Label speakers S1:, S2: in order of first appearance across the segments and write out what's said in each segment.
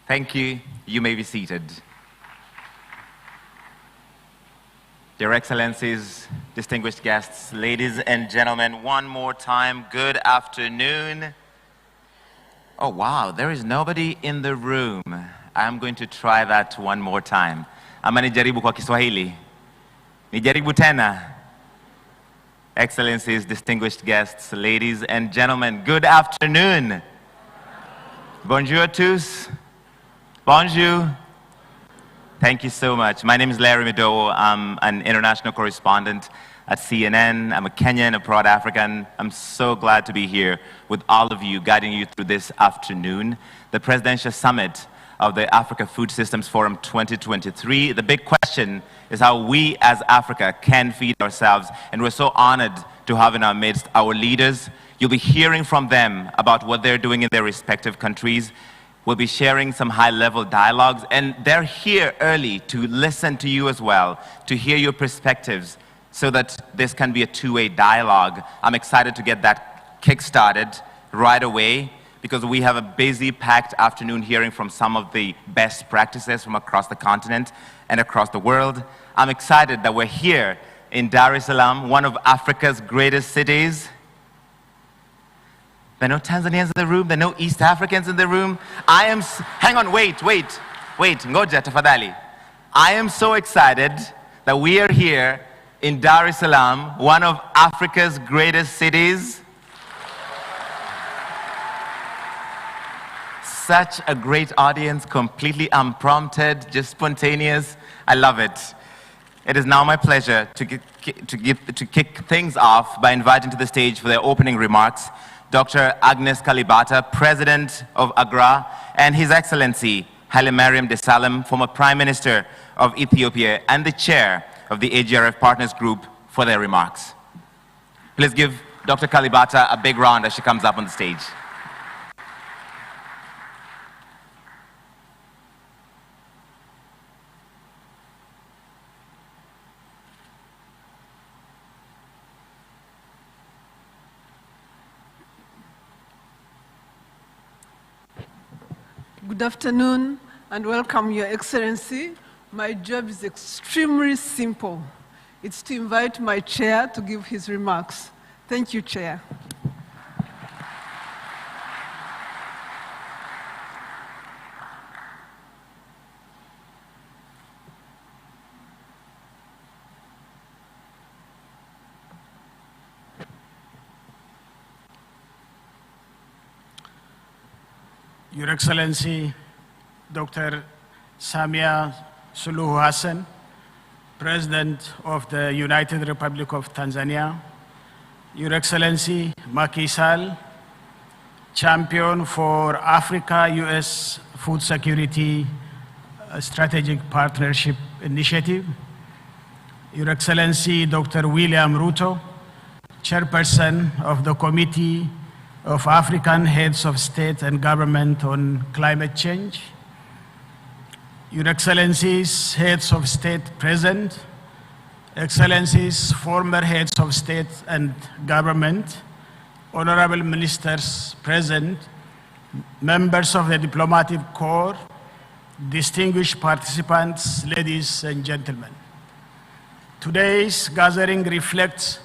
S1: Thank you. You may be seated. Your Excellencies, distinguished guests, ladies and gentlemen, one more time, good afternoon. Oh, wow, there is nobody in the room. I'm going to try that one more time. Ama nijaribu kwa Kiswahili. Nijaribu tena. Excellencies, distinguished guests, ladies and gentlemen, good afternoon. Bonjour à tous. Bonjour. Thank you so much. My name is Larry Mido. I'm an international correspondent at CNN. I'm a Kenyan, a proud African. I'm so glad to be here with all of you, guiding you through this afternoon. The Presidential Summit of the Africa Food Systems Forum 2023. The big question is how we as Africa can feed ourselves, and we're so honored to have in our midst our leaders. You'll be hearing from them about what they're doing in their respective countries. We'll be sharing some high-level dialogues, and they're here early to listen to you as well, to hear your perspectives, so that this can be a two-way dialogue. I'm excited to get that kick-started right away, because we have a busy, packed afternoon hearing from some of the best practices from across the continent and across the world. I'm excited that we're here in Dar es Salaam, one of Africa's greatest cities. There are no Tanzanians in the room, there are no East Africans in the room. Hang on, wait, ngoja tafadhali. I am so excited that we are here in Dar es Salaam, one of Africa's greatest cities. Such a great audience, completely unprompted, just spontaneous. I love it. It is now my pleasure to kick things off by inviting to the stage for their opening remarks Dr. Agnes Kalibata, President of AGRA, and His Excellency Haile Mariam Desalegn, former Prime Minister of Ethiopia and the Chair of the AGRF Partners Group, for their remarks. Please give Dr. Kalibata a big round as she comes up on the stage.
S2: Good afternoon and welcome, Your Excellency. My job is extremely simple. It's to invite my chair to give his remarks. Thank you, Chair.
S3: Your Excellency, Dr. Samia Suluhu Hassan, President of the United Republic of Tanzania, Your Excellency Macky Sall, Champion for Africa-US Food Security Strategic Partnership Initiative, Your Excellency Dr. William Ruto, Chairperson of the Committee of African Heads of State and Government on Climate Change, Your Excellencies, Heads of State present, Excellencies, former Heads of State and Government, Honorable Ministers present, members of the Diplomatic Corps, distinguished participants, ladies and gentlemen. Today's gathering reflects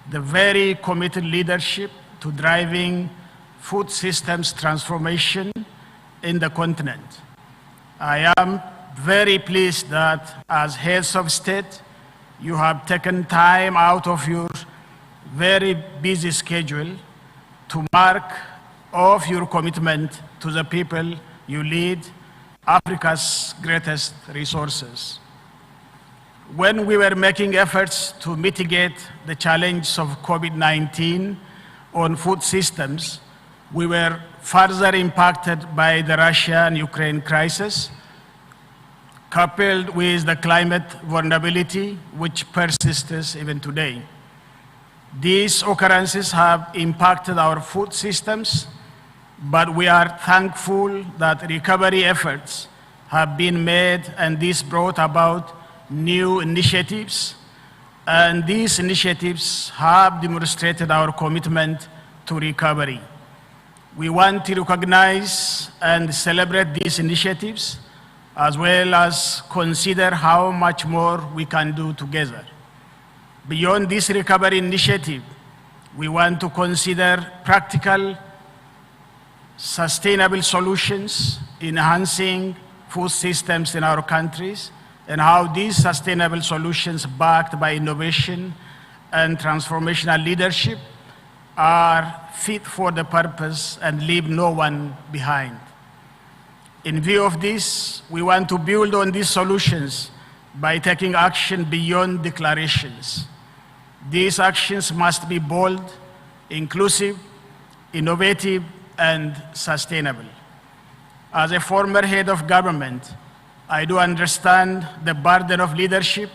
S3: the very committed leadership to driving food systems transformation in the continent. I am very pleased that as heads of state, you have taken time out of your very busy schedule to mark off your commitment to the people you lead, Africa's greatest resources. When we were making efforts to mitigate the challenges of COVID-19 on food systems, we were further impacted by the Russia and Ukraine crisis, coupled with the climate vulnerability which persists even today. These occurrences have impacted our food systems, but we are thankful that recovery efforts have been made, and this brought about new initiatives. And these initiatives have demonstrated our commitment to recovery. We want to recognize and celebrate these initiatives, as well as consider how much more we can do together. Beyond this recovery initiative, we want to consider practical, sustainable solutions, enhancing food systems in our countries, and how these sustainable solutions backed by innovation and transformational leadership are fit for the purpose and leave no one behind. In view of this, we want to build on these solutions by taking action beyond declarations. These actions must be bold, inclusive, innovative, and sustainable. As a former head of government, I do understand the burden of leadership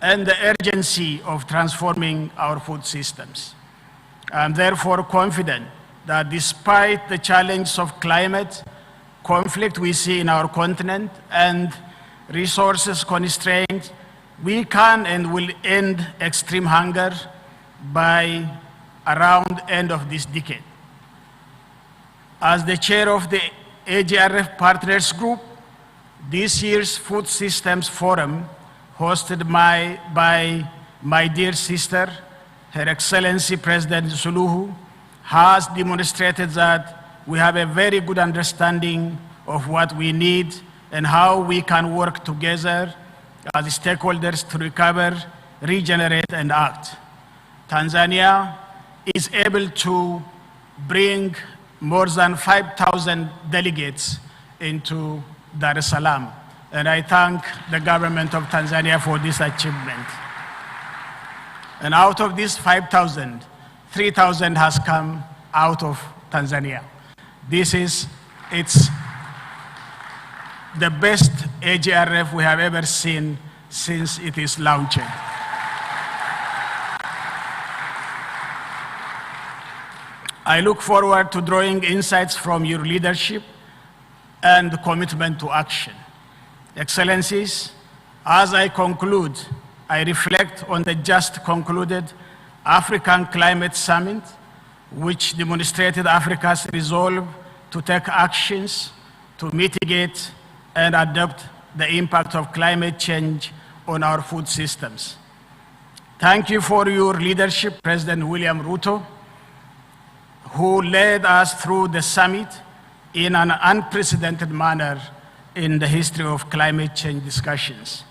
S3: and the urgency of transforming our food systems. I'm therefore confident that despite the challenge of climate, conflict we see in our continent, and resources constraints, we can and will end extreme hunger by around end of this decade. As the chair of the AGRF Partners Group, this year's Food Systems Forum, hosted by my dear sister, Her Excellency President Suluhu, has demonstrated that we have a very good understanding of what we need and how we can work together as stakeholders to recover, regenerate, and act. Tanzania is able to bring more than 5,000 delegates into Dar es Salaam, and I thank the government of Tanzania for this achievement. And out of these 5,000, 3,000 has come out of Tanzania. It's the best AGRF we have ever seen since it is launched. I look forward to drawing insights from your leadership and commitment to action. Excellencies, as I conclude, I reflect on the just concluded African Climate Summit, which demonstrated Africa's resolve to take actions to mitigate and adapt the impact of climate change on our food systems. Thank you for your leadership, President William Ruto, who led us through the summit in an unprecedented manner in the history of climate change discussions.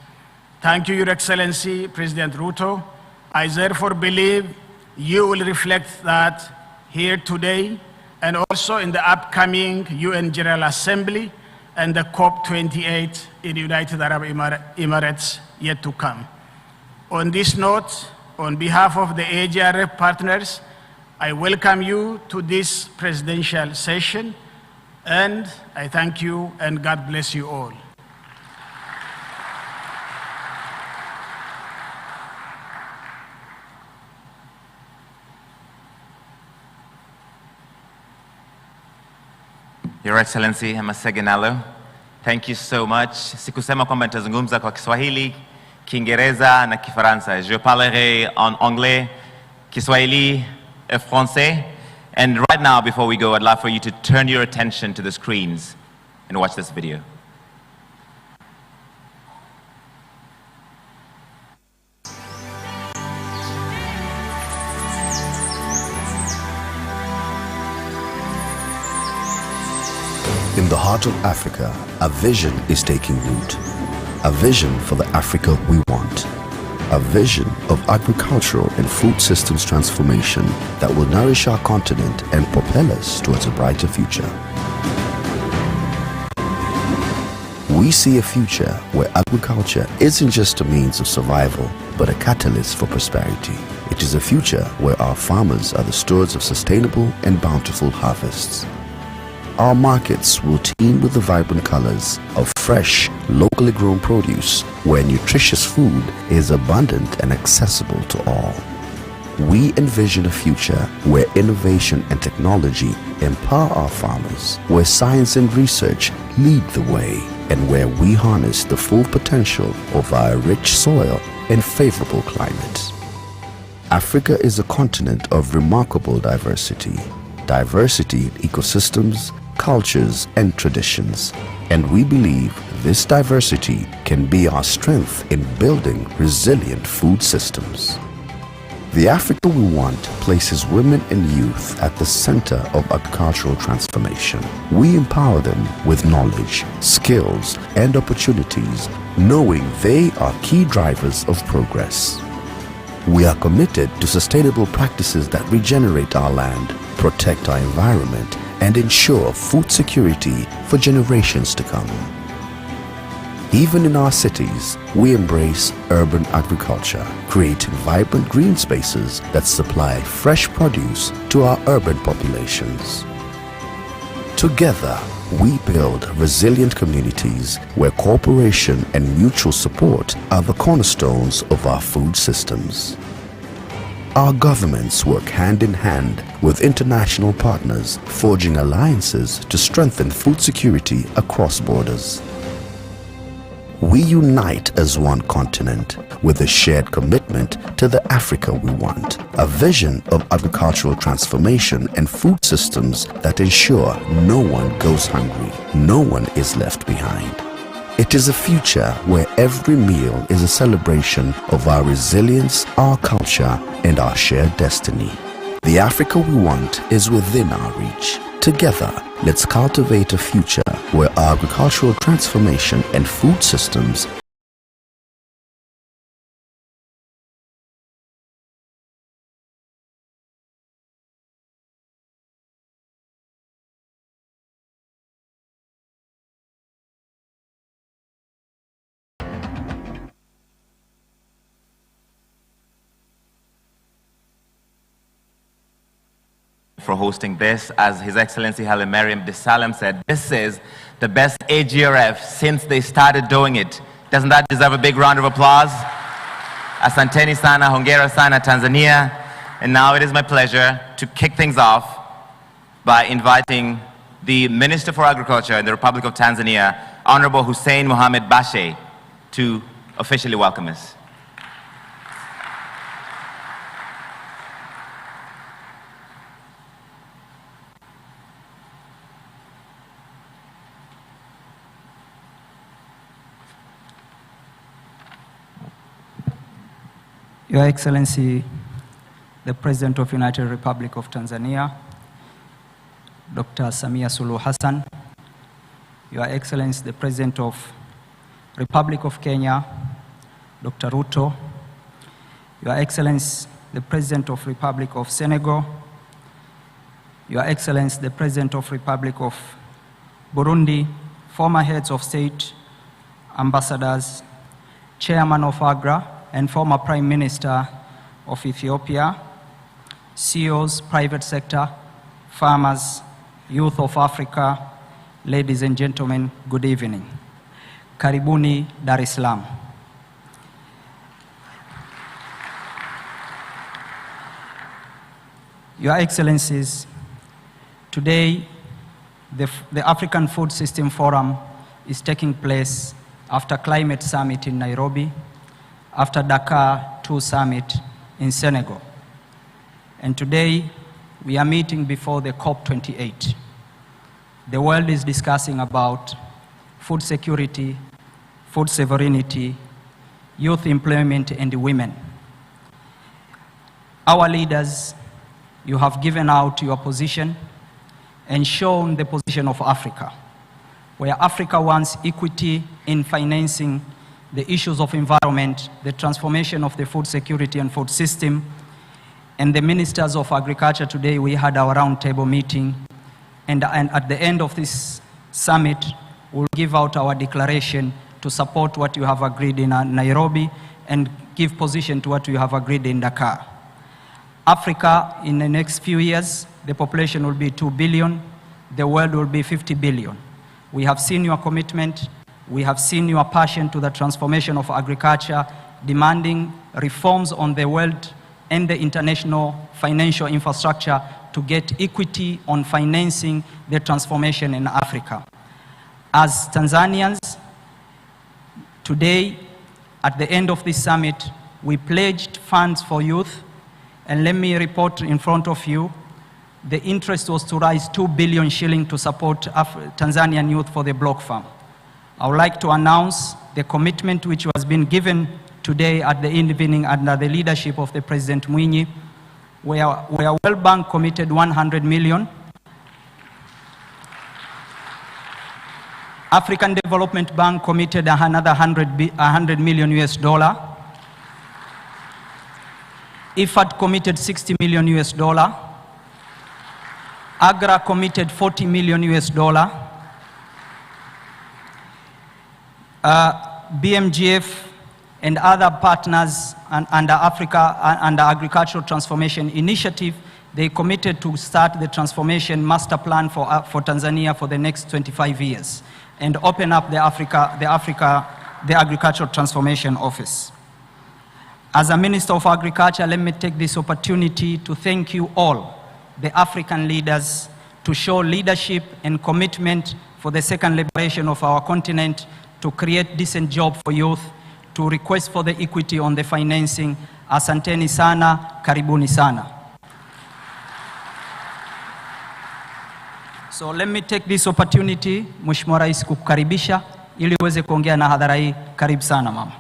S3: Thank you, Your Excellency, President Ruto. I therefore believe you will reflect that here today and also in the upcoming UN General Assembly and the COP28 in the United Arab Emirates yet to come. On this note, on behalf of the AGRF partners, I welcome you to this presidential session, and I thank you, and God bless you all.
S1: Your Excellency Hamasegenalo, thank you so much. Sikusema kwamba nitazungumza kwa Kiswahili, Kiingereza na Kifaransa. Je parlerai en anglais, Kiswahili et français. And right now, before we go, I'd love for you to turn your attention to the screens and watch this video.
S4: In the heart of Africa, a vision is taking root. A vision for the Africa we want. A vision of agricultural and food systems transformation that will nourish our continent and propel us towards a brighter future. We see a future where agriculture isn't just a means of survival, but a catalyst for prosperity. It is a future where our farmers are the stewards of sustainable and bountiful harvests. Our markets will teem with the vibrant colors of fresh, locally grown produce, where nutritious food is abundant and accessible to all. We envision a future where innovation and technology empower our farmers, where science and research lead the way, and where we harness the full potential of our rich soil and favorable climate. Africa is a continent of remarkable diversity. diversity in ecosystems, cultures, and traditions. And we believe this diversity can be our strength in building resilient food systems. The Africa we want places women and youth at the center of agricultural transformation. We empower them with knowledge, skills, and opportunities, knowing they are key drivers of progress. We are committed to sustainable practices that regenerate our land, protect our environment, and ensure food security for generations to come. Even in our cities, we embrace urban agriculture, creating vibrant green spaces that supply fresh produce to our urban populations. Together, we build resilient communities where cooperation and mutual support are the cornerstones of our food systems. Our governments work hand in hand with international partners, forging alliances to strengthen food security across borders. We unite as one continent with a shared commitment to the Africa we want, a vision of agricultural transformation and food systems that ensure no one goes hungry, no one is left behind. It is a future where every meal is a celebration of our resilience, our culture, and our shared destiny. The Africa we want is within our reach. Together, let's cultivate a future where our agricultural transformation and food systems
S1: for hosting this. As His Excellency Haile Mariam Desalegn said, this is the best AGRF since they started doing it. Doesn't that deserve a big round of applause? Asanteni sana, hongera sana, Tanzania. And now it is my pleasure to kick things off by inviting the Minister for Agriculture in the Republic of Tanzania, Honorable Hussein Mohamed Bashe, to officially welcome us.
S5: Your Excellency, the President of the United Republic of Tanzania, Dr. Samia Suluhu Hassan, Your Excellency, the President of Republic of Kenya, Dr. Ruto, Your Excellency, the President of Republic of Senegal, Your Excellency, the President of Republic of Burundi, former heads of state, ambassadors, Chairman of AGRA, and former Prime Minister of Ethiopia, CEOs, private sector, farmers, youth of Africa, ladies and gentlemen, good evening. Karibuni Dar es Salaam. Your Excellencies, today the African Food System Forum is taking place after Climate Summit in Nairobi, after Dakar 2 Summit in Senegal. And today, we are meeting before the COP28. The world is discussing about food security, food sovereignty, youth employment, and women. Our leaders, you have given out your position and shown the position of Africa, where Africa wants equity in financing the issues of environment, the transformation of the food security and food system. And the ministers of agriculture today, we had our roundtable meeting. And at the end of this summit, we'll give out our declaration to support what you have agreed in Nairobi and give position to what you have agreed in Dakar. Africa, in the next few years, the population will be 2 billion. The world will be 50 billion. We have seen your commitment. We have seen your passion to the transformation of agriculture, demanding reforms on the world and the international financial infrastructure to get equity on financing the transformation in Africa. As Tanzanians, today, at the end of this summit, we pledged funds for youth, and let me report in front of you, the interest was to raise 2 billion shilling to support Tanzanian youth for the block farm. I would like to announce the commitment which was been given today at the evening under the leadership of the President Mwinyi, where World Bank committed 100 million, African Development Bank committed another 100 million US dollar, IFAD committed 60 million US dollar, AGRA committed 40 million US dollar, BMGF and other partners under Agricultural Transformation Initiative, they committed to start the transformation master plan for Tanzania for the next 25 years and open up the Agricultural Transformation Office. As a Minister of Agriculture, let me take this opportunity to thank you all, the African leaders, to show leadership and commitment for the second liberation of our continent, to create decent jobs for youth, to request for the equity on the financing. Asanteni sana, karibuni sana. So let me take this opportunity, Mheshimiwa Rais, kukukaribisha ili uweze kuongea na hadhara hii. Karibu sana mama.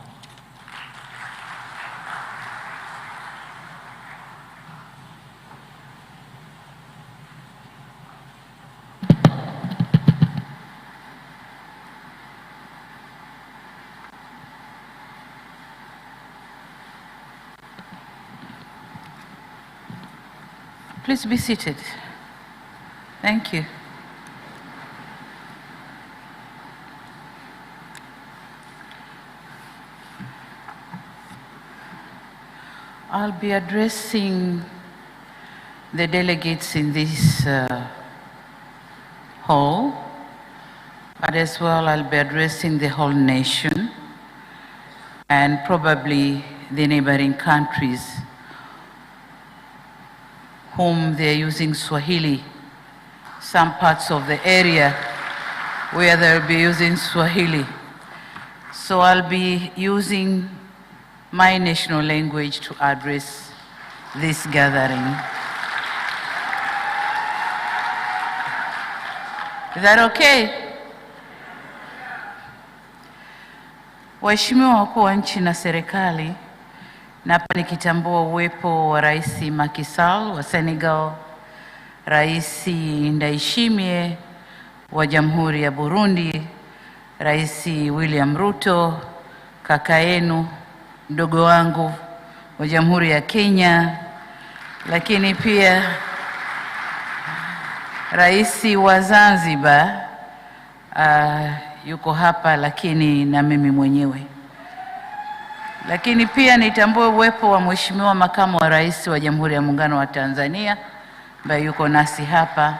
S6: Please be seated. Thank you. I'll be addressing the delegates in this hall, but as well I'll be addressing the whole nation and probably the neighboring countries whom they're using Swahili, some parts of the area where they'll be using Swahili. So I'll be using my national language to address this gathering. Is that okay? Waheshimiwa wakuu wa nchi na serikali, na hapa nikitambua uwepo wa Rais Macky Sall wa Senegal, Rais Ndayishimiye wa Jamhuri ya Burundi, Rais William Ruto, kaka yenu, mdogo wangu wa Jamhuri ya Kenya, lakini pia Rais wa Zanzibar yuko hapa, lakini na mimi mwenyewe. Lakini pia nitambue uwepo wa Mheshimiwa Makamu wa Rais wa Jamhuri ya Muungano wa Tanzania ambaye yuko nasi hapa.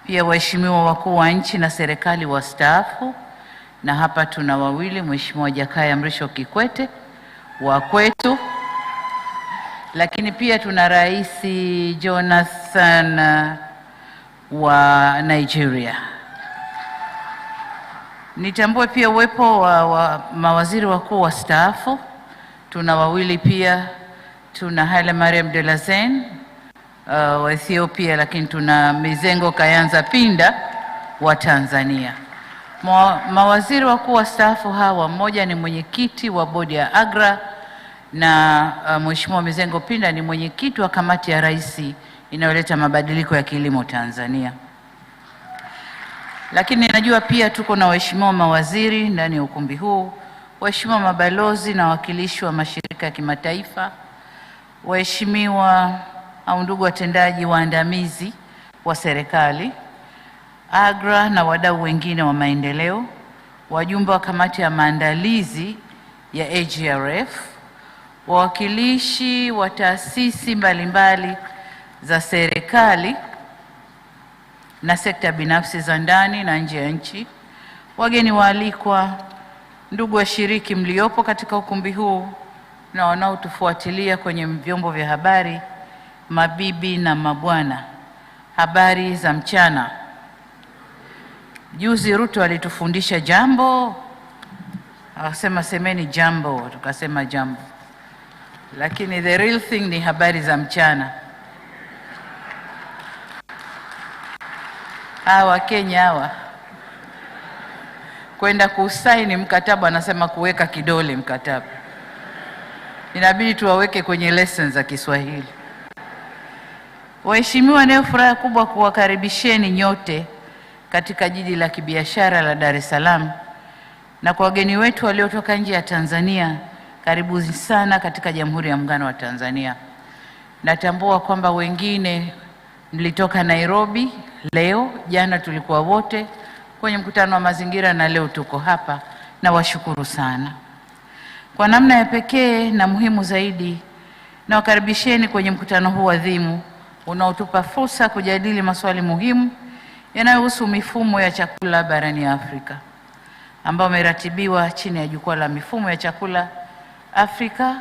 S6: Pia waheshimiwa wakuu wa nchi na serikali wastaafu, na hapa tuna wawili, Mheshimiwa Jakaya Mrisho Kikwete wa kwetu, lakini pia tuna Rais Jonathan wa Nigeria. Nitambue pia uwepo wa mawaziri wakuu wastaafu, tuna wawili pia, tuna Haile Mariam Desalegn wa Ethiopia, lakini tuna Mizengo Kayanza Pinda wa Tanzania. Mawaziri wakuu wastaafu hawa, mmoja ni mwenyekiti wa bodi ya AGRA na Mheshimiwa Mizengo Pinda ni mwenyekiti wa kamati ya rais inayoleta mabadiliko ya kilimo Tanzania. Lakini najua pia tuko na waheshimiwa mawaziri ndani ya ukumbi huu, waheshimiwa mabalozi na wakilishi wa mashirika ya kimataifa, waheshimiwa au ndugu watendaji waandamizi wa serikali, AGRA na wadau wengine wa maendeleo, wajumbe wa kamati ya maandalizi ya AGRF, wawakilishi wa taasisi mbalimbali za serikali na sekta binafsi za ndani na nje ya nchi, wageni waalikwa, ndugu washiriki mliopo katika ukumbi huu na wanaotufuatilia kwenye vyombo vya habari, mabibi na mabwana, habari za mchana. Juzi Ruto alitufundisha jambo, akasema semeni jambo, tukasema jambo, lakini the real thing ni habari za mchana. hawa Kenya hawa kwenda kusaini mkataba, anasema kuweka kidole mkataba. Inabidi tuwaweke kwenye lessons za Kiswahili. Waheshimiwa, nayo furaha kubwa kuwakaribisheni nyote katika jiji la kibiashara la Dar es Salaam, na kwa wageni wetu waliotoka nje ya Tanzania, karibuni sana katika Jamhuri ya Muungano wa Tanzania. Natambua kwamba wengine mlitoka Nairobi leo, jana tulikuwa wote kwenye mkutano wa mazingira na leo tuko hapa, na washukuru sana. Kwa namna ya pekee na muhimu zaidi, na wakaribisheni kwenye mkutano huu adhimu unaotupa fursa kujadili maswali muhimu yanayohusu mifumo ya chakula barani Afrika, ambao umeratibiwa chini ya Jukwaa la Mifumo ya Chakula Afrika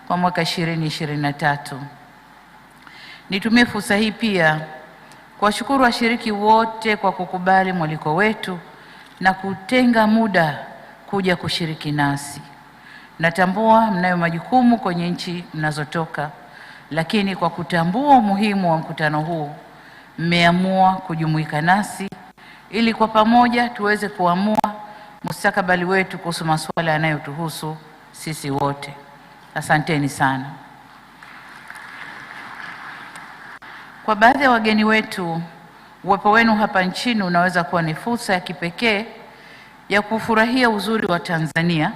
S6: kwa mwaka 2023. Nitumie fursa hii pia kuwashukuru washiriki wote kwa kukubali mwaliko wetu na kutenga muda kuja kushiriki nasi. Natambua mnayo majukumu kwenye nchi mnazotoka, lakini kwa kutambua umuhimu wa mkutano huu, mmeamua kujumuika nasi ili kwa pamoja tuweze kuamua mustakabali wetu kuhusu masuala yanayotuhusu sisi wote. Asanteni sana. Kwa baadhi ya wageni wetu, uwepo wenu hapa nchini unaweza kuwa ni fursa ya kipekee ya kufurahia uzuri wa Tanzania,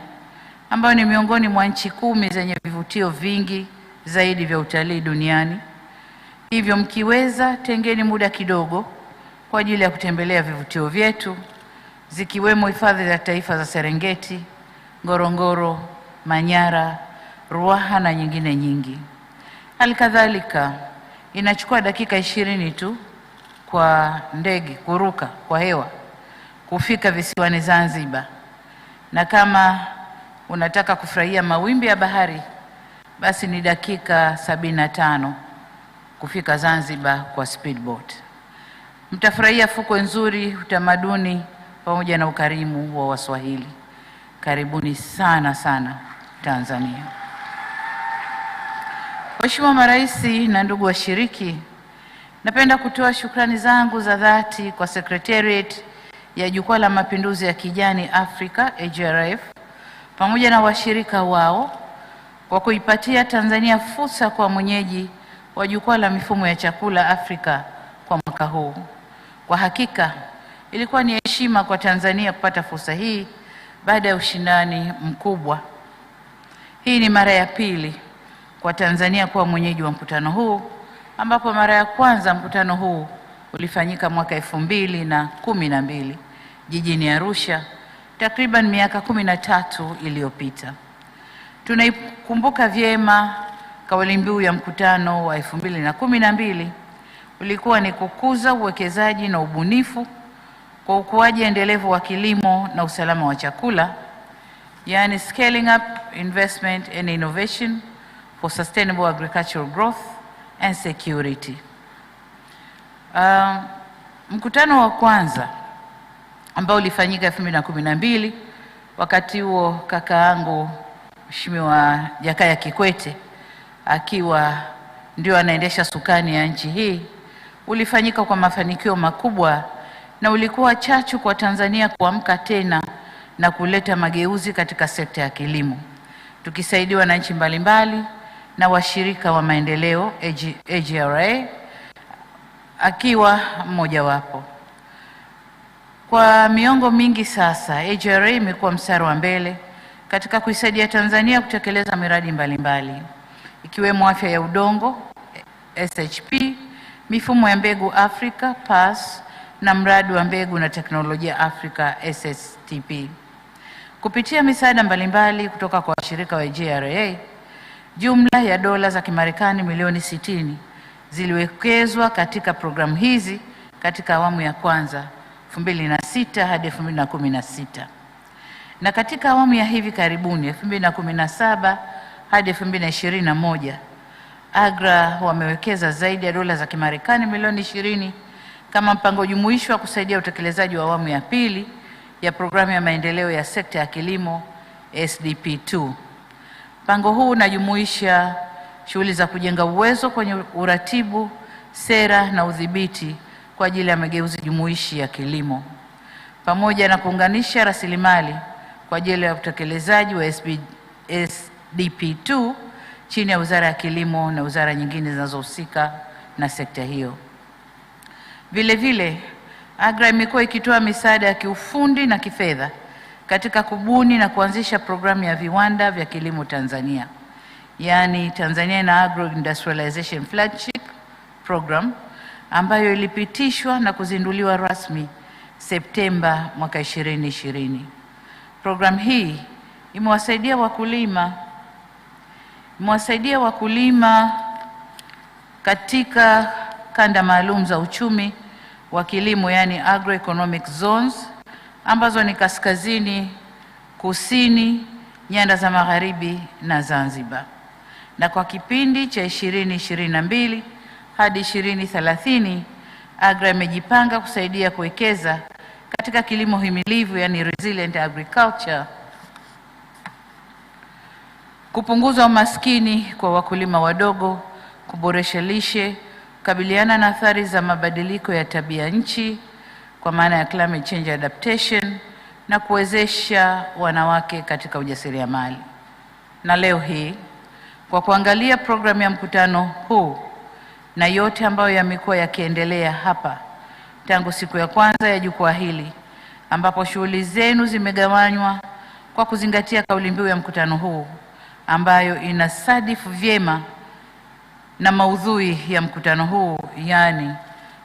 S6: ambayo ni miongoni mwa nchi 10 zenye vivutio vingi zaidi vya utalii duniani. Hivyo mkiweza, tengeni muda kidogo kwa ajili ya kutembelea vivutio vyetu, zikiwemo hifadhi za taifa za Serengeti, Ngorongoro, Manyara, Ruaha na nyingine nyingi. Halikadhalika, inachukua dakika 20 tu kwa ndege kuruka kwa hewa kufika visiwani Zanzibar, na kama unataka kufurahia mawimbi ya bahari, basi ni dakika 75 kufika Zanzibar kwa speedboat. Mtafurahia fukwe nzuri, utamaduni pamoja na ukarimu wa Waswahili. Karibuni sana sana Tanzania. Mheshimiwa Marais na ndugu washiriki, napenda kutoa shukrani zangu za dhati kwa Secretariat ya Jukwaa la Mapinduzi ya Kijani Afrika AGRF pamoja na washirika wao kwa kuipatia Tanzania fursa kwa mwenyeji wa Jukwaa la Mifumo ya Chakula Afrika kwa mwaka huu. Kwa hakika ilikuwa ni heshima kwa Tanzania kupata fursa hii baada ya ushindani mkubwa. Hii ni mara ya pili kwa Tanzania kuwa mwenyeji wa mkutano huu, ambapo mara ya kwanza mkutano huu ulifanyika mwaka 2012 jijini Arusha, takriban miaka 13 iliyopita. Tunaikumbuka vyema kauli mbiu ya mkutano wa 2012 ulikuwa ni kukuza uwekezaji na ubunifu kwa ukuaji endelevu wa kilimo na usalama wa chakula, yani scaling up investment and innovation for sustainable agricultural growth and security. Mkutano wa kwanza ambao ulifanyika 2012, wakati huo kakaangu Mheshimiwa Jakaya Kikwete akiwa ndio anaendesha sukani ya nchi hii, ulifanyika kwa mafanikio makubwa na ulikuwa chachu kwa Tanzania kuamka tena na kuleta mageuzi katika sekta ya kilimo, tukisaidiwa na nchi mbalimbali na washirika wa maendeleo AGRA akiwa mmojawapo. Kwa miongo mingi sasa, AGRA imekuwa mstari wa mbele katika kuisaidia Tanzania kutekeleza miradi mbalimbali ikiwemo afya ya udongo SHP, mifumo ya mbegu Afrika PAS, na mradi wa mbegu na teknolojia Afrika SSTP. Kupitia misaada mbalimbali kutoka kwa washirika wa AGRA, jumla ya dola za Kimarekani milioni 60 ziliwekezwa katika programu hizi katika awamu ya kwanza 2006 hadi 2016. Na katika awamu ya hivi karibuni 2017 hadi 2021, AGRA wamewekeza zaidi ya dola za Kimarekani milioni 20 kama mpango jumuishi wa kusaidia utekelezaji wa awamu ya pili ya programu ya maendeleo ya sekta ya kilimo SDP2. Mpango huu unajumuisha shughuli za kujenga uwezo kwenye uratibu, sera na udhibiti kwa ajili ya mageuzi jumuishi ya kilimo, pamoja na kuunganisha rasilimali kwa ajili ya utekelezaji wa SDP2 chini ya Wizara ya Kilimo na wizara nyingine zinazohusika na sekta hiyo. Vile vile, AGRA imekuwa ikitoa misaada ya kiufundi na kifedha katika kubuni na kuanzisha programu ya viwanda vya kilimo Tanzania, yaani Tanzania Agro Industrialization Flagship Program, ambayo ilipitishwa na kuzinduliwa rasmi Septemba mwaka 2020. Programu hii imewasaidia wakulima katika kanda maalum za uchumi wa kilimo, yani agroeconomic zones, ambazo ni kaskazini, kusini, nyanda za magharibi na Zanzibar. Na kwa kipindi cha 2022 hadi 2030, AGRA imejipanga kusaidia kuwekeza katika kilimo himilivu, yani resilient agriculture, kupunguza umaskini kwa wakulima wadogo, kuboresha lishe, kukabiliana na athari za mabadiliko ya tabia nchi kwa maana ya climate change adaptation, na kuwezesha wanawake katika ujasiriamali. Na leo hii, kwa kuangalia programu ya mkutano huu na yote ambayo yamekuwa yakiendelea hapa tangu siku ya kwanza ya jukwaa hili, ambapo shughuli zenu zimegawanywa kwa kuzingatia kauli mbiu ya mkutano huu ambayo inasadifu vyema na maudhui ya mkutano huu, yani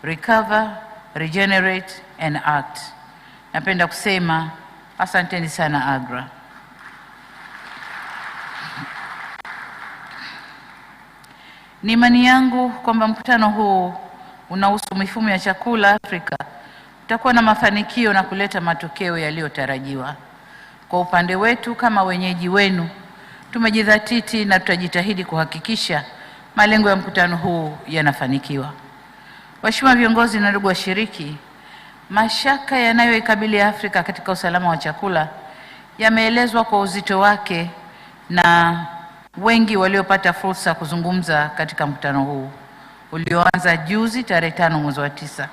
S6: Recover, Regenerate and Act. Napenda kusema asanteni sana AGRA. Ni imani yangu kwamba mkutano huu unahusu mifumo ya chakula Afrika utakuwa na mafanikio na kuleta matokeo yaliyotarajiwa. Kwa upande wetu kama wenyeji wenu, tumejidhatiti na tutajitahidi kuhakikisha malengo ya mkutano huu yanafanikiwa. Waheshimiwa viongozi na ndugu washiriki, mashaka yanayoikabili Afrika katika usalama wa chakula yameelezwa kwa uzito wake na wengi waliopata fursa kuzungumza katika mkutano huu ulioanza juzi tarehe 5 mwezi wa 9.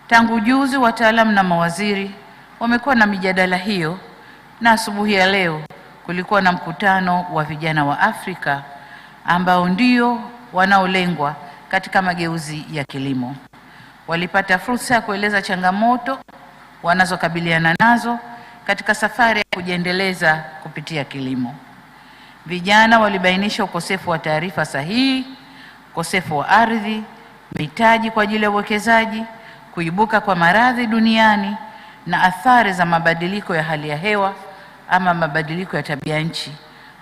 S6: Tangu juzi, wataalamu na mawaziri wamekuwa na mijadala hiyo, na asubuhi ya leo kulikuwa na mkutano wa vijana wa Afrika ambao ndio wanaolengwa katika mageuzi ya kilimo. Walipata fursa ya kueleza changamoto wanazokabiliana nazo katika safari ya kujiendeleza kupitia kilimo. Vijana walibainisha ukosefu wa taarifa sahihi, ukosefu wa ardhi, mitaji kwa ajili ya uwekezaji, kuibuka kwa maradhi duniani na athari za mabadiliko ya hali ya hewa ama mabadiliko ya tabia nchi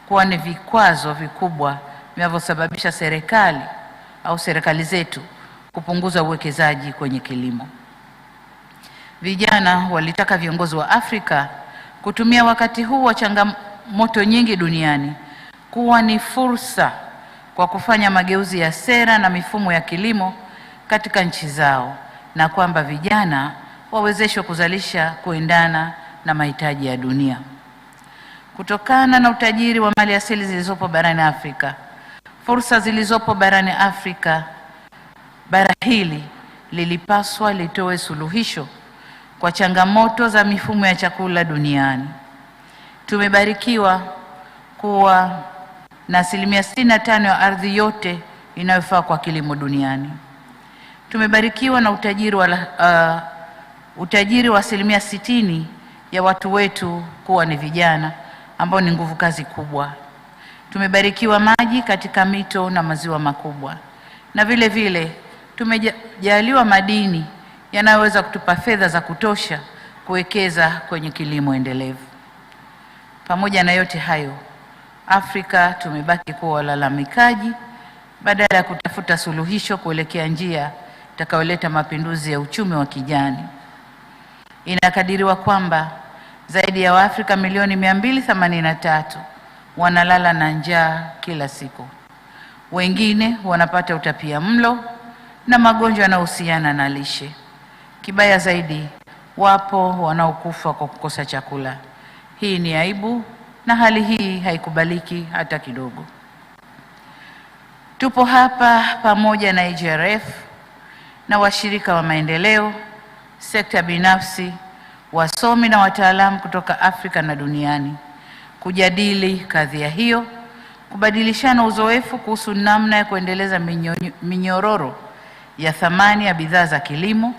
S6: kuwa ni vikwazo vikubwa vinavyosababisha serikali zetu kupunguza uwekezaji kwenye kilimo. Vijana walitaka viongozi wa Afrika kutumia wakati huu wa changamoto nyingi duniani kuwa ni fursa kwa kufanya mageuzi ya sera na mifumo ya kilimo katika nchi zao, na kwamba vijana wawezeshwe kuzalisha kuendana na mahitaji ya dunia. Kutokana na utajiri wa mali asili zilizopo barani Afrika, fursa zilizopo barani Afrika, bara hili lilipaswa litoe suluhisho kwa changamoto za mifumo ya chakula duniani. Tumebarikiwa kuwa na 65% ya ardhi yote inayofaa kwa kilimo duniani. Tumebarikiwa na utajiri wa 60% ya watu wetu kuwa ni vijana ambao ni nguvu kazi kubwa. Tumebarikiwa maji katika mito na maziwa makubwa, na vile vile tumejaliwa madini yanayoweza kutupa fedha za kutosha kuwekeza kwenye kilimo endelevu. Pamoja na yote hayo, Afrika tumebaki kuwa walalamikaji badala ya kutafuta suluhisho kuelekea njia itakayoleta mapinduzi ya uchumi wa kijani. Inakadiriwa kwamba zaidi ya Waafrika milioni 283 wanalala na njaa kila siku. Wengine wanapata utapiamlo na magonjwa yanayohusiana na lishe. Kibaya zaidi, wapo wanaokufa kwa kukosa chakula. Hii ni aibu na hali hii haikubaliki hata kidogo. Tupo hapa pamoja na IGRF na washirika wa maendeleo, sekta binafsi, wasomi na wataalamu kutoka Afrika na duniani kujadili kadhia hiyo, kubadilishana uzoefu kuhusu namna ya kuendeleza minyororo ya thamani ya bidhaa za kilimo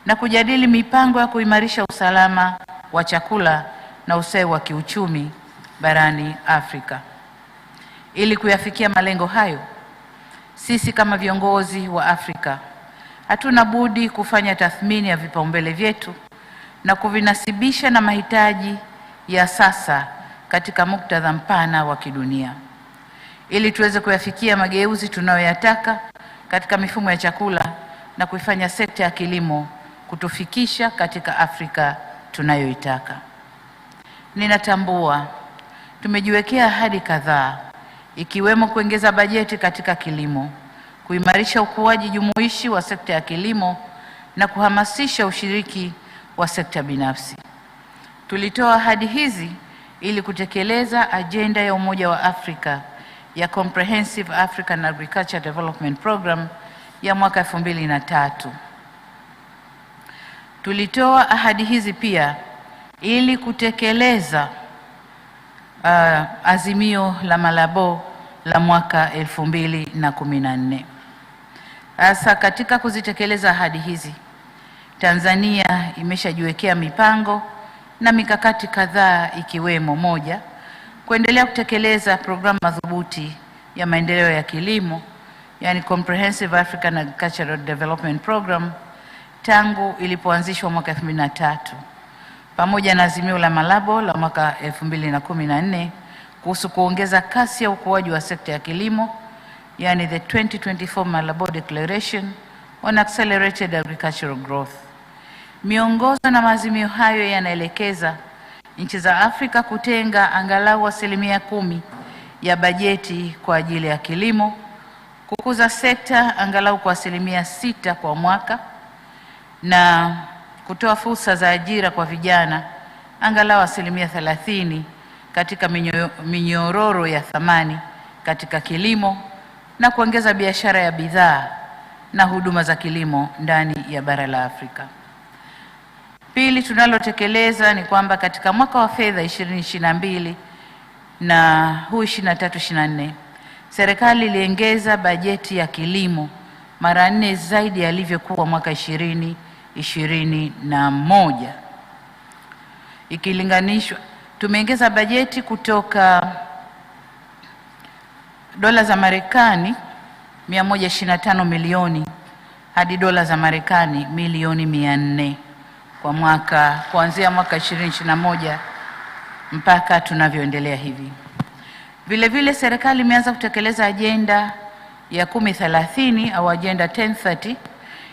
S6: na kujadili mipango ya kuimarisha usalama wa chakula na ustawi wa kiuchumi barani Afrika. Ili kuyafikia malengo hayo, sisi kama viongozi wa Afrika hatuna budi kufanya tathmini ya vipaumbele vyetu na kuvinasibisha na mahitaji ya sasa katika muktadha mpana wa kidunia, ili tuweze kuyafikia mageuzi tunayoyataka katika mifumo ya chakula na kuifanya sekta ya kilimo kutufikisha katika Afrika tunayoitaka. Ninatambua tumejiwekea ahadi kadhaa, ikiwemo kuongeza bajeti katika kilimo, kuimarisha ukuaji jumuishi wa sekta ya kilimo na kuhamasisha ushiriki wa sekta binafsi. Tulitoa ahadi hizi ili kutekeleza ajenda ya Umoja wa Afrika ya Comprehensive African Agriculture Development Program ya mwaka 2003. Tulitoa ahadi hizi pia ili kutekeleza azimio la Malabo la mwaka 2014. Sasa katika kuzitekeleza ahadi hizi, Tanzania imeshajiwekea mipango na mikakati kadhaa, ikiwemo: moja, kuendelea kutekeleza programu madhubuti ya maendeleo ya kilimo, yani Comprehensive African Agricultural Development Program, tangu ilipoanzishwa mwaka 2003, pamoja na azimio la Malabo la mwaka 2014 kuhusu kuongeza kasi ya ukuaji wa sekta ya kilimo, yani the 2024 Malabo Declaration on Accelerated Agricultural Growth. Miongozo na maazimio hayo yanaelekeza nchi za Afrika kutenga angalau 10% ya bajeti kwa ajili ya kilimo, kukuza sekta angalau kwa 6% kwa mwaka, na kutoa fursa za ajira kwa vijana angalau 30% katika minyororo ya thamani katika kilimo, na kuongeza biashara ya bidhaa na huduma za kilimo ndani ya bara la Afrika. Pili, tunalotekeleza ni kwamba katika mwaka wa fedha 2022 na huu 23-24, serikali iliongeza bajeti ya kilimo mara 4 zaidi ya ilivyokuwa mwaka 2021. Ikilinganishwa, tumeongeza bajeti kutoka dola za Marekani 125 milioni hadi dola za Marekani milioni 400 kwa mwaka, kuanzia mwaka 2021 mpaka tunavyoendelea hivi. Vile vile serikali imeanza kutekeleza ajenda ya 1030 au ajenda 1030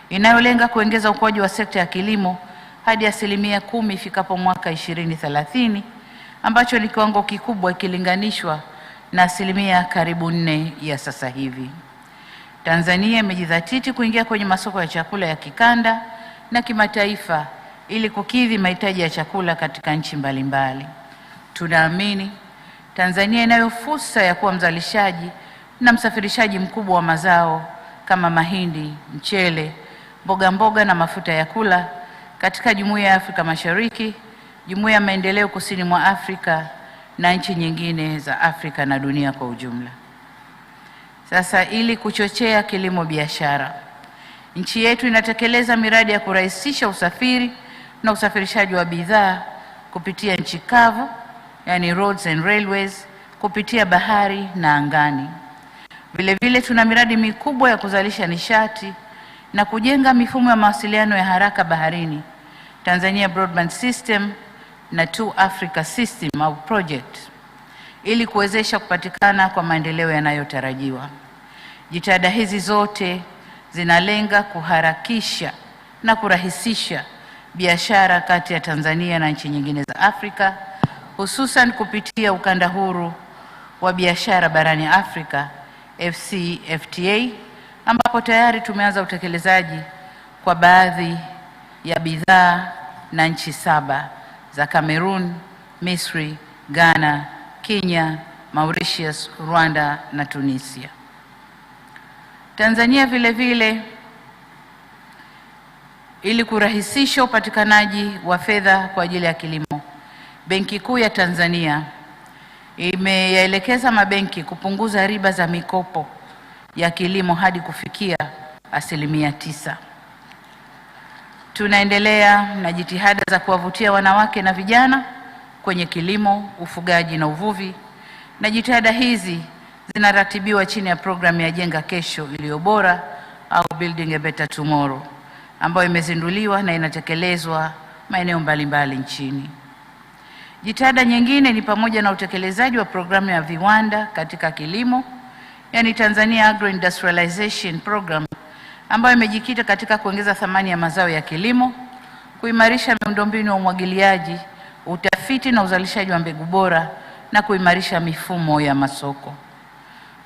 S6: inayolenga kuongeza ukuaji wa sekta ya kilimo hadi 10% ifikapo mwaka 2030, ambacho ni kiwango kikubwa ikilinganishwa na 4% karibu 4 ya sasa hivi. Tanzania imejidhatiti kuingia kwenye masoko ya chakula ya kikanda na kimataifa ili kukidhi mahitaji ya chakula katika nchi mbalimbali. Tunaamini Tanzania inayo fursa ya kuwa mzalishaji na msafirishaji mkubwa wa mazao kama mahindi, mchele, mboga na mafuta ya kula katika Jumuiya ya Afrika Mashariki, Jumuiya ya Maendeleo Kusini mwa Afrika na nchi nyingine za Afrika na dunia kwa ujumla. Sasa, ili kuchochea kilimo biashara, nchi yetu inatekeleza miradi ya kurahisisha usafiri na usafirishaji wa bidhaa kupitia nchi kavu, yani roads and railways, kupitia bahari na angani. Vile vile tuna miradi mikubwa ya kuzalisha nishati na kujenga mifumo ya mawasiliano ya haraka baharini, Tanzania Broadband System na 2 Africa System au project, ili kuwezesha kupatikana kwa maendeleo yanayotarajiwa. Jitihada hizi zote zinalenga kuharakisha na kurahisisha biashara kati ya Tanzania na nchi nyingine za Afrika, hususan kupitia ukanda huru wa biashara barani Afrika FCFTA, ambapo tayari tumeanza utekelezaji kwa baadhi ya bidhaa na nchi 7 za Cameroon, Misri, Ghana, Kenya, Mauritius, Rwanda na Tunisia. Tanzania vile vile Ili kurahisisha upatikanaji wa fedha kwa ajili ya kilimo, Benki Kuu ya Tanzania imeyaelekeza mabenki kupunguza riba za mikopo ya kilimo hadi kufikia 9%. Tunaendelea na jitihada za kuwavutia wanawake na vijana kwenye kilimo, ufugaji na uvuvi, na jitihada hizi zinaratibiwa chini ya programu ya Jenga Kesho Iliyo Bora au Building a Better Tomorrow, ambayo imezinduliwa na inatekelezwa maeneo mbalimbali nchini. Jitihada nyingine ni pamoja na utekelezaji wa programu ya viwanda katika kilimo, yani Tanzania Agro Industrialization Program, ambayo imejikita katika kuongeza thamani ya mazao ya kilimo, kuimarisha miundombinu ya umwagiliaji, utafiti na uzalishaji wa mbegu bora, na kuimarisha mifumo ya masoko.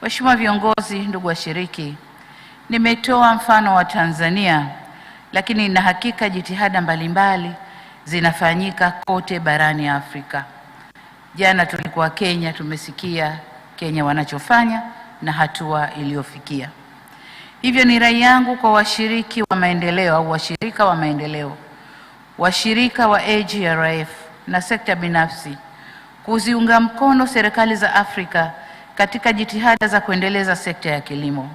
S6: Waheshimiwa viongozi, ndugu washiriki, nimetoa mfano wa Tanzania, lakini na hakika jitihada mbalimbali zinafanyika kote barani Afrika. Jana tulikuwa Kenya, tumesikia Kenya wanachofanya na hatua iliyofikia. Hivyo ni rai yangu kwa washiriki wa maendeleo au washirika wa maendeleo, washirika wa AGRF na sekta binafsi kuziunga mkono serikali za Afrika katika jitihada za kuendeleza sekta ya kilimo.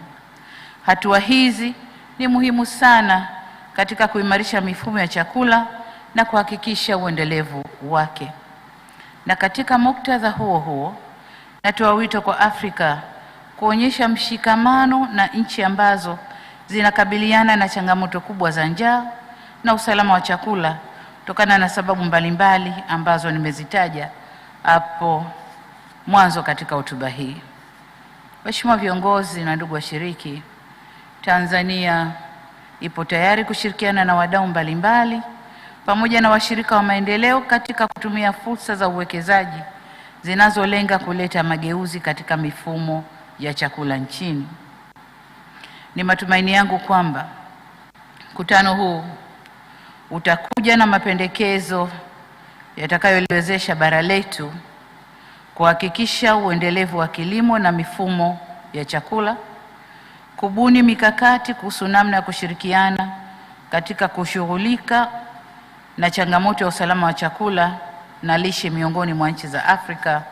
S6: Hatua hizi ni muhimu sana katika kuimarisha mifumo ya chakula na kuhakikisha uendelevu wake. Na katika muktadha huo huo, natoa wito kwa Afrika kuonyesha mshikamano na nchi ambazo zinakabiliana na changamoto kubwa za njaa na usalama wa chakula kutokana na sababu mbalimbali ambazo nimezitaja hapo mwanzo katika hotuba hii. Waheshimiwa viongozi na ndugu washiriki, Tanzania ipo tayari kushirikiana na wadau mbalimbali pamoja na washirika wa maendeleo katika kutumia fursa za uwekezaji zinazolenga kuleta mageuzi katika mifumo ya chakula nchini. Ni matumaini yangu kwamba mkutano huu utakuja na mapendekezo yatakayoliwezesha bara letu kuhakikisha uendelevu wa kilimo na mifumo ya chakula, kubuni mikakati kuhusu namna ya kushirikiana katika kushughulika na changamoto ya usalama wa chakula na lishe miongoni mwa nchi za Afrika,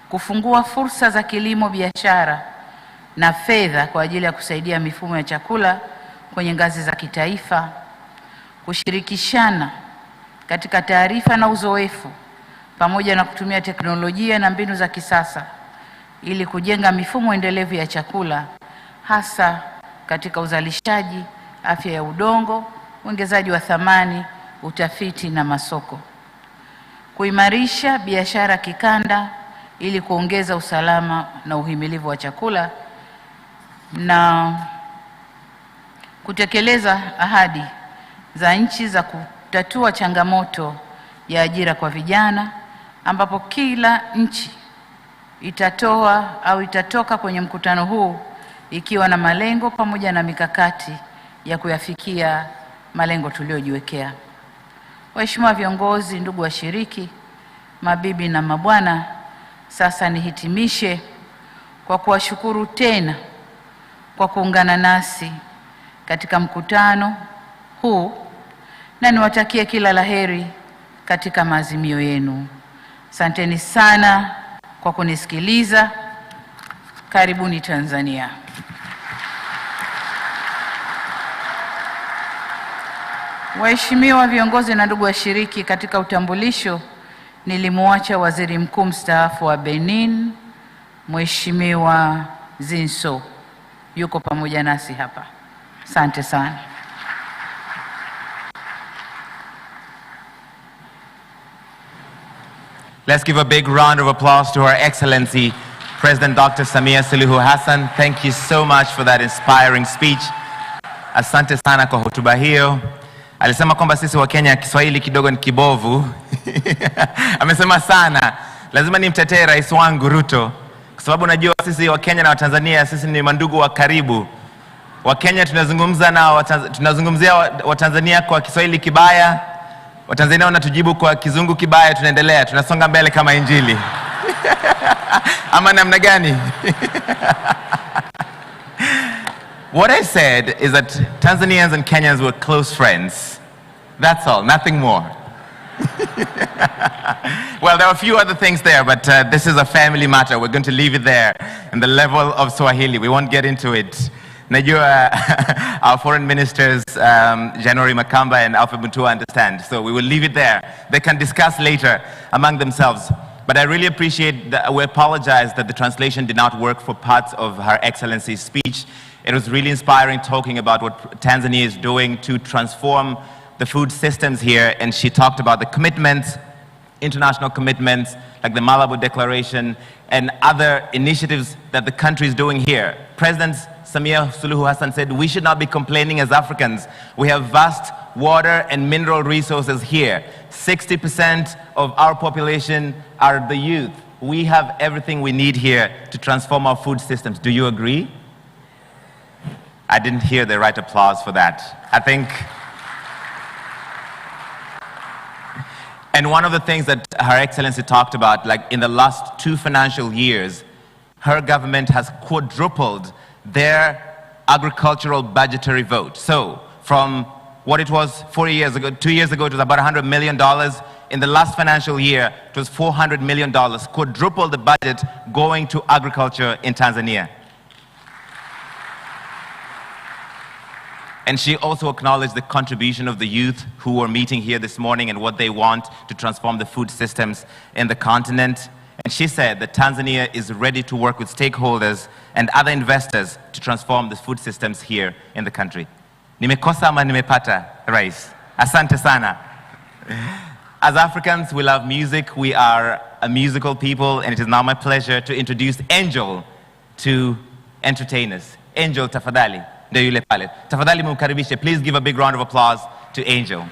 S6: kufungua fursa za kilimo, biashara na fedha kwa ajili ya kusaidia mifumo ya chakula kwenye ngazi za kitaifa, kushirikishana katika taarifa na uzoefu pamoja na kutumia teknolojia na mbinu za kisasa ili kujenga mifumo endelevu ya chakula, hasa katika uzalishaji, afya ya udongo, uongezaji wa thamani, utafiti na masoko, kuimarisha biashara kikanda ili kuongeza usalama na uhimilivu wa chakula, na kutekeleza ahadi za nchi za kutatua changamoto ya ajira kwa vijana, ambapo kila nchi itatoa au itatoka kwenye mkutano huu ikiwa na malengo pamoja na mikakati ya kuyafikia malengo tuliyojiwekea. Waheshimiwa viongozi, ndugu washiriki, mabibi na mabwana, sasa nihitimishe kwa kuwashukuru tena kwa kuungana nasi katika mkutano huu na niwatakie kila laheri katika maazimio yenu. Asanteni sana kwa kunisikiliza. Karibuni Tanzania. Waheshimiwa viongozi na ndugu washiriki, katika utambulisho nilimwacha Waziri Mkuu mstaafu wa Benin, Mheshimiwa Zinso, yuko pamoja nasi hapa. Asante sana.
S1: Let's give a big round of applause to Her Excellency, President Dr. Samia Suluhu Hassan. Thank you so much for that inspiring speech. Asante sana kwa hotuba hiyo. Alisema kwamba sisi wa Kenya Kiswahili kidogo ni kibovu. Amesema sana. Lazima nimtetee rais wangu Ruto, kwa sababu najua sisi wa Kenya na wa Tanzania sisi ni mandugu wa karibu. Wa Kenya tunazungumzia wa Tanzania kwa Kiswahili kibaya, wa Tanzania wanatujibu kwa Kizungu kibaya, tunaendelea, tunasonga mbele kama Injili. Ama namna gani? What I said is that Tanzanians and Kenyans were close friends. That's all, nothing more. Well, there are a few other things there, but this is a family matter. We're going to leave it there in the level of Swahili. We won't get into it. Najua, our foreign ministers, January Makamba and Alfred Mutua, understand. So we will leave it there. They can discuss later among themselves. But I really appreciate that we apologize that the translation did not work for parts of Her Excellency's speech. It was really inspiring talking about what Tanzania is doing to transform the food systems here. And she talked about the commitments, international commitments, like the Malabo Declaration, and other initiatives that the country is doing here. President Samia Suluhu Hassan said, we should not be complaining as Africans. We have vast water and mineral resources here. 60% of our population are the youth. We have everything we need here to transform our food systems. Do you agree? I didn't hear the right applause for that. I think, and one of the things that Her Excellency talked about, like in the last 2 financial years, her government has quadrupled their agricultural budgetary vote. So from what it was 2 years ago, it was about $100 million. In the last financial year, it was $400 million, quadruple the budget going to agriculture in Tanzania. And she also acknowledged the contribution of the youth who were meeting here this morning and what they want to transform the food systems in the continent. And she said that Tanzania is ready to work with stakeholders and other investors to transform the food systems here in the country. Nimekosa ama nimepata, Rais? Asante sana. As Africans, we love music. We are a musical people, and it is now my pleasure to introduce Angel to entertain us. Angel, tafadhali. Ndio yule pale. Tafadhali mumkaribishe. Please give a big round of applause to Angel.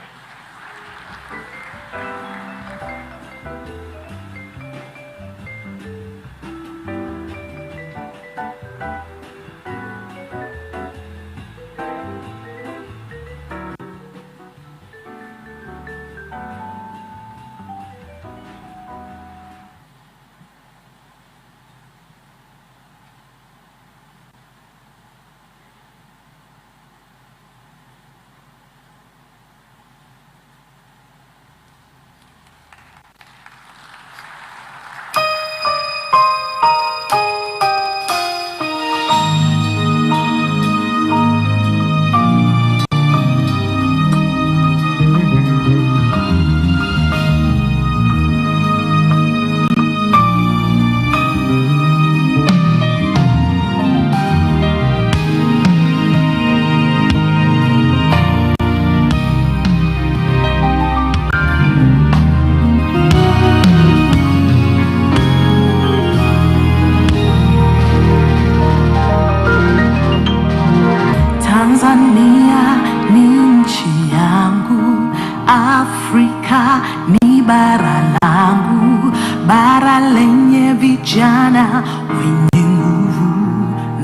S7: vijana wenye nguvu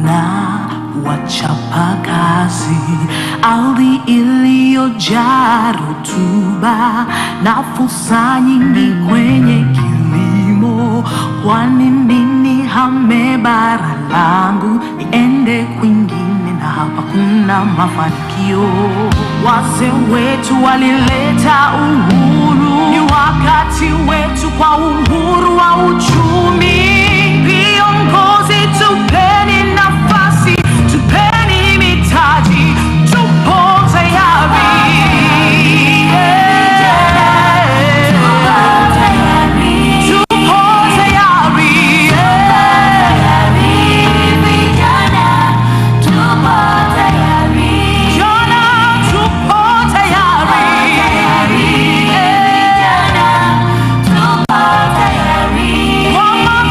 S7: na wachapakazi, ardhi iliyojaa rutuba na fursa nyingi kwenye kilimo. Kwani nini hame bara langu niende kwingine na hapa kuna mafanikio? Wazee wetu walileta uhuru, ni wakati wetu kwa uhuru wa uchumi. Viongozi tupeni nafasi, tupeni mitaji, tupo tayari. One more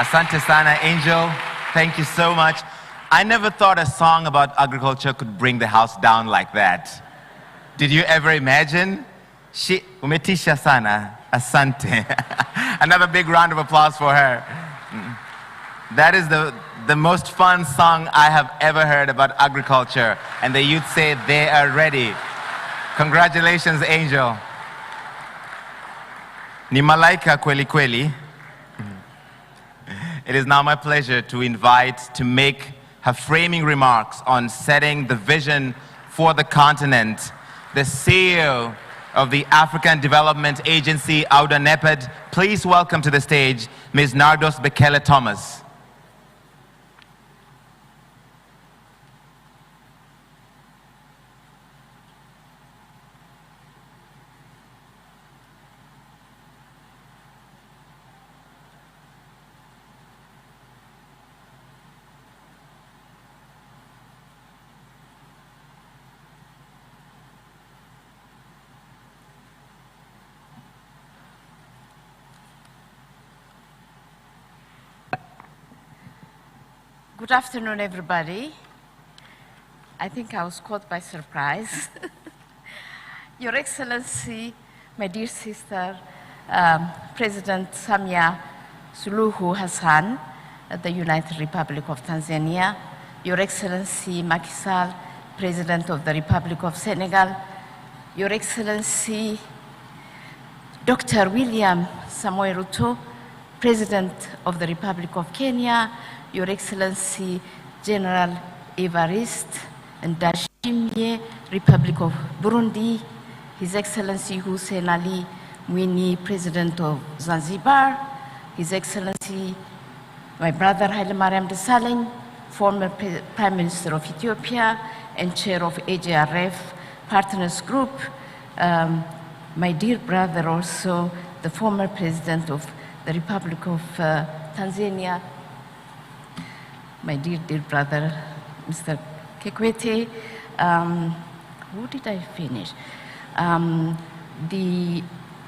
S1: Asante sana, Angel. Thank you so much. I never thought a song about agriculture could bring the house down like that. Did you ever imagine? Umetisha sana. Asante. Another big round of applause for her. That is the most fun song I have ever heard about agriculture. And the youth say they are ready. Congratulations, Angel. Ni malaika kweli kweli. It is now my pleasure to invite to make her framing remarks on setting the vision for the continent, the CEO of the African Development Agency, AUDA-NEPAD. Please welcome to the stage Ms. Nardos Bekele Thomas.
S8: Good afternoon, everybody. I think I was caught by surprise. Your Excellency, my dear sister, President Samia Suluhu Hassan, the United Republic of Tanzania, Your Excellency Macky Sall, President of the Republic of Senegal, Your Excellency Dr. William Samoei Ruto, President of the Republic of Kenya, Your Excellency General Evariste Ndayishimiye, Republic of Burundi, His Excellency Hussein Ali Mwinyi, President of Zanzibar, His Excellency my brother Haile Mariam Desalegn, former Prime Minister of Ethiopia and Chair of AJRF Partners Group, my dear brother also, the former President of the Republic of Tanzania, my dear brother, Mr. Kikwete. Who did I finish? The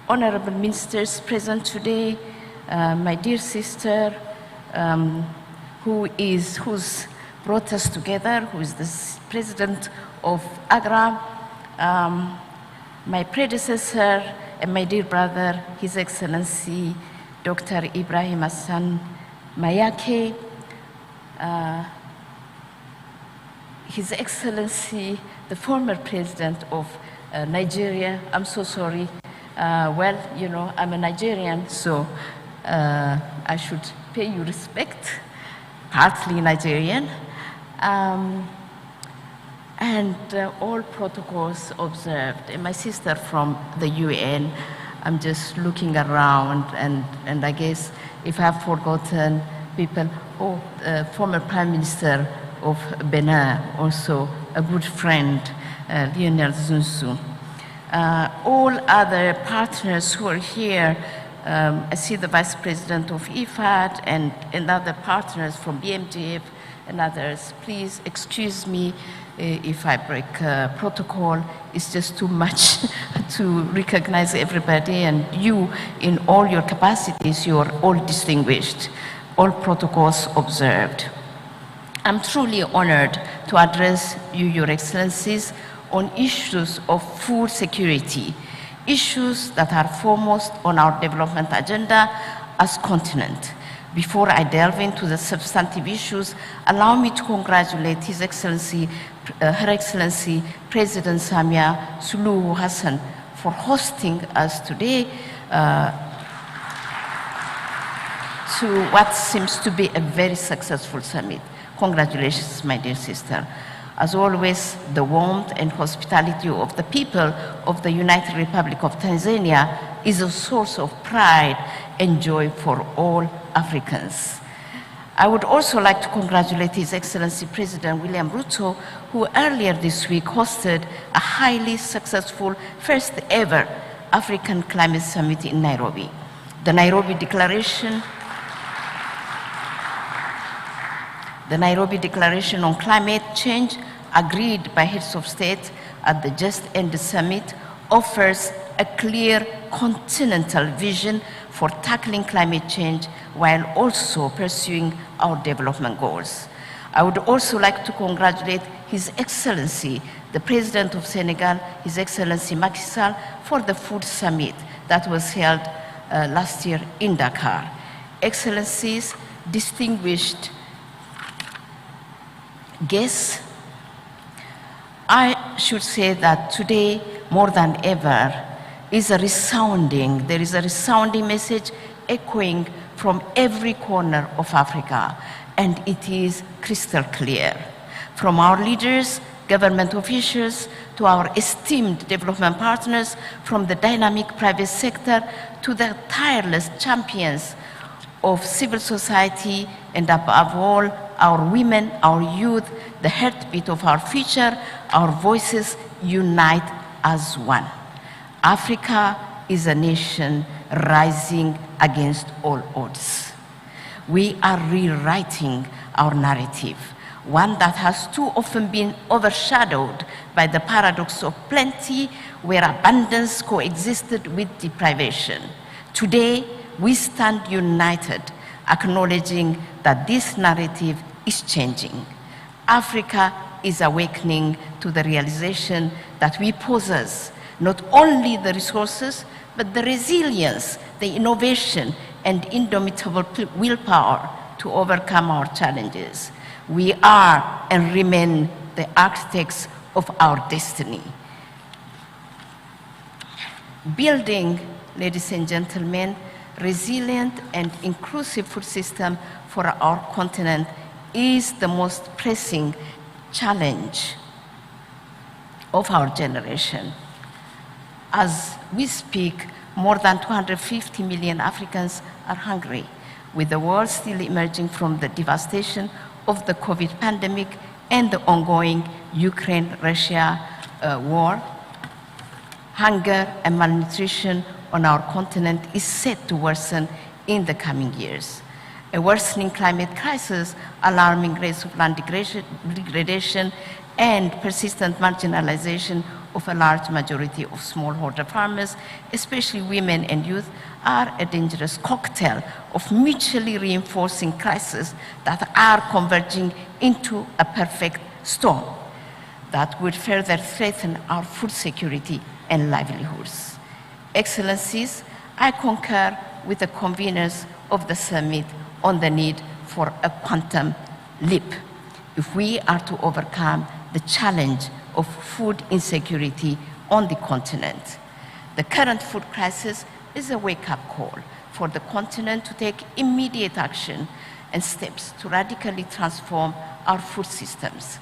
S8: honorable ministers present today, my dear sister, who's brought us together, who is the president of AGRA, my predecessor and my dear brother, His Excellency Dr. Ibrahim Hassan Mayake, His Excellency, the former president of Nigeria. I'm so sorry. Well, you know, I'm a Nigerian, so I should pay you respect, partly Nigerian. And all protocols observed. And my sister from the UN, I'm just looking around, and I guess if I've forgotten people, former Prime Minister of Benin, also a good friend, Lionel Zunsu. All other partners who are here, I see the Vice President of IFAD and other partners from BMGF and others. Please excuse me if I break protocol. It's just too much to recognize everybody, and you, in all your capacities, you are all distinguished. All protocols observed. I'm truly honored to address you, Your Excellencies, on issues of food security, issues that are foremost on our development agenda as continent. Before I delve into the substantive issues, allow me to congratulate His Excellency, Her Excellency, President Samia Suluhu Hassan for hosting us today to what seems to be a very successful summit. Congratulations, my dear sister. As always, the warmth and hospitality of the people of the United Republic of Tanzania is a source of pride and joy for all Africans. I would also like to congratulate His Excellency President William Ruto, who earlier this week hosted a highly successful first ever African Climate Summit in Nairobi. The Nairobi Declaration on Climate Change, agreed by heads of state at the just ended summit, offers a clear continental vision for tackling climate change while also pursuing our development goals. I would also like to congratulate His Excellency, the President of Senegal, His Excellency Macky Sall, for the Food Summit that was held last year in Dakar. Excellencies, distinguished guests, I should say that today, more than ever, there is a resounding message echoing from every corner of Africa, and it is crystal clear. From our leaders, government officials, to our esteemed development partners, from the dynamic private sector to the tireless champions of civil society, and above all, our women, our youth, the heartbeat of our future, our voices unite as one. Africa is a nation rising against all odds. We are rewriting our narrative, one that has too often been overshadowed by the paradox of plenty, where abundance coexisted with deprivation. Today, we stand united, acknowledging that this narrative is changing. Africa is awakening to the realization that we possess not only the resources, but the resilience, the innovation, and indomitable willpower to overcome our challenges. We are and remain the architects of our destiny. Building, ladies and gentlemen, resilient and inclusive food system for our continent is the most pressing challenge of our generation. As we speak, more than 250 million Africans are hungry, with the world still emerging from the devastation of the COVID pandemic and the ongoing Ukraine-Russia war. Hunger and malnutrition on our continent is set to worsen in the coming years. A worsening climate crisis, alarming rates of land degradation, and persistent marginalization of a large majority of smallholder farmers, especially women and youth, are a dangerous cocktail of mutually reinforcing crises that are converging into a perfect storm that would further threaten our food security and livelihoods. Excellencies, I concur with the conveners of the summit on the need for a quantum leap if we are to overcome the challenge of food insecurity on the continent. The current food crisis is a wake-up call for the continent to take immediate action and steps to radically transform our food systems.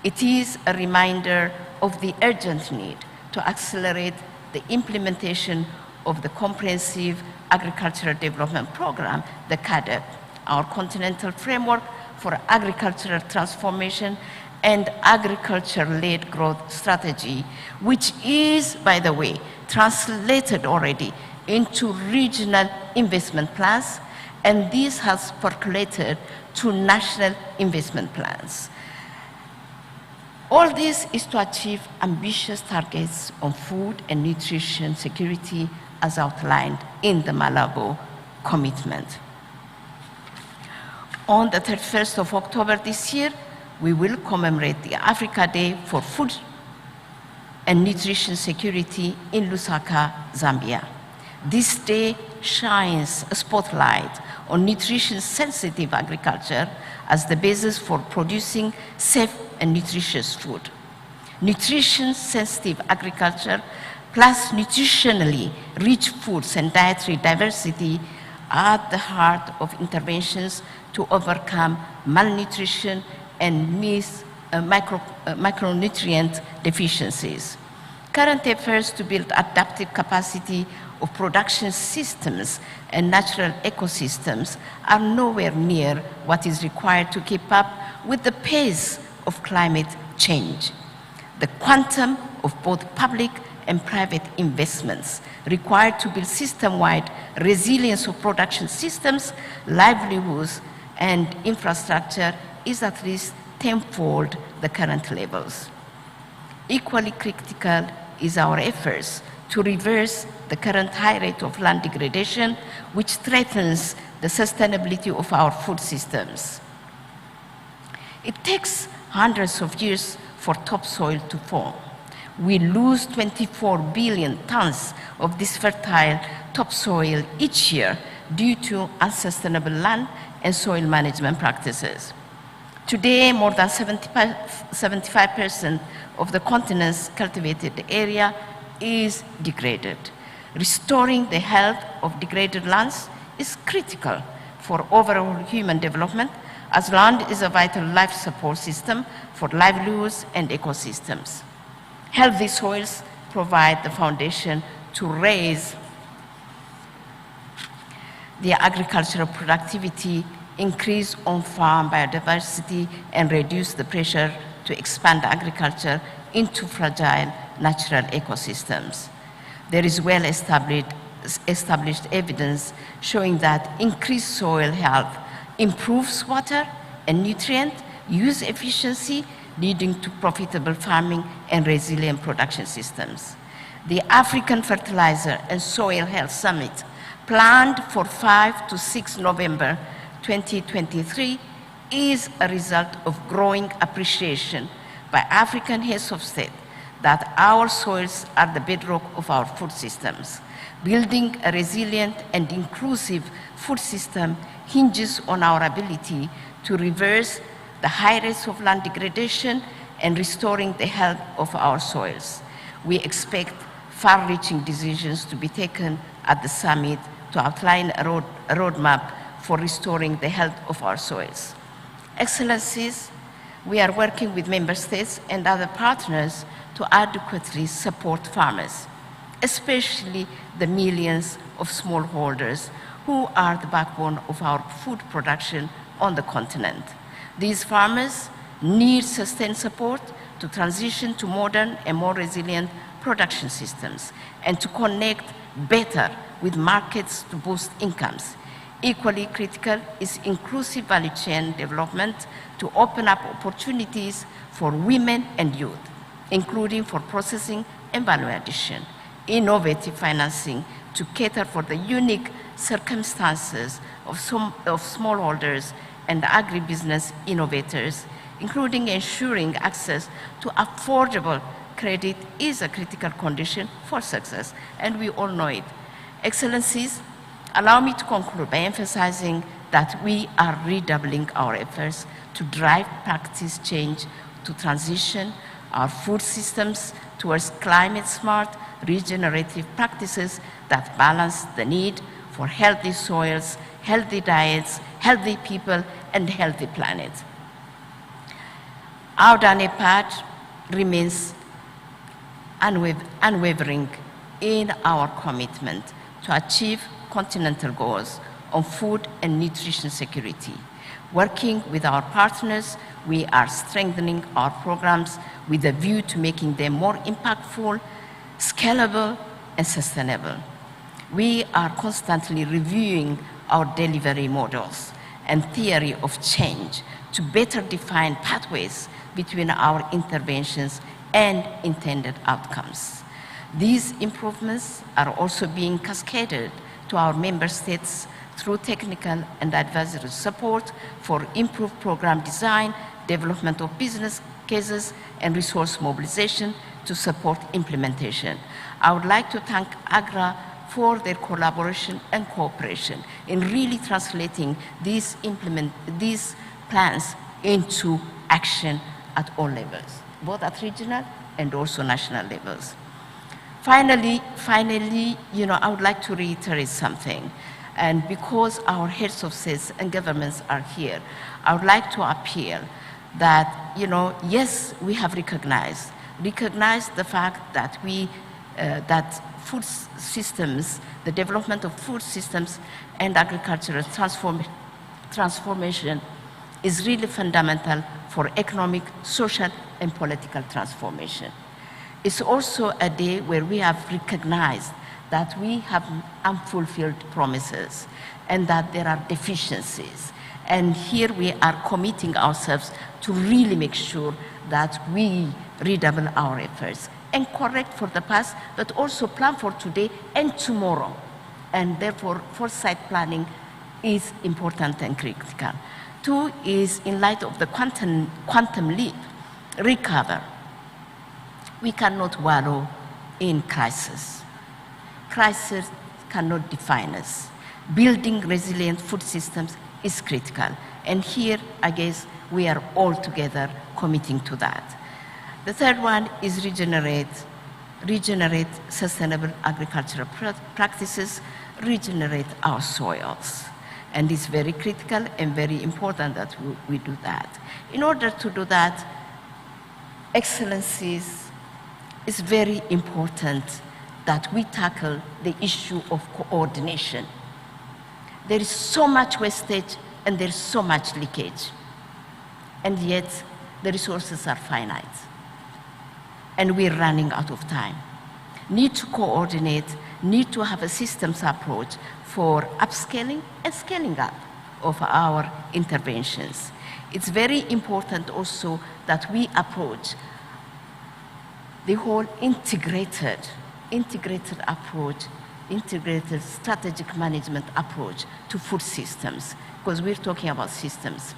S8: It is a reminder of the urgent need to accelerate the implementation of the Comprehensive Agricultural Development Program, the CAADP, our continental framework for agricultural transformation and agriculture-led growth strategy, which is, by the way, translated already into regional investment plans, and this has percolated to national investment plans. All this is to achieve ambitious targets on food and nutrition security as outlined in the Malabo Commitment. On the 31st of October this year, we will commemorate the Africa Day for Food and Nutrition Security in Lusaka, Zambia. This day shines a spotlight on nutrition-sensitive agriculture as the basis for producing safe and nutritious food. Nutrition-sensitive agriculture plus nutritionally rich foods and dietary diversity are at the heart of interventions to overcome malnutrition and micronutrient deficiencies. Current efforts to build adaptive capacity of production systems and natural ecosystems are nowhere near what is required to keep up with the pace of climate change. The quantum of both public and private investments required to build system-wide resilience of production systems, livelihoods, and infrastructure is at least tenfold the current levels. Equally critical is our efforts to reverse the current high rate of land degradation, which threatens the sustainability of our food systems. It takes hundreds of years for topsoil to form. We lose 24 billion tons of this fertile topsoil each year due to unsustainable land and soil management practices. Today, more than 75% of the continent's cultivated area is degraded. Restoring the health of degraded lands is critical for overall human development, as land is a vital life support system for livelihoods and ecosystems. Healthy soils provide the foundation to raise the agricultural productivity, increase on-farm biodiversity, and reduce the pressure to expand agriculture into fragile natural ecosystems. There is well-established evidence showing that increased soil health improves water and nutrient use efficiency, leading to profitable farming and resilient production systems. The African Fertilizer and Soil Health Summit, planned for 5 to 6 November 2023, is a result of growing appreciation by African heads of state that our soils are the bedrock of our food systems. Building a resilient and inclusive food system hinges on our ability to reverse the high rates of land degradation and restoring the health of our soils. We expect far-reaching decisions to be taken at the summit to outline a roadmap for restoring the health of our soils. Excellencies, we are working with member states and other partners to adequately support farmers, especially the millions of smallholders who are the backbone of our food production on the continent. These farmers need sustained support to transition to modern and more resilient production systems and to connect better with markets to boost incomes. Equally critical is inclusive value chain development to open up opportunities for women and youth, including for processing and value addition. Innovative financing to cater for the unique circumstances of smallholders and agribusiness innovators, including ensuring access to affordable credit, is a critical condition for success, and we all know it. Excellencies, allow me to conclude by emphasizing that we are redoubling our efforts to drive practice change to transition our food systems towards climate-smart, regenerative practices that balance the need for healthy soils, healthy diets, healthy people, and healthy planet. Our DANEPAD remains unwavering in our commitment to achieve continental goals on food and nutrition security. Working with our partners, we are strengthening our programs with a view to making them more impactful, scalable, and sustainable. We are constantly reviewing our delivery models and theory of change to better define pathways between our interventions and intended outcomes. These improvements are also being cascaded to our member states through technical and advisory support for improved program design, development of business cases, and resource mobilization to support implementation. I would like to thank AGRA for their collaboration and cooperation in really translating these plans into action at all levels, both at regional and also national levels. Finally, I would like to reiterate something. And because our heads of states and governments are here, I would like to appeal that, yes, we have recognized the fact that that food systems, the development of food systems and agricultural transformation is really fundamental for economic, social, and political transformation. It's also a day where we have recognized that we have unfulfilled promises and that there are deficiencies. And here we are committing ourselves to really make sure that we redouble our efforts and correct for the past, but also plan for today and tomorrow. And therefore, foresight planning is important and critical. 2 is, in light of the quantum leap, recover. We cannot wallow in crisis. Crisis cannot define us. Building resilient food systems is critical. And here, I guess, we are all together committing to that. The 3rd one is regenerate sustainable agricultural practices, regenerate our soils. And it's very critical and very important that we do that. In order to do that, excellencies, it's very important that we tackle the issue of coordination. There is so much wastage and there is so much leakage. And yet, the resources are finite. And we're running out of time. Need to coordinate, need to have a systems approach for upscaling and scaling up of our interventions. It's very important also that we approach the whole integrated approach, integrated strategic management approach to food systems, because we're talking about systems.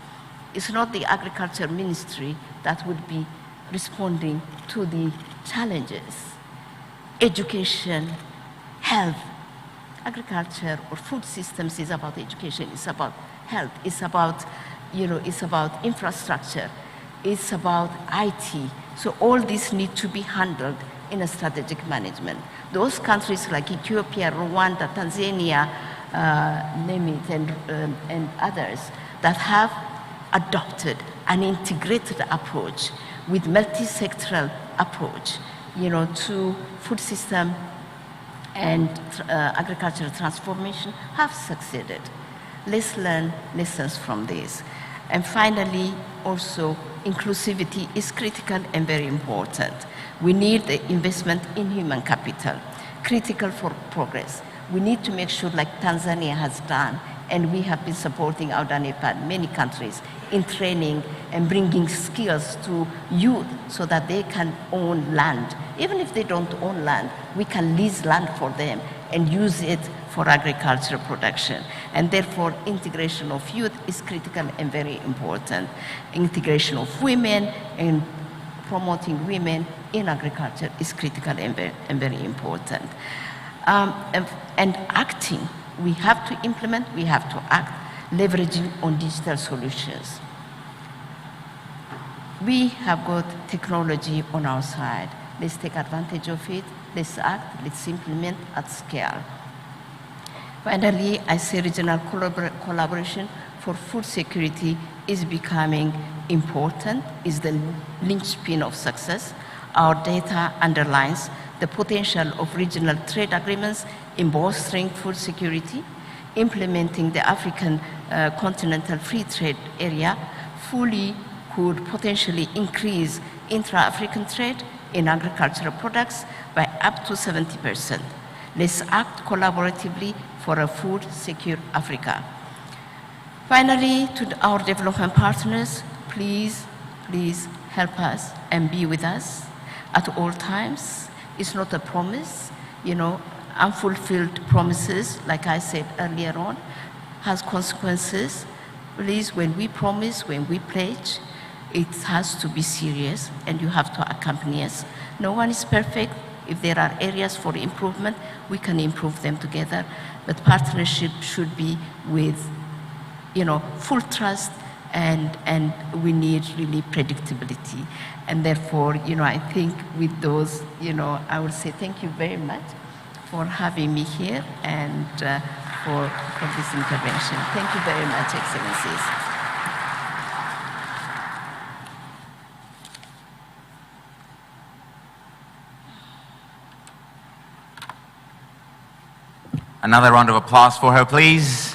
S8: It's not the agriculture ministry that would be responding to the challenges. Education, health, agriculture or food systems is about education, it's about health, it's about, it's about infrastructure, it's about IT. So all these need to be handled in a strategic management. Those countries like Ethiopia, Rwanda, Tanzania, name it, and others that have adopted an integrated approach with multi-sectoral approach, to food system and agricultural transformation have succeeded. Let's learn lessons from this. And finally, also, inclusivity is critical and very important. We need the investment in human capital, critical for progress. We need to make sure, like Tanzania has done, and we have been supporting our DANEPAD, many countries, in training and bringing skills to youth so that they can own land. Even if they don't own land, we can lease land for them and use it for agricultural production. And therefore, integration of youth is critical and very important. Integration of women and promoting women in agriculture is critical and very important. And acting, we have to implement, we have to act, leveraging on digital solutions. We have got technology on our side. Let's take advantage of it, let's act, let's implement at scale. Finally, I say regional collaboration for food security is becoming important, is the linchpin of success. Our data underlines the potential of regional trade agreements in bolstering food security, implementing the African continental free trade area fully could potentially increase intra-African trade in agricultural products by up to 70%. Let's act collaboratively for a food-secure Africa. Finally, to our development partners, please help us and be with us at all times. It's not a promise, unfulfilled promises, like I said earlier on, has consequences. Please, when we promise, when we pledge, it has to be serious and you have to accompany us. No one is perfect. If there are areas for improvement, we can improve them together. But partnership should be with, full trust, and we need really predictability. And therefore, I think with those, I would say thank you very much for having me here and for this intervention. Thank you very much, Excellencies.
S1: Another round of applause for her, please.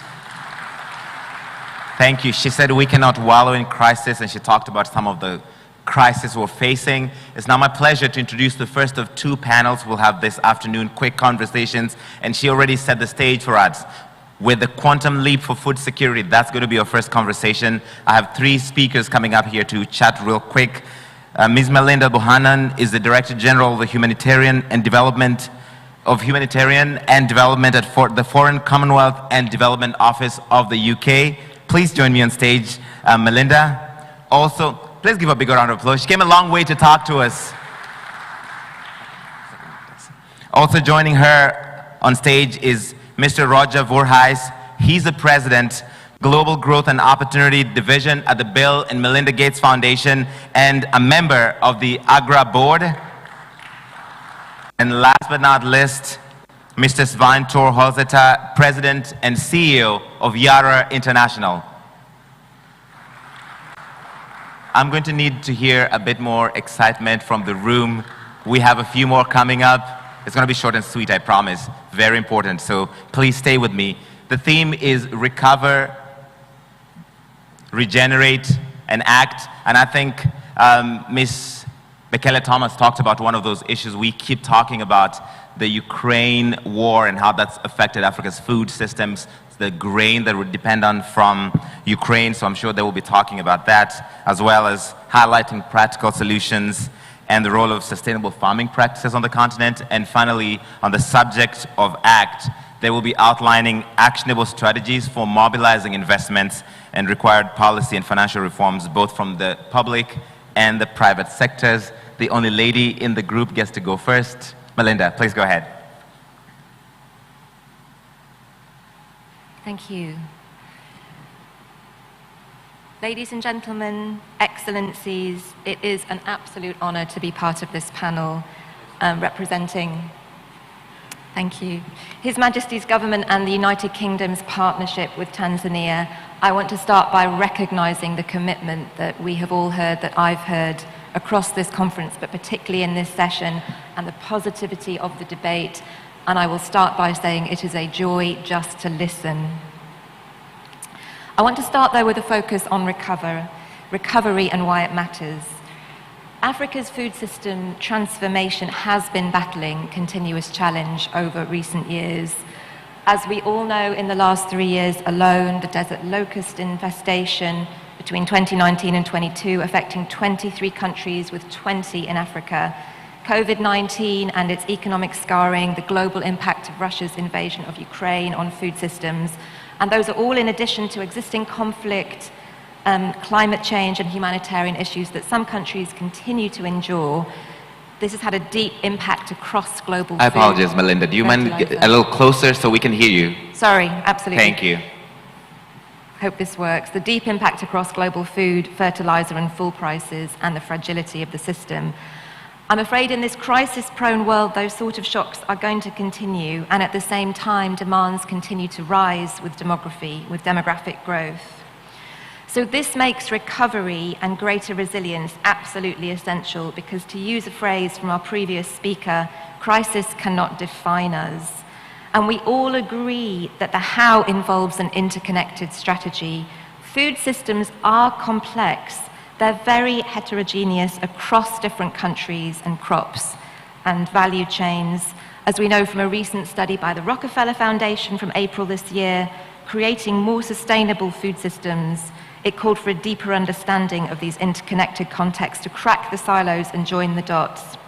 S1: Thank you. She said we cannot wallow in crisis, and she talked about some of the crisis we're facing. It's now my pleasure to introduce the first of two panels we'll have this afternoon, quick conversations, and she already set the stage for us. With the quantum leap for food security, that's going to be our first conversation. I have three speakers coming up here to chat real quick. Ms. Melinda Bohannan is the Director General of the Humanitarian and Development at the Foreign Commonwealth and Development Office of the UK. Please join me on stage, Melinda. Also, please give a big round of applause. She came a long way to talk to us. Also joining her on stage is Mr. Roger Voorhuis. He's the President, Global Growth and Opportunity Division at the Bill and Melinda Gates Foundation and a member of the AGRA Board. And last but not least, Mr. Svein Tor Holzeta, President and CEO of Yara International. I'm going to need to hear a bit more excitement from the room. We have a few more coming up. It's going to be short and sweet, I promise. Very important, so please stay with me. The theme is recover, regenerate, and act. And I think Ms. Bekele Thomas talked about one of those issues. We keep talking about the Ukraine war and how that's affected Africa's food systems, the grain that we depend on from Ukraine. So I'm sure they will be talking about that, as well as highlighting practical solutions and the role of sustainable farming practices on the continent. And finally, on the subject of ACT, they will be outlining actionable strategies for mobilizing investments and required policy and financial reforms, both from the public and the private sectors. The only lady in the group gets to go first. Melinda, please go ahead.
S9: Thank you. Ladies and gentlemen, excellencies, it is an absolute honor to be part of this panel representing, thank you, His Majesty's government and the United Kingdom's partnership with Tanzania. I want to start by recognizing the commitment that we have all heard, that I've heard across this conference, but particularly in this session, and the positivity of the debate. And I will start by saying it is a joy just to listen. I want to start though with a focus on recovery and why it matters. Africa's food system transformation has been battling continuous challenge over recent years. As we all know, in the last 3 years alone, the desert locust infestation between 2019 and 22 affecting 23 countries with 20 in Africa, COVID-19 and its economic scarring, the global impact of Russia's invasion of Ukraine on food systems, and those are all in addition to existing conflict, climate change and humanitarian issues that some countries continue to endure. This has had a deep impact across global food.
S1: I apologize, Melinda. Do you mind a little closer so we can hear you?
S9: Sorry, absolutely.
S1: Thank you.
S9: Hope this works. The deep impact across global food, fertilizer and fuel prices, and the fragility of the system. I'm afraid in this crisis-prone world, those sort of shocks are going to continue, and at the same time, demands continue to rise with demography, with demographic growth. So this makes recovery and greater resilience absolutely essential, because to use a phrase from our previous speaker, crisis cannot define us. And we all agree that the how involves an interconnected strategy. Food systems are complex. They're very heterogeneous across different countries and crops and value chains. As we know from a recent study by the Rockefeller Foundation from April this year, creating more sustainable food systems, it called for a deeper understanding of these interconnected contexts to crack the silos and join the dots.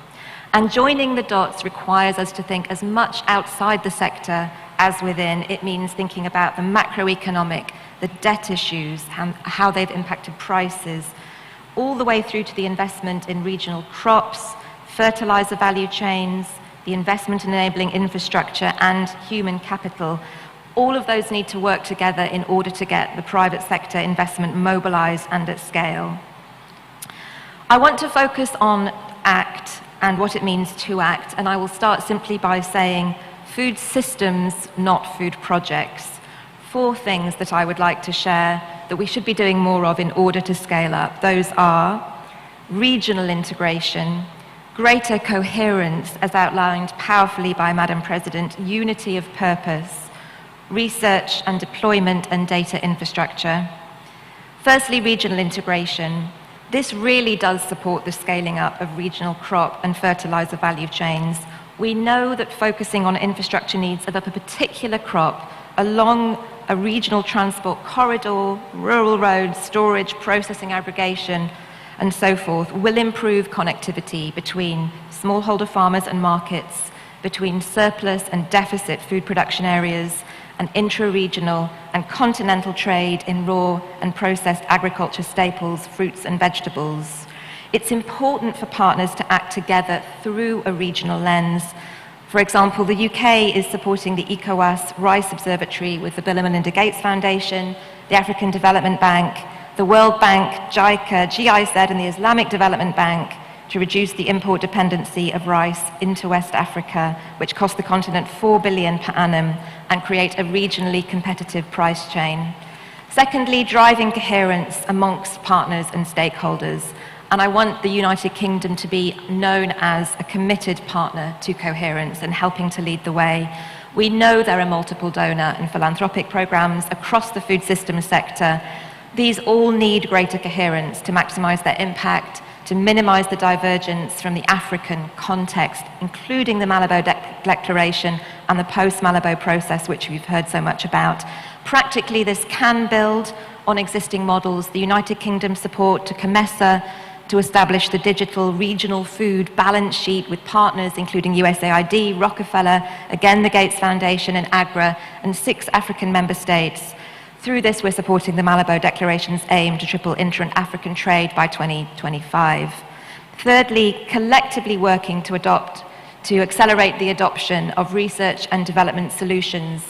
S9: And joining the dots requires us to think as much outside the sector as within. It means thinking about the macroeconomic, the debt issues, how they've impacted prices, all the way through to the investment in regional crops, fertilizer value chains, the investment in enabling infrastructure and human capital. All of those need to work together in order to get the private sector investment mobilized and at scale. I want to focus on ACT and what it means to act, and I will start simply by saying food systems, not food projects. 4 things that I would like to share that we should be doing more of in order to scale up. Those are regional integration, greater coherence, as outlined powerfully by Madam President, unity of purpose, research and deployment and data infrastructure. Firstly, regional integration. This really does support the scaling up of regional crop and fertilizer value chains. We know that focusing on infrastructure needs of a particular crop along a regional transport corridor, rural roads, storage, processing, aggregation, and so forth, will improve connectivity between smallholder farmers and markets, between surplus and deficit food production areas, and intra-regional and continental trade in raw and processed agriculture staples, fruits and vegetables. It's important for partners to act together through a regional lens. For example, the UK is supporting the ECOWAS Rice Observatory with the Bill and Melinda Gates Foundation, the African Development Bank, the World Bank, JICA, GIZ and the Islamic Development Bank to reduce the import dependency of rice into West Africa, which cost the continent $4 billion per annum, and create a regionally competitive price chain. Secondly, driving coherence amongst partners and stakeholders. And I want the United Kingdom to be known as a committed partner to coherence and helping to lead the way. We know there are multiple donor and philanthropic programs across the food systems sector. These all need greater coherence to maximize their impact, to minimize the divergence from the African context, including the Malabo Declaration and the post-Malabo process, which we've heard so much about. Practically, this can build on existing models. The United Kingdom support to COMESA to establish the digital regional food balance sheet with partners including USAID, Rockefeller, again the Gates Foundation and AGRA, and 6 African member states. Through this, we're supporting the Malabo Declaration's aim to triple inter- and African trade by 2025. Thirdly, collectively working to accelerate the adoption of research and development solutions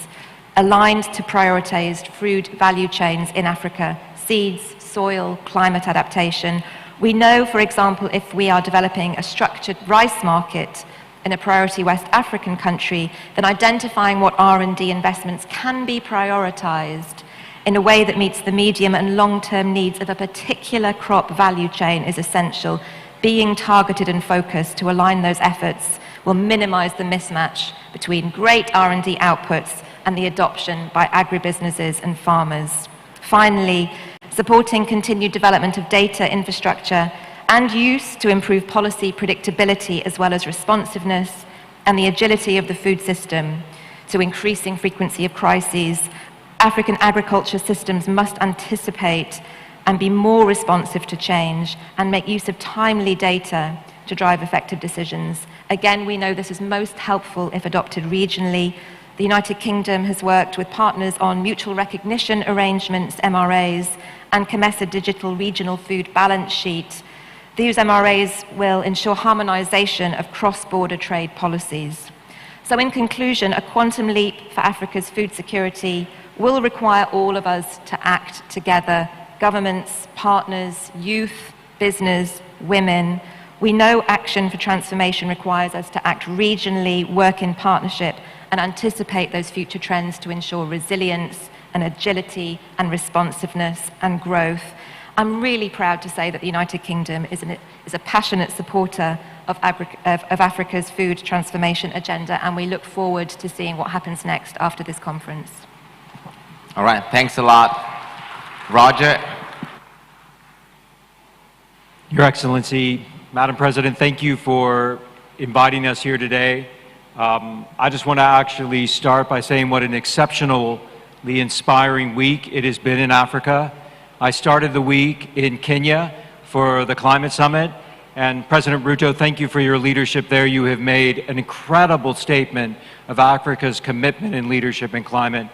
S9: aligned to prioritized food value chains in Africa, seeds, soil, climate adaptation. We know, for example, if we are developing a structured rice market in a priority West African country, then identifying what R&D investments can be prioritized in a way that meets the medium and long-term needs of a particular crop value chain is essential. Being targeted and focused to align those efforts will minimize the mismatch between great R&D outputs and the adoption by agribusinesses and farmers. Finally, supporting continued development of data infrastructure and use to improve policy predictability as well as responsiveness and the agility of the food system to increasing frequency of crises. African agriculture systems must anticipate and be more responsive to change and make use of timely data to drive effective decisions. Again, we know this is most helpful if adopted regionally. The United Kingdom has worked with partners on mutual recognition arrangements, MRAs, and COMESA Digital Regional Food Balance Sheet. These MRAs will ensure harmonization of cross-border trade policies. So in conclusion, a quantum leap for Africa's food security will require all of us to act together, governments, partners, youth, business, women. We know action for transformation requires us to act regionally, work in partnership, and anticipate those future trends to ensure resilience and agility and responsiveness and growth. I'm really proud to say that the United Kingdom is a passionate supporter of Africa's food transformation agenda, and we look forward to seeing what happens next after this conference.
S1: All right, thanks a lot. Roger.
S10: Your Excellency, Madam President, thank you for inviting us here today. I just want to actually start by saying what an exceptionally inspiring week it has been in Africa. I started the week in Kenya for the Climate Summit, and President Ruto, thank you for your leadership there. You have made an incredible statement of Africa's commitment in leadership and climate.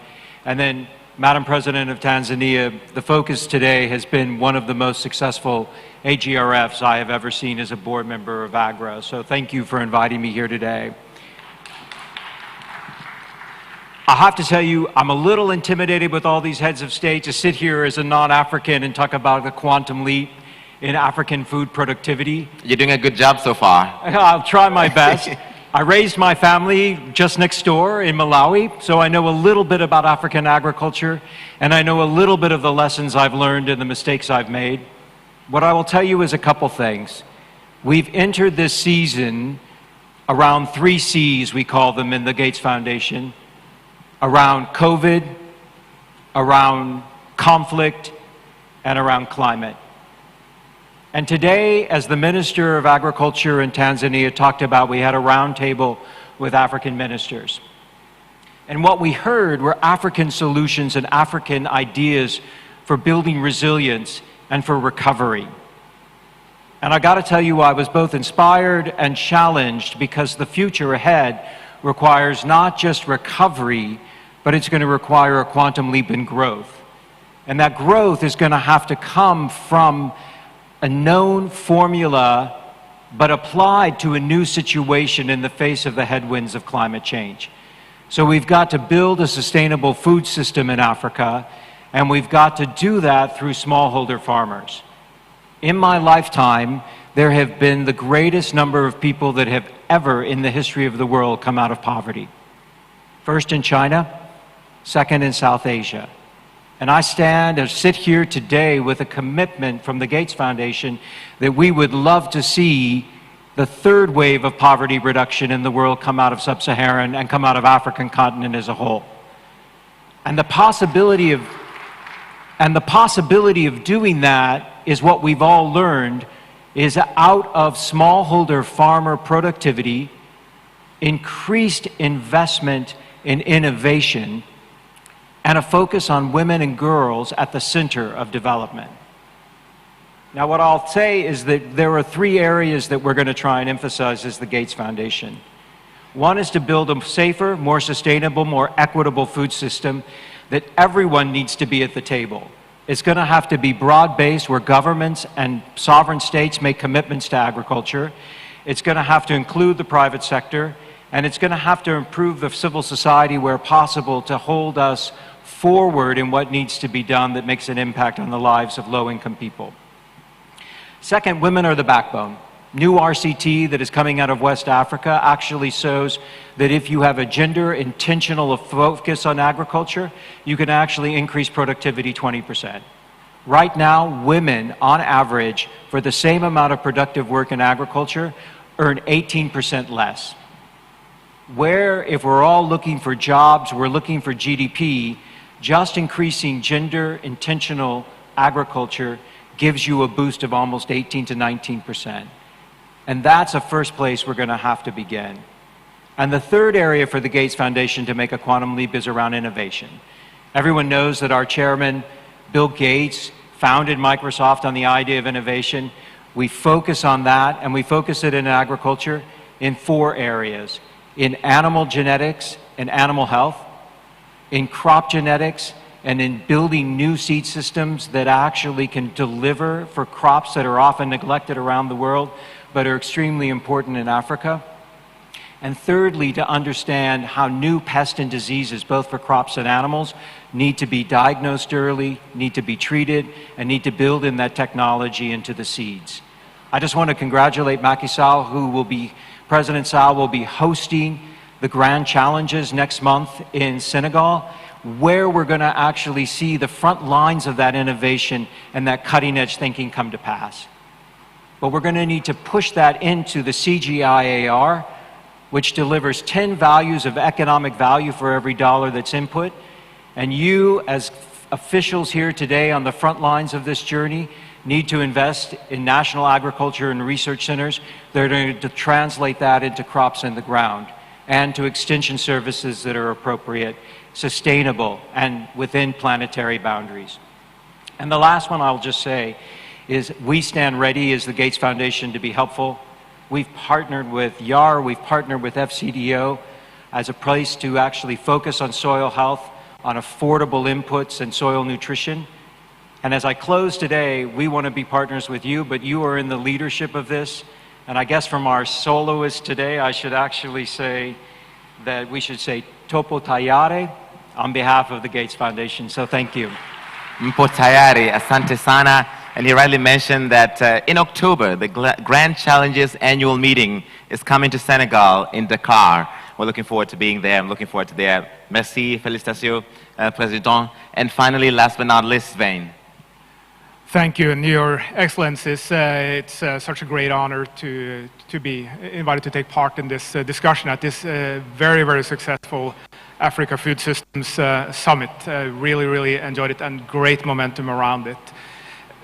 S10: And then, Madam President of Tanzania, the focus today has been one of the most successful AGRFs I have ever seen as a board member of AGRA. So thank you for inviting me here today. I have to tell you, I'm a little intimidated with all these heads of state to sit here as a non-African and talk about the quantum leap in African food productivity.
S1: You're doing a good job so far.
S10: I'll try my best. I raised my family just next door in Malawi, so I know a little bit about African agriculture, and I know a little bit of the lessons I've learned and the mistakes I've made. What I will tell you is a couple things. We've entered this season around 3 C's, we call them in the Gates Foundation, around COVID, around conflict, and around climate. And today, as the Minister of Agriculture in Tanzania talked about, we had a roundtable with African ministers. And what we heard were African solutions and African ideas for building resilience and for recovery. And I got to tell you, I was both inspired and challenged because the future ahead requires not just recovery, but it's going to require a quantum leap in growth. And that growth is going to have to come from a known formula, but applied to a new situation in the face of the headwinds of climate change. So we've got to build a sustainable food system in Africa, and we've got to do that through smallholder farmers. In my lifetime, there have been the greatest number of people that have ever in the history of the world come out of poverty. First in China, second in South Asia. And I stand or sit here today with a commitment from the Gates Foundation that we would love to see the third wave of poverty reduction in the world come out of sub-Saharan and come out of African continent as a whole. And the possibility of doing that is what we've all learned is out of smallholder farmer productivity, increased investment in innovation, and a focus on women and girls at the center of development. Now, what I'll say is that there are three areas that we're going to try and emphasize as the Gates Foundation. One is to build a safer, more sustainable, more equitable food system that everyone needs to be at the table. It's going to have to be broad-based, where governments and sovereign states make commitments to agriculture. It's going to have to include the private sector, and it's going to have to improve the civil society where possible to hold us forward in what needs to be done that makes an impact on the lives of low-income people. Second, women are the backbone. New RCT that is coming out of West Africa actually shows that if you have a gender-intentional focus on agriculture, you can actually increase productivity 20%. Right now, women, on average, for the same amount of productive work in agriculture, earn 18% less. Where, if we're all looking for jobs, we're looking for GDP, just increasing gender-intentional agriculture gives you a boost of almost 18 to 19%. And that's a first place we're going to have to begin. And the third area for the Gates Foundation to make a quantum leap is around innovation. Everyone knows that our chairman, Bill Gates, founded Microsoft on the idea of innovation. We focus on that, and we focus it in agriculture in four areas: in animal genetics and animal health, in crop genetics, and in building new seed systems that actually can deliver for crops that are often neglected around the world, but are extremely important in Africa. And thirdly, to understand how new pests and diseases, both for crops and animals, need to be diagnosed early, need to be treated, and need to build in that technology into the seeds. I just want to congratulate Macky Sall, President Sall will be hosting the Grand Challenges next month in Senegal, where we're going to actually see the front lines of that innovation and that cutting-edge thinking come to pass. But we're going to need to push that into the CGIAR, which delivers 10 values of economic value for every dollar that's input. And you, as officials here today on the front lines of this journey, need to invest in national agriculture and research centers that are going to translate that into crops in the ground and to extension services that are appropriate, sustainable, and within planetary boundaries. And the last one I'll just say is we stand ready as the Gates Foundation to be helpful. We've partnered with YAR, we've partnered with FCDO as a place to actually focus on soil health, on affordable inputs and soil nutrition. And as I close today, we want to be partners with you, but you are in the leadership of this. And I guess from our soloist today, I should actually say that we should say Topo Tayare on behalf of the Gates Foundation. So thank you.
S1: Mpo tayari, asante sana. And he rightly mentioned that in October, the Grand Challenges annual meeting is coming to Senegal in Dakar. We're looking forward to being there. I'm looking forward to there. Merci, félicitations, Président. And finally, last but not least, Svein.
S11: Thank you, and Your Excellencies. It's such a great honor to be invited to take part in this discussion at this very, very successful Africa Food Systems Summit. Really enjoyed it, and great momentum around it.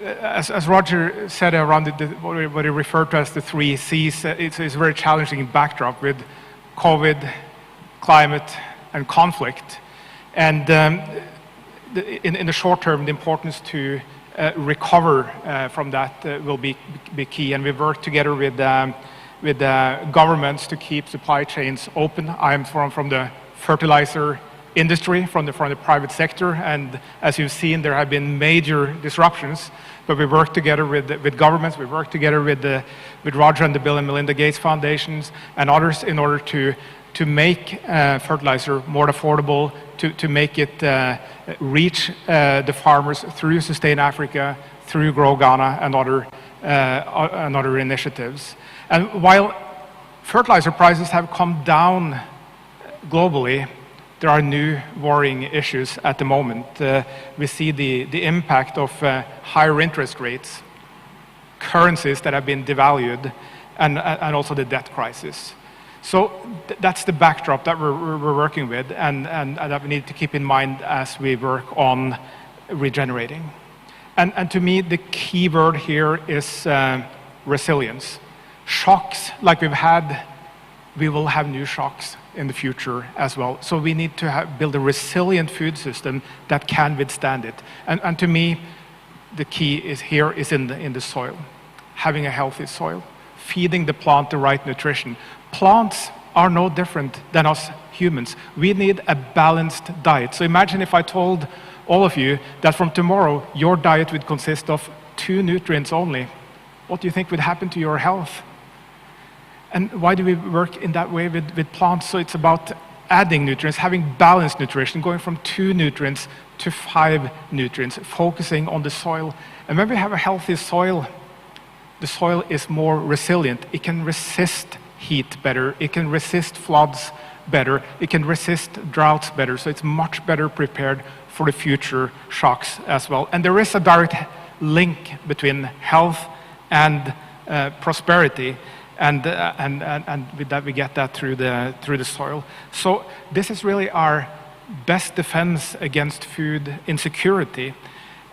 S11: As Roger said around what he referred to as the 3 Cs, it's a very challenging backdrop with COVID, climate, and conflict. And in the short term, the importance to recover from that will be key. And we work together with governments to keep supply chains open. I'm from the fertilizer industry, from the private sector, and as you've seen, there have been major disruptions. But we work together with governments. We work together with Roger and the Bill and Melinda Gates Foundations and others in order to make fertilizer more affordable, to make it reach the farmers through Sustain Africa, through Grow Ghana, and other initiatives. And while fertilizer prices have come down globally, there are new worrying issues at the moment. We see the impact of higher interest rates, currencies that have been devalued, and also the debt crisis. So that's the backdrop that we're working with, and that we need to keep in mind as we work on regenerating. And to me, the key word here is resilience. Shocks like we've had, we will have new shocks in the future as well. So we need to build a resilient food system that can withstand it. And to me, the key is in the soil, having a healthy soil, feeding the plant the right nutrition. Plants are no different than us humans. We need a balanced diet. So imagine if I told all of you that from tomorrow your diet would consist of 2 nutrients only. What do you think would happen to your health? And why do we work in that way with plants? So it's about adding nutrients, having balanced nutrition, going from 2 nutrients to 5 nutrients, focusing on the soil. And when we have a healthy soil, the soil is more resilient. It can resist heat better. It can resist floods better. It can resist droughts better. So it's much better prepared for the future shocks as well. And there is a direct link between health and prosperity. And with that, we get that through the soil. So this is really our best defense against food insecurity.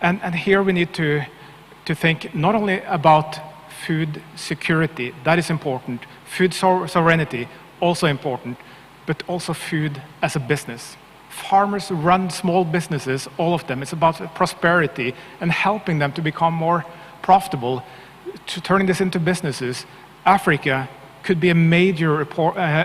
S11: And here we need to think not only about food security, that is important, food sovereignty, also important, but also food as a business. Farmers run small businesses, all of them. It's about prosperity and helping them to become more profitable, to turning this into businesses. Africa could be a major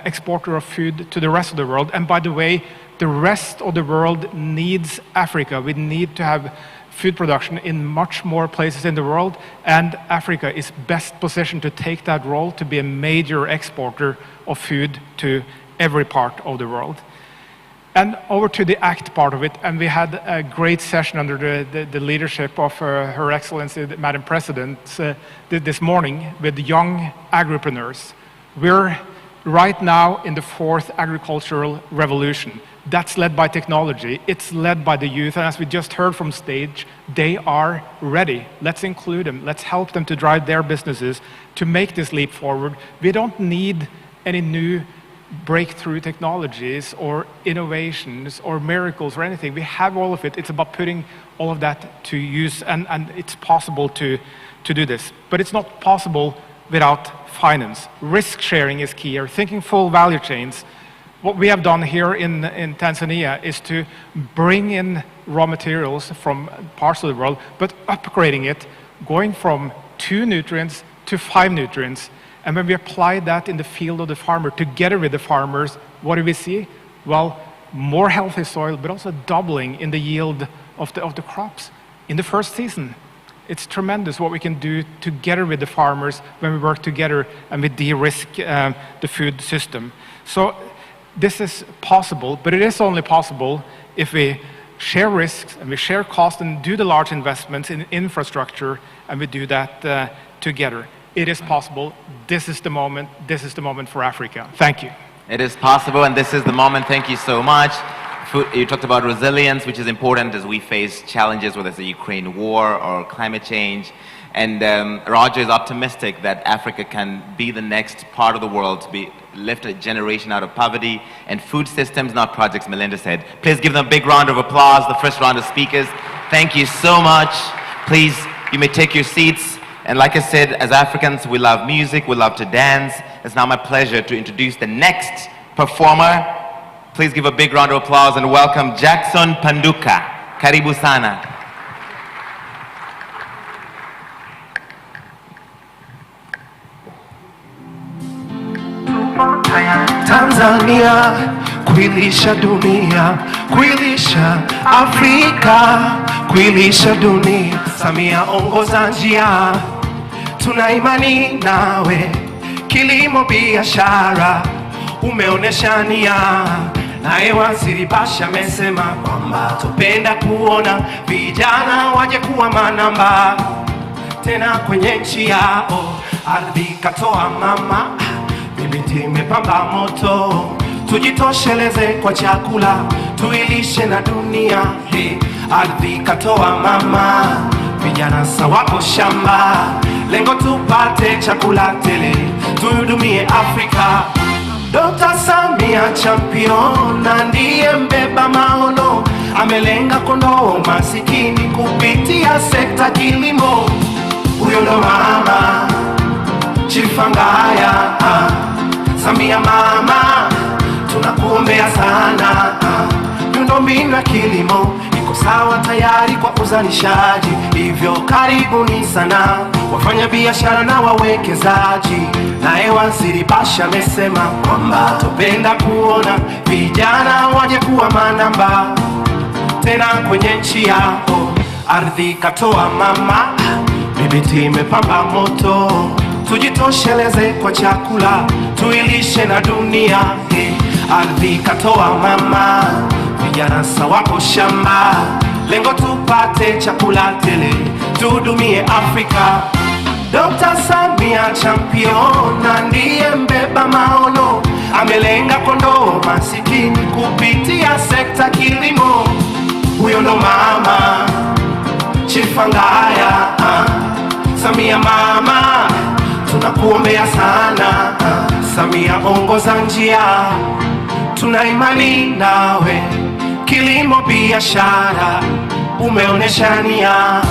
S11: exporter of food to the rest of the world. And by the way, the rest of the world needs Africa. We need to have food production in much more places in the world, and Africa is best positioned to take that role to be a major exporter of food to every part of the world. And over to the ACT part of it, and we had a great session under the leadership of Her Excellency, Madam President, this morning with young agripreneurs. We're right now in the 4th agricultural revolution. That's led by technology. It's led by the youth, and as we just heard from stage, they are ready. Let's include them. Let's help them to drive their businesses to make this leap forward. We don't need any new breakthrough technologies or innovations or miracles or anything. We have all of it. It's about putting all of that to use, and it's possible to do this. But it's not possible without finance. Risk sharing is key, or thinking full value chains. What we have done here in Tanzania is to bring in raw materials from parts of the world, but upgrading it, going from 2 nutrients to 5 nutrients. And when we apply that in the field of the farmer, together with the farmers, what do we see? Well, more healthy soil, but also doubling in the yield of the crops in the first season. It's tremendous what we can do together with the farmers when we work together and we de-risk the food system. So this is possible, but it is only possible if we share risks and we share costs and do the large investments in infrastructure, and we do that together. It is possible. This is the moment. This is the moment for Africa. Thank you.
S1: It is possible, and this is the moment. Thank you so much. You talked about resilience, which is important as we face challenges, whether it's the Ukraine war or climate change. And Roger is optimistic that Africa can be the next part of the world to lift a generation out of poverty, and food systems, not projects, Melinda said. Please give them a big round of applause, the first round of speakers. Thank you so much. Please, you may take your seats. And like I said, as Africans, we love music, we love to dance. It's now my pleasure to introduce the next performer. Please give a big round of applause and welcome Jackson Panduka. Karibu sana.
S12: Tanzania, kuilisha dunia, kuilisha Afrika, kuilisha dunia. Samia ongoza njia, tuna imani nawe. Kilimo biashara, umeonesha nia. Naye Waziri Bashe amesema kwamba tupenda kuona vijana waje kuwa manamba tena kwenye nchi yao. Ardhi katoa mama, mibiti imepamba moto. Tujitosheleze kwa chakula, tuilishe na dunia. Ardhi katoa mama, vijana sawako shamba. Lengo tupate chakula tele, tuhudumie Afrika. Dr. Samia champion, na ndiye mbeba maono. Amelenga kondoa masikini kupitia sekta kilimo. Huyo ndo mama Chifangaya, Samia mama, tunakuombea sana. Miundombinu ya kilimo iko sawa tayari kwa uzalishaji, hivyo karibuni sana wafanya biashara na wawekezaji. Naye Waziri Bashe amesema kwamba tupenda kuona vijana waje kuwa manamba tena kwenye nchi yao. Ardhi katoa mama, mibiti imepamba moto. Tujitosheleze kwa chakula, tuilishe na dunia. Ardhi katoa mama, vijana sawako shamba. Lengo tupate chakula tele, tuhudumie Afrika. Dr. Samia champion, na ndiye mbeba maono. Amelenga kondoa masikini kupitia sekta kilimo. Huyo ndo mama Chifangaya, Samia mama, tunakuombea sana. Samia ongoza njia, tuna imani nawe. Kilimo biashara, umeonesha nia.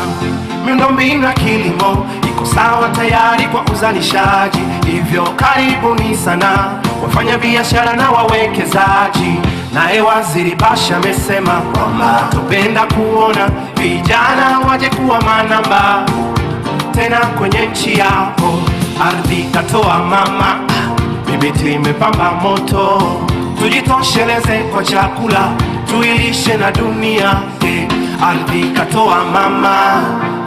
S12: Miundombinu ya kilimo iko sawa tayari kwa uzalishaji, hivyo karibuni sana wafanya biashara na wawekezaji. Naye Waziri Bashe amesema kwamba tupenda kuona vijana waje kuwa manamba tena kwenye nchi yao. Ardhi katoa mama, mibiti imepamba moto. Tujitosheleze kwa chakula, tuilishe na dunia. Ardhi katoa mama,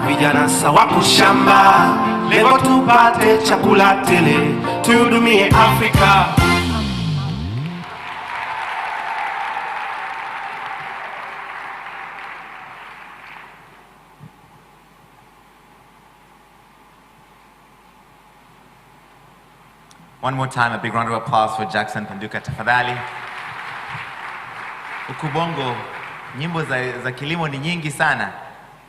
S12: vijana sawako shamba. Lengo tupate chakula tele, tuhudumie Afrika.
S1: One more time, a big round of applause for Jackson Panduka tafadhali. Ukubongo, nyimbo za kilimo ni nyingi sana.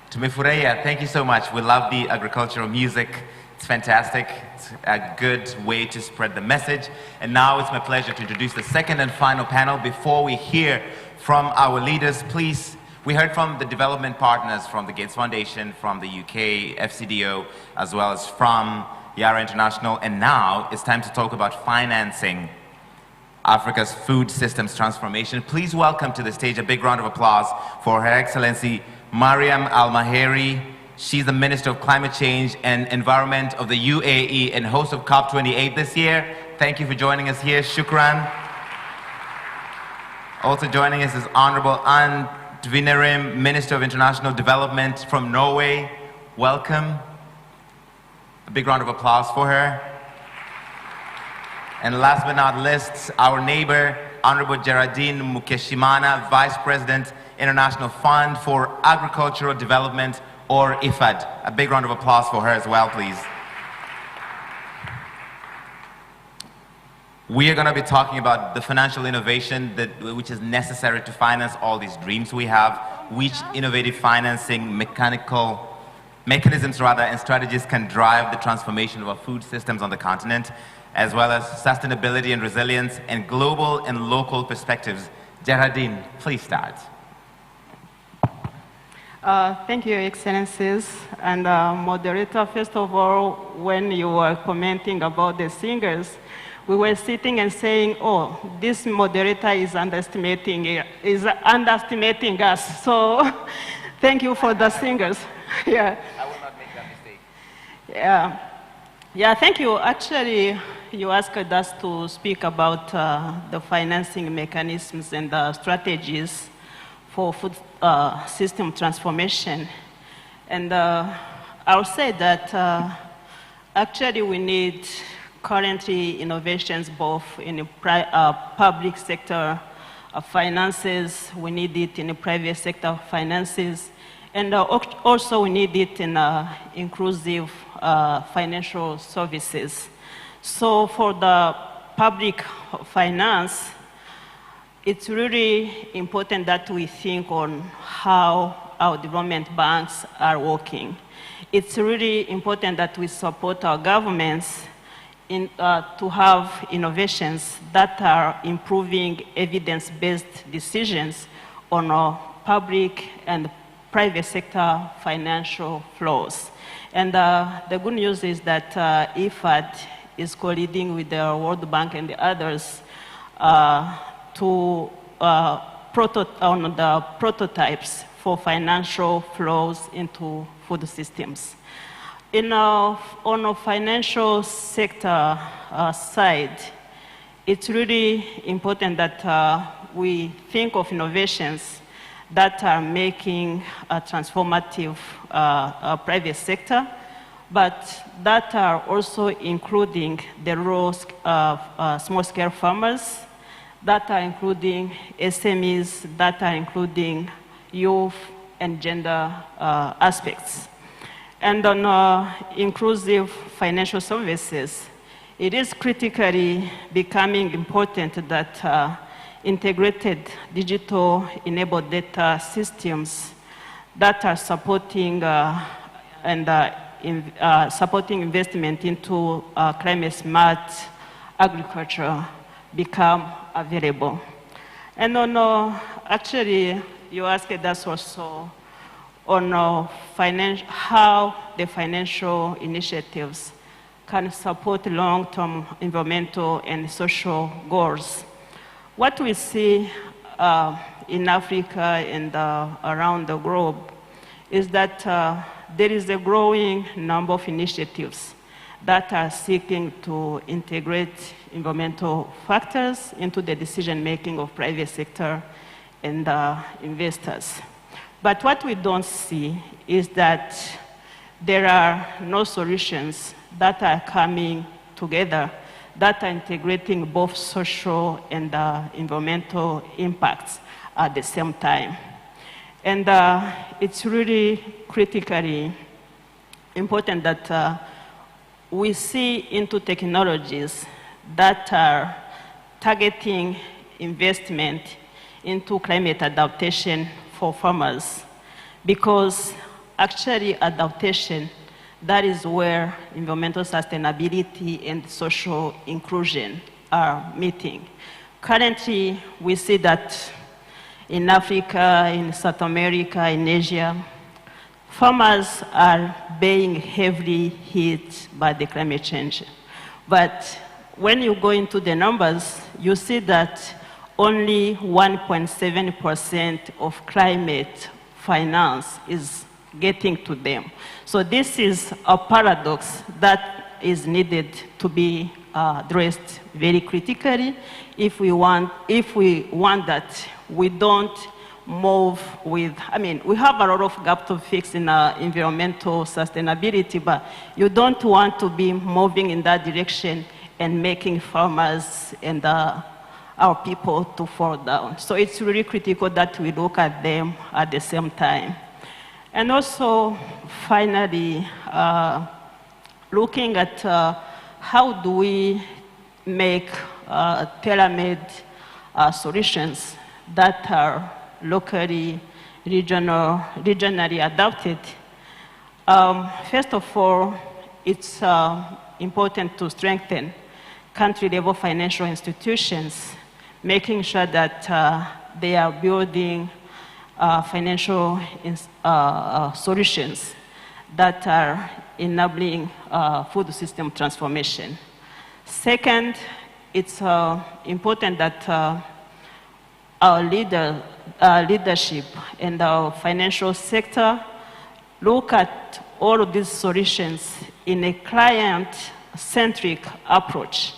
S1: Tumefurahia. Thank you so much. We love the agricultural music. It's fantastic. It's a good way to spread the message. And now it's my pleasure to introduce the second and final panel. Before we hear from our leaders, please, we heard from the development partners from the Gates Foundation, from the UK, FCDO, as well as from Yara International, and now it's time to talk about financing Africa's food systems transformation. Please welcome to the stage a big round of applause for Her Excellency Mariam Al-Maheri. She's the Minister of Climate Change and Environment of the UAE and host of COP28 this year. Thank you for joining us here. Shukran. Also joining us is Honorable Ann Tvenerim, Minister of International Development from Norway. Welcome. A big round of applause for her. And last but not least, our neighbor, Honorable Geraldine Mukeshimana, Vice President, International Fund for Agricultural Development, or IFAD. A big round of applause for her as well, please. We are going to be talking about the financial innovation which is necessary to finance all these dreams we have, which innovative financing mechanisms and strategies can drive the transformation of our food systems on the continent, as well as sustainability and resilience and global and local perspectives. Geraldine, please start.
S13: Thank you, Excellencies. And moderator, first of all, when you were commenting about the singers, we were sitting and saying, oh, this moderator is underestimating us. So thank you for the singers. Yeah.
S1: I will not make that mistake.
S13: Yeah, thank you. Actually, you asked us to speak about the financing mechanisms and the strategies for food system transformation. And I'll say that actually we need currently innovations both in the public sector finances, we need it in the private sector finances, and also we need it in inclusive financial services. So for the public finance, it's really important that we think on how our development banks are working. It's really important that we support our governments to have innovations that are improving evidence-based decisions on our public and private sector financial flows. And the good news is that IFAD is co-leading with the World Bank and the others to on the prototypes for financial flows into food systems. On the financial sector side, it's really important that we think of innovations that are making a transformative private sector, but that are also including the roles of small-scale farmers, that are including SMEs, that are including youth and gender aspects. And on inclusive financial services, it is critically becoming important that integrated digital-enabled data systems that are supporting supporting investment into climate-smart agriculture become available. And on actually, you asked us also on how the financial initiatives can support long-term environmental and social goals. What we see in Africa and around the globe is that there is a growing number of initiatives that are seeking to integrate environmental factors into the decision-making of private sector and investors. But what we don't see is that there are no solutions that are coming together that are integrating both social and environmental impacts at the same time. And it's really critically important that we see into technologies that are targeting investment into climate adaptation for farmers, because actually adaptation, that is where environmental sustainability and social inclusion are meeting. Currently, we see that in Africa, in South America, in Asia, farmers are being heavily hit by the climate change. But when you go into the numbers, you see that only 1.7% of climate finance is getting to them. So this is a paradox that is needed to be addressed very critically if we want that we don't move with, I mean, we have a lot of gap to fix in environmental sustainability, but you don't want to be moving in that direction and making farmers and our people to fall down. So it's really critical that we look at them at the same time. And also, finally, looking at how do we make tailor-made solutions that are locally, regionally adapted. First of all, it's important to strengthen country-level financial institutions, making sure that they are building financial solutions that are enabling food system transformation. Second, it's important that our leadership and our financial sector look at all of these solutions in a client-centric approach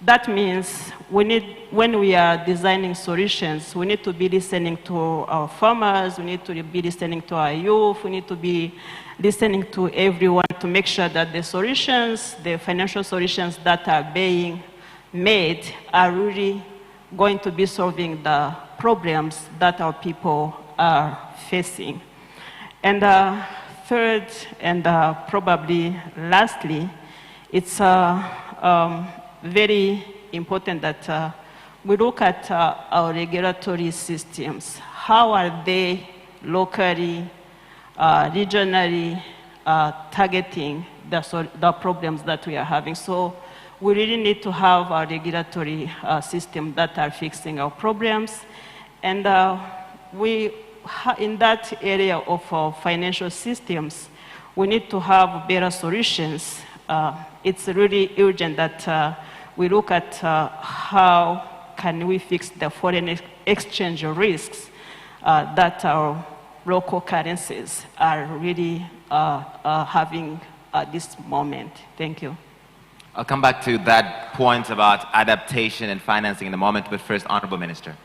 S13: That means when we are designing solutions, we need to be listening to our farmers, we need to be listening to our youth, we need to be listening to everyone to make sure that the solutions, the financial solutions that are being made are really going to be solving the problems that our people are facing. And third, and probably lastly, it's very important that we look at our regulatory systems. How are they locally, regionally targeting the problems that we are having? So we really need to have a regulatory system that are fixing our problems. And in that area of financial systems, we need to have better solutions. It's really urgent that we look at how can we fix the foreign exchange risks that our local currencies are really having at this moment. Thank you.
S1: I'll come back to that point about adaptation and financing in a moment, but first, Honorable Minister.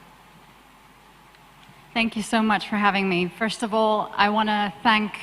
S14: Thank you so much for having me. First of all, I want to thank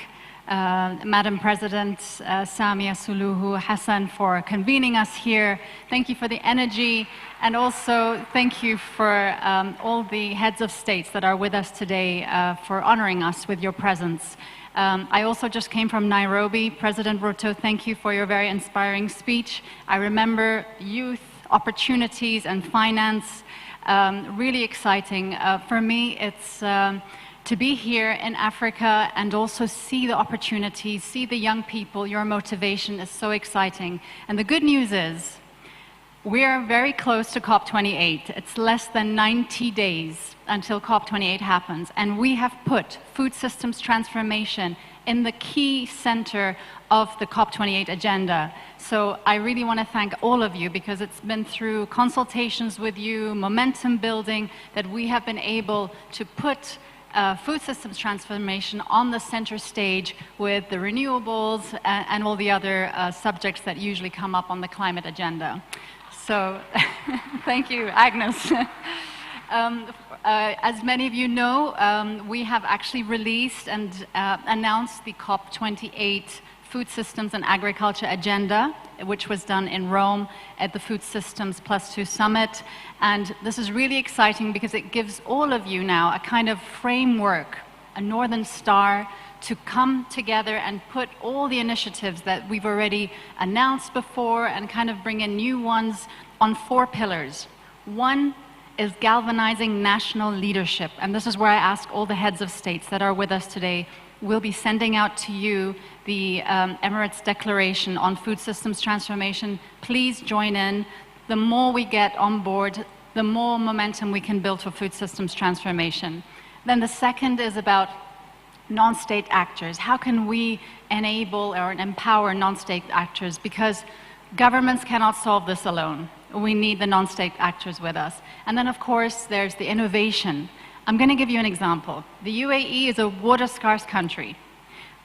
S14: Madam President Samia Suluhu Hassan for convening us here. Thank you for the energy, and also thank you for all the heads of states that are with us today for honoring us with your presence. I also just came from Nairobi. President Ruto, thank you for your very inspiring speech. I remember youth, opportunities, and finance. Really exciting. For me, it's to be here in Africa and also see the opportunities, see the young people. Your motivation is so exciting. And the good news is, we're very close to COP28. It's less than 90 days until COP28 happens. And we have put food systems transformation in the key center of the COP28 agenda. So I really want to thank all of you, because it's been through consultations with you, momentum building, that we have been able to put food systems transformation on the center stage with the renewables and all the other subjects that usually come up on the climate agenda. So thank you, Agnes. As many of you know, we have actually released and announced the COP28 Food Systems and Agriculture Agenda, which was done in Rome at the Food Systems +2 Summit. And this is really exciting because it gives all of you now a kind of framework, a Northern Star, to come together and put all the initiatives that we've already announced before and kind of bring in new ones on 4 pillars. One is galvanizing national leadership. And this is where I ask all the heads of states that are with us today. We'll be sending out to you the Emirates Declaration on Food Systems Transformation. Please join in. The more we get on board, the more momentum we can build for food systems transformation. Then the second is about non-state actors. How can we enable or empower non-state actors? Because governments cannot solve this alone. We need the non-state actors with us. And then, of course, there's the innovation. I'm going to give you an example. The UAE is a water-scarce country.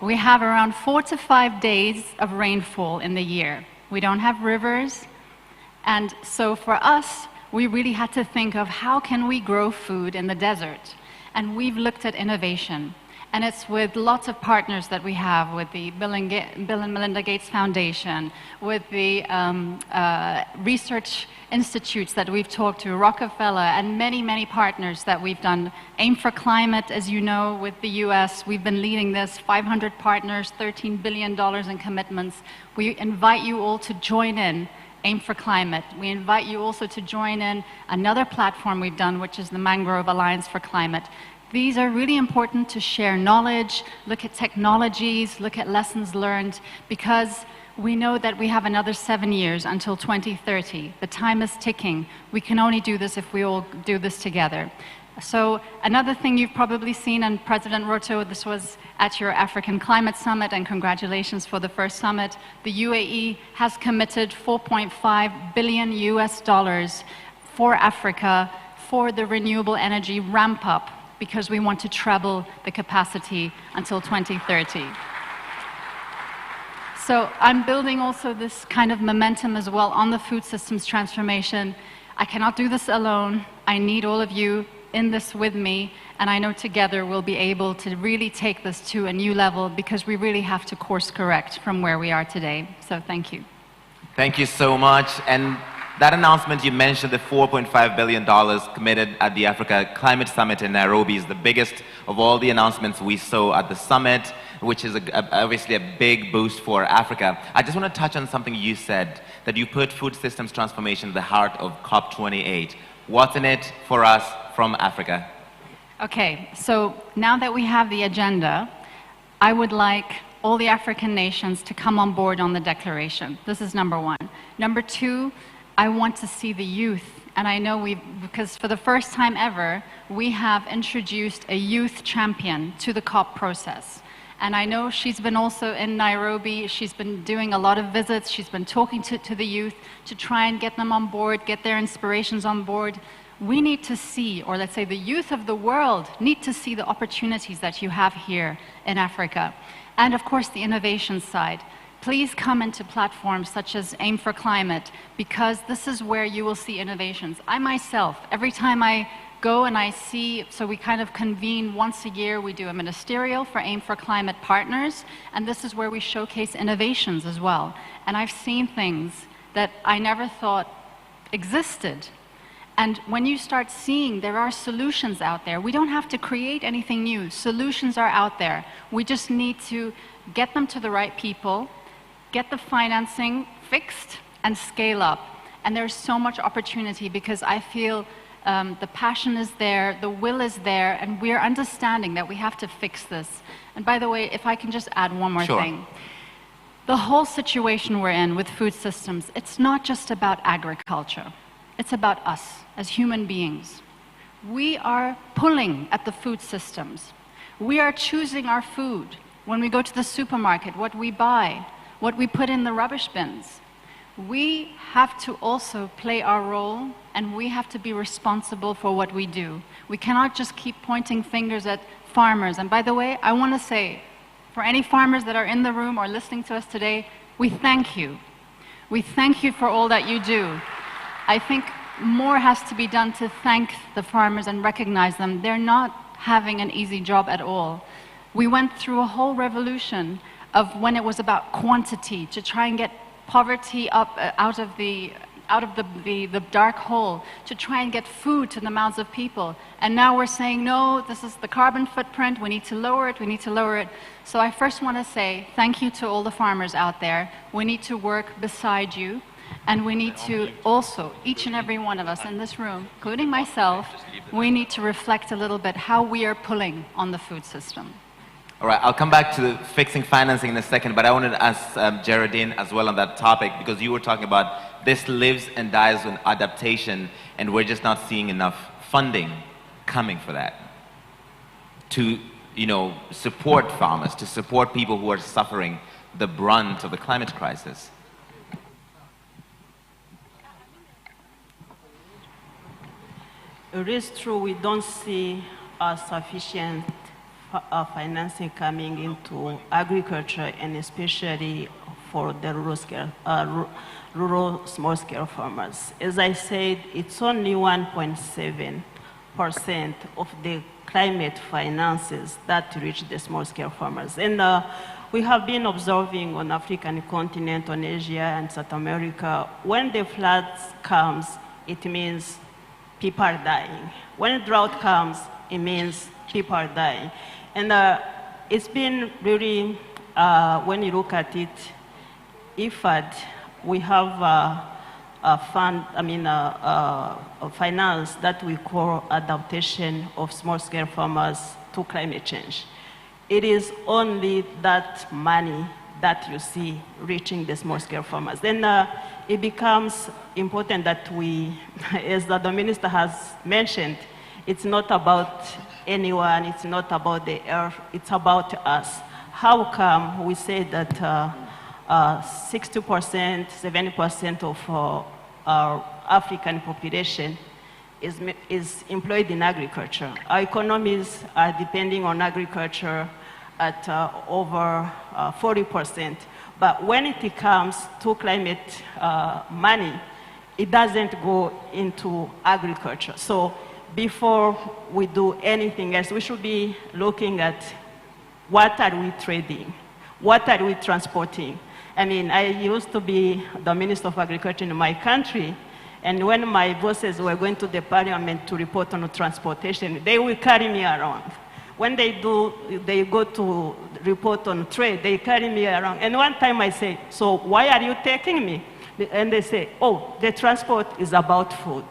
S14: We have around 4 to 5 days of rainfall in the year. We don't have rivers. And so for us, we really had to think of how can we grow food in the desert? And we've looked at innovation. And it's with lots of partners that we have, with the Bill and Melinda Gates Foundation, with the research institutes that we've talked to, Rockefeller, and many, many partners that we've done. Aim for Climate, as you know, with the US, we've been leading this, 500 partners, $13 billion in commitments. We invite you all to join in Aim for Climate. We invite you also to join in another platform we've done, which is the Mangrove Alliance for Climate. These are really important to share knowledge, look at technologies, look at lessons learned, because we know that we have another 7 years until 2030. The time is ticking. We can only do this if we all do this together. So another thing you've probably seen, and President Ruto, this was at your African Climate Summit, and congratulations for the first summit. The UAE has committed $4.5 billion for Africa for the renewable energy ramp up, because we want to treble the capacity until 2030. So I'm building also this kind of momentum as well on the food systems transformation. I cannot do this alone. I need all of you in this with me, and I know together we'll be able to really take this to a new level, because we really have to course correct from where we are today. So thank you.
S1: Thank you so much. And that announcement you mentioned, the $4.5 billion committed at the Africa Climate Summit in Nairobi, is the biggest of all the announcements we saw at the summit, which is obviously a big boost for Africa. I just want to touch on something you said, that you put food systems transformation at the heart of COP28. What's in it for us from Africa?
S14: Okay, so now that we have the agenda, I would like all the African nations to come on board on the declaration. This is number one. Number two, I want to see the youth. And I know because for the first time ever, we have introduced a youth champion to the COP process. And I know she's been also in Nairobi. She's been doing a lot of visits. She's been talking to the youth to try and get them on board, get their inspirations on board. We need to see, or let's say the youth of the world need to see the opportunities that you have here in Africa. And of course, the innovation side. Please come into platforms such as Aim for Climate, because this is where you will see innovations. I myself, every time I go and I see, so we kind of convene once a year, we do a ministerial for Aim for Climate partners, and this is where we showcase innovations as well. And I've seen things that I never thought existed. And when you start seeing there are solutions out there, we don't have to create anything new. Solutions are out there. We just need to get them to the right people, get the financing fixed, and scale up. And there's so much opportunity, because I feel the passion is there, the will is there, and we're understanding that we have to fix this. And by the way, if I can just add one more thing. The whole situation we're in with food systems, it's not just about agriculture. It's about us as human beings. We are pulling at the food systems. We are choosing our food. When we go to the supermarket, what we buy, what we put in the rubbish bins. We have to also play our role, and we have to be responsible for what we do. We cannot just keep pointing fingers at farmers. And by the way, I want to say, for any farmers that are in the room or listening to us today, we thank you. We thank you for all that you do. I think more has to be done to thank the farmers and recognize them. They're not having an easy job at all. We went through a whole revolution of when it was about quantity, to try and get poverty up out of the dark hole, to try and get food to the mouths of people. And now we're saying, no, this is the carbon footprint, we need to lower it, we need to lower it. So I first want to say thank you to all the farmers out there. We need to work beside you, and we need to also, each and every one of us in this room, including myself, we need to reflect a little bit how we are pulling on the food system.
S1: All right, I'll come back to fixing financing in a second, but I wanted to ask Geraldine as well on that topic, because you were talking about this lives and dies with adaptation, and we're just not seeing enough funding coming for that to, support farmers, to support people who are suffering the brunt of the climate crisis.
S13: It is true we don't see sufficient financing coming into agriculture, and especially for the rural small-scale farmers. As I said, it's only 1.7% of the climate finances that reach the small-scale farmers. And we have been observing on African continent, on Asia and South America, when the floods comes, it means people are dying. When drought comes, it means people are dying. And it's been really, when you look at it, IFAD, we have a finance that we call adaptation of small-scale farmers to climate change. It is only that money that you see reaching the small-scale farmers. Then it becomes important that we, as the minister has mentioned, it's not about anyone, it's not about the earth, it's about us. How come we say that 60%, 70% of our African population is employed in agriculture? Our economies are depending on agriculture. at over 40%. But when it comes to climate money, it doesn't go into agriculture. So before we do anything else, we should be looking at what are we trading? What are we transporting? I mean, I used to be the Minister of Agriculture in my country, and when my bosses were going to the parliament to report on transportation, they will carry me around. When they go to report on trade, they carry me around. And one time I say, so why are you taking me? And they say, oh, the transport is about food.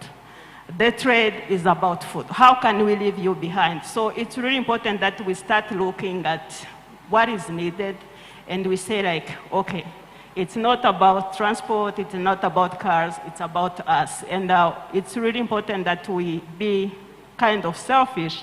S13: The trade is about food. How can we leave you behind? So it's really important that we start looking at what is needed, and we say like, okay, it's not about transport, it's not about cars, it's about us. And it's really important that we be kind of selfish.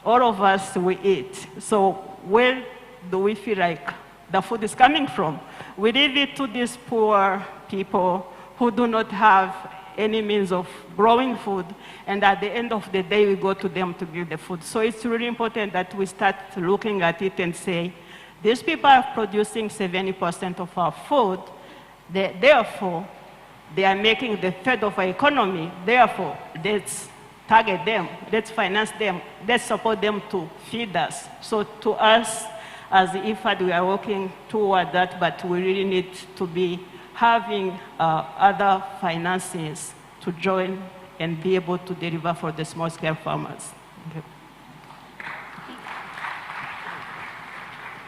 S13: All of us, we eat. So where do we feel like the food is coming from? We leave it to these poor people who do not have any means of growing food, and at the end of the day, we go to them to give the food. So it's really important that we start looking at it and say, these people are producing 70% of our food, therefore, they are making the third of our economy, therefore, let's target them, let's finance them, let's support them to feed us. So to us, as IFAD, we are working toward that, but we really need to be having other finances to join and be able to deliver for the small-scale farmers. Okay.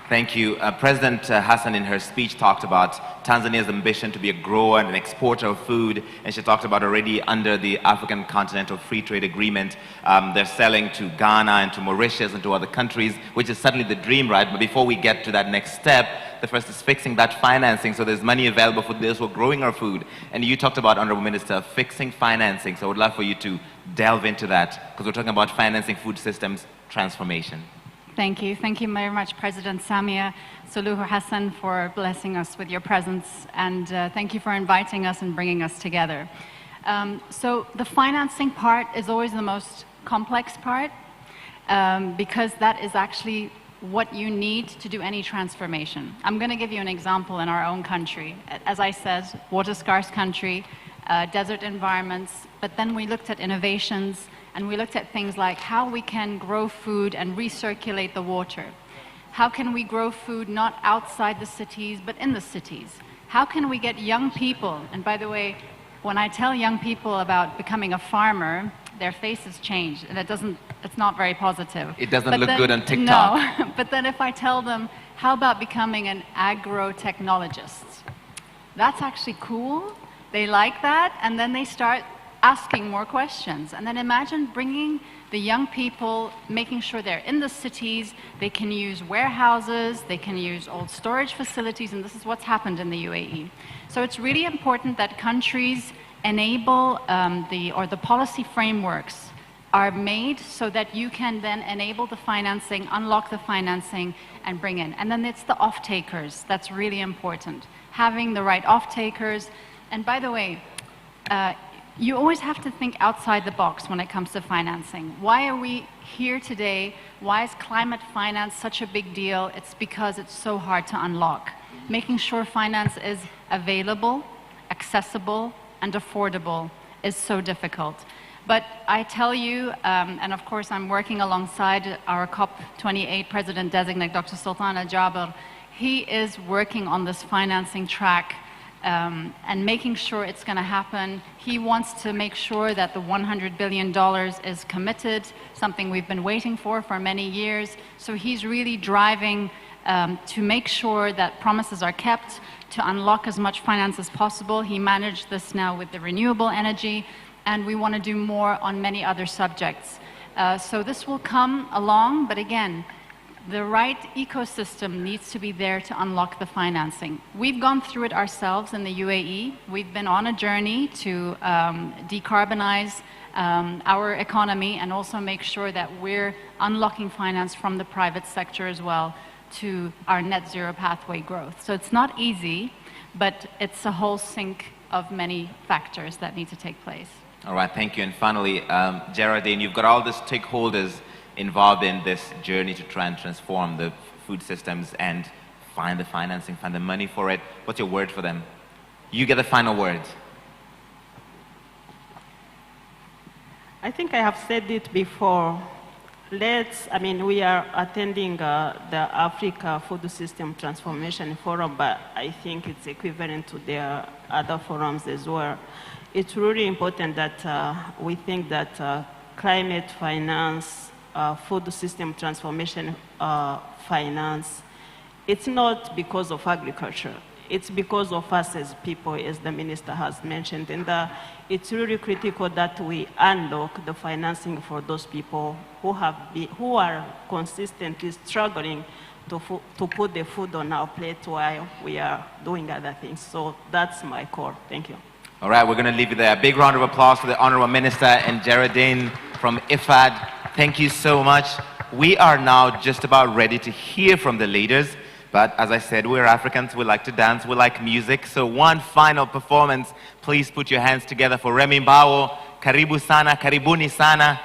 S1: Thank you. President Hassan in her speech talked about Tanzania's ambition to be a grower and an exporter of food, and she talked about already under the African Continental Free Trade Agreement, they're selling to Ghana and to Mauritius and to other countries, which is certainly the dream, right? But before we get to that next step, the first is fixing that financing so there's money available for those who are growing our food. And you talked about, Honorable Minister, fixing financing. So I would love for you to delve into that, because we're talking about financing food systems transformation.
S14: Thank you. Thank you very much, President Samia Suluhu Hassan, for blessing us with your presence, and thank you for inviting us and bringing us together. So the financing part is always the most complex part, because that is actually what you need to do any transformation. I'm going to give you an example in our own country. As I said, water-scarce country, desert environments, but then we looked at innovations, and we looked at things like how we can grow food and recirculate the water. How can we grow food not outside the cities, but in the cities? How can we get young people, and by the way, when I tell young people about becoming a farmer, their faces change, and it's not very positive.
S1: It doesn't look good on TikTok.
S14: No, but then if I tell them, how about becoming an agro-technologist? That's actually cool. They like that, and then they start asking more questions. And then imagine bringing the young people, making sure they're in the cities, they can use warehouses, they can use old storage facilities, and this is what's happened in the UAE. So it's really important that countries enable the policy frameworks are made so that you can then enable the financing, unlock the financing, and bring in. And then it's the off-takers that's really important. Having the right off-takers. And by the way, you always have to think outside the box when it comes to financing. Why are we here today? Why is climate finance such a big deal? It's because it's so hard to unlock. Making sure finance is available, accessible, and affordable is so difficult. But I tell you, and of course I'm working alongside our COP28 President-designate, Dr. Sultana Jaber. He is working on this financing track and making sure it's going to happen. He wants to make sure that the $100 billion is committed, something we've been waiting for many years. So he's really driving to make sure that promises are kept, to unlock as much finance as possible. He managed this now with the renewable energy, and we want to do more on many other subjects. So this will come along, but again, the right ecosystem needs to be there to unlock the financing. We've gone through it ourselves in the UAE. We've been on a journey to decarbonize our economy and also make sure that we're unlocking finance from the private sector as well to our net zero pathway growth. So it's not easy, but it's a whole sink of many factors that need to take place.
S1: All right, thank you. And finally, Geraldine, you've got all the stakeholders involved in this journey to try and transform the food systems and find the financing, find the money for it. What's your word for them? You get the final word.
S13: I think I have said it before. We are attending the Africa Food System Transformation Forum, but I think it's equivalent to their other forums as well. It's really important that we think that climate finance, food system transformation finance, it's not because of agriculture. It's because of us as people, as the minister has mentioned, and it's really critical that we unlock the financing for those people who are consistently struggling to put the food on our plate while we are doing other things. So that's my core. Thank you.
S1: All right, we're going to leave it there. A big round of applause for the Honorable Minister and Geraldine from IFAD. Thank you so much. We are now just about ready to hear from the leaders. But as I said, we're Africans, we like to dance, we like music. So one final performance, please put your hands together for Remy Mbao. Karibu sana, karibuni sana.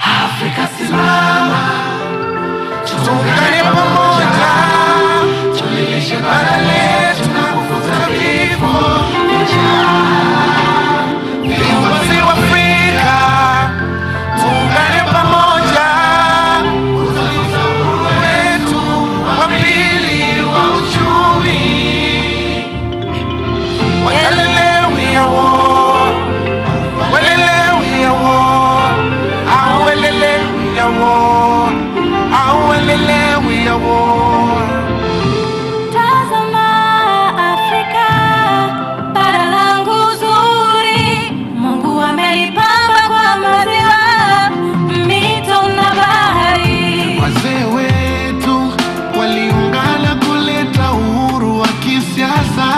S12: Afrika simama, tuungane pamoja, tulilishe bara letu na kufuta vifo vya njaa. Viongozi wa Afrika, tuungane pamoja, kutuliza uhuru wetu wa pili wa uchumi. Walele we are war, walele we are war, awelele we are war, awelele we are war.
S7: Tazama Afrika, bara langu zuri, Mungu amelipamba kwa maziwa, mito na bahari.
S12: Wazee wetu waliungana kuleta uhuru wa kisiasa.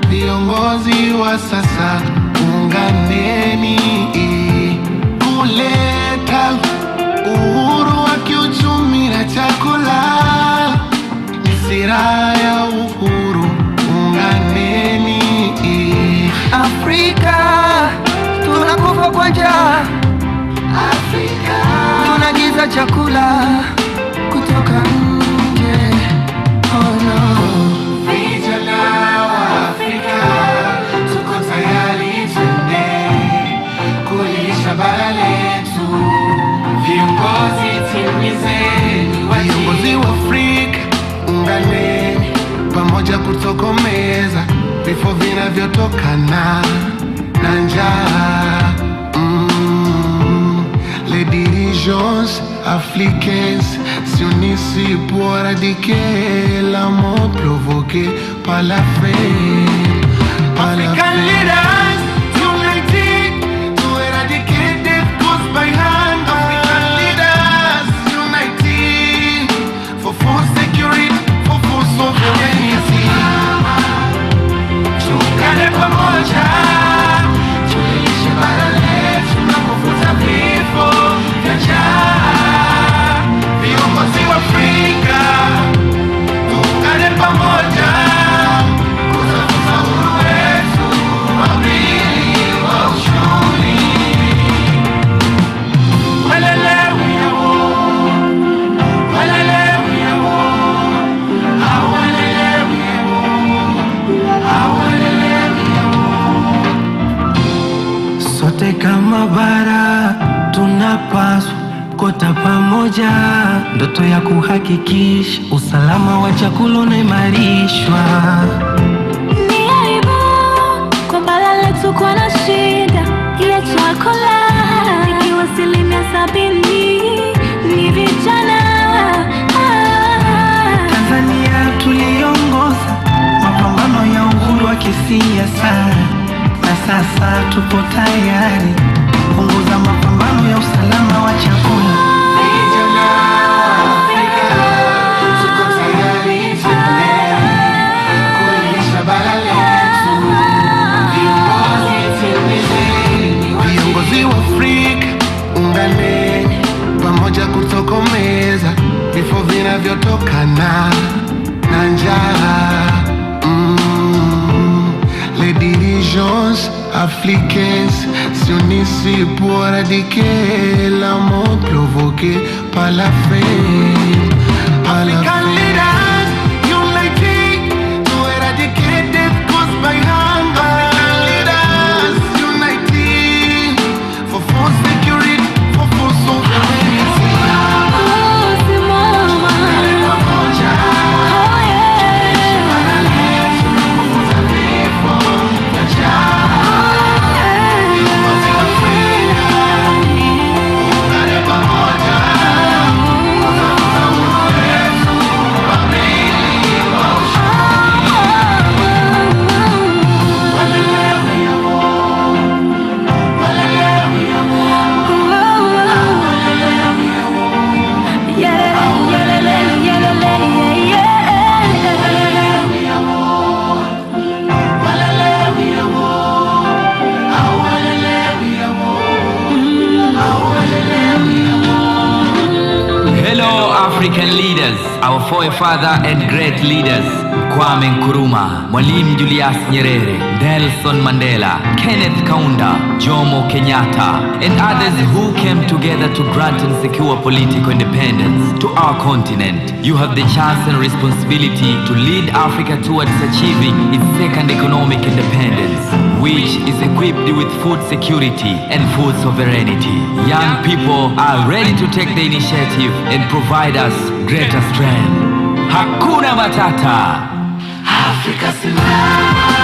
S12: Viongozi wa sasa, unganeni kuleta uhuru wa kiuchumi na chakula. Ni sera ya uhuru, unganeni.
S15: Afrika, tunakufa kwa njaa. Afrika, tunagiza chakula kutoka nje. Oh no.
S12: Vijana wa Afrika, tuko tayari twende kulisha bara letu. Viongozi timizeni wajibu. Viongozi wa Afrika, unganeni pamoja kutokomeza vifo vinavyotokana na njaa. Les dirigeants africains s'unissent pour éradiquer la mort provoquée par la faim. African leaders united to eradicate death caused by hunger. African leaders united for food security, for food sovereignty. Tuungane pamoja, tulishe bara letu na kufuta vifo vya njaa. Viongozi wa Afrika, tuungane pamoja, kutafuta uhuru wetu wa pili wa uchumi. Walele we are war, walele we are war, awalele we are war, awalele we are war.
S15: Sote kama bara tunapaswa kota pamoja, ndoto ya kuhakikisha usalama wa chakula unaimarishwa.
S7: Ni aibu kwa bara letu kuwa na shida ya chakula, ikiwa 70% ni vijana.
S15: Tanzania tuliongoza mapambano ya uhuru wa kisiasa, na sasa tupo tayari kupunguza mapambano ya usalama wa chakula.
S12: Vijana wa Afrika, tuko tayari twende kulisha bara letu. Viongozi timizeni wajibu. Viongozi wa Afrika, unganeni pamoja kutokomeza vifo vinavyotokana na njaa. Les dirigeants intelligence africaine, si on est ici pour éradiquer la mort provoquée par la faim, par la faim. Leaders, unity to eradicate death caused by hunger. Leaders, unity for full security, for full sovereignty.
S16: African leaders, our forefather and great leaders, Kwame Nkrumah, Mwalimu Julius Nyerere, Nelson Mandela, Kenneth Kaunda, Jomo Kenyatta, and others who came together to grant and secure political independence to our continent. You have the chance and responsibility to lead Africa towards achieving its second economic independence, which is equipped with food security and food sovereignty. Young people are ready to take the initiative and provide us greater strength. Hakuna Matata.
S12: Africa Simama.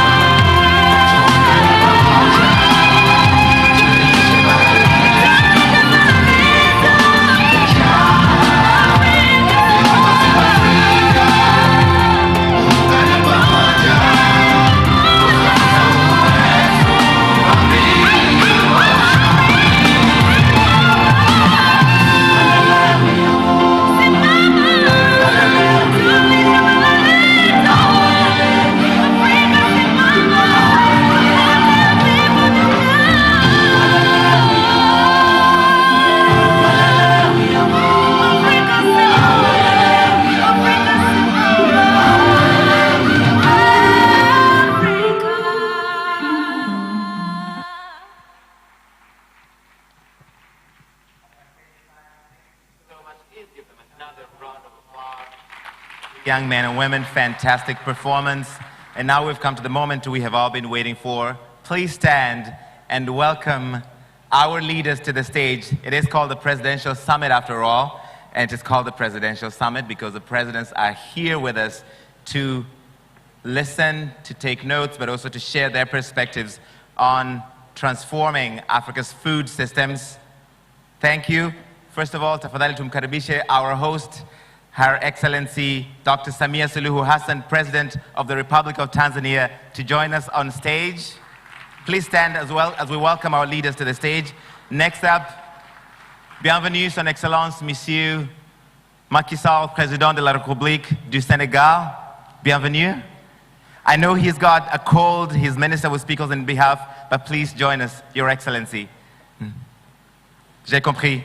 S1: Young men and women, fantastic performance. And now we've come to the moment we have all been waiting for. Please stand and welcome our leaders to the stage. It is called the Presidential Summit after all, and it is called the Presidential Summit because the presidents are here with us to listen, to take notes, but also to share their perspectives on transforming Africa's food systems. Thank you. First of all, tafadhali tumkaribishe our host, Her Excellency Dr. Samia Suluhu Hassan, President of the Republic of Tanzania, to join us on stage. Please stand as well as we welcome our leaders to the stage. Next up, bienvenue Son Excellence Monsieur Macky Sall, Président de la République du Sénégal. Bienvenue. I know he's got a cold, his minister will speak on behalf, but please join us, Your Excellency. J'ai compris.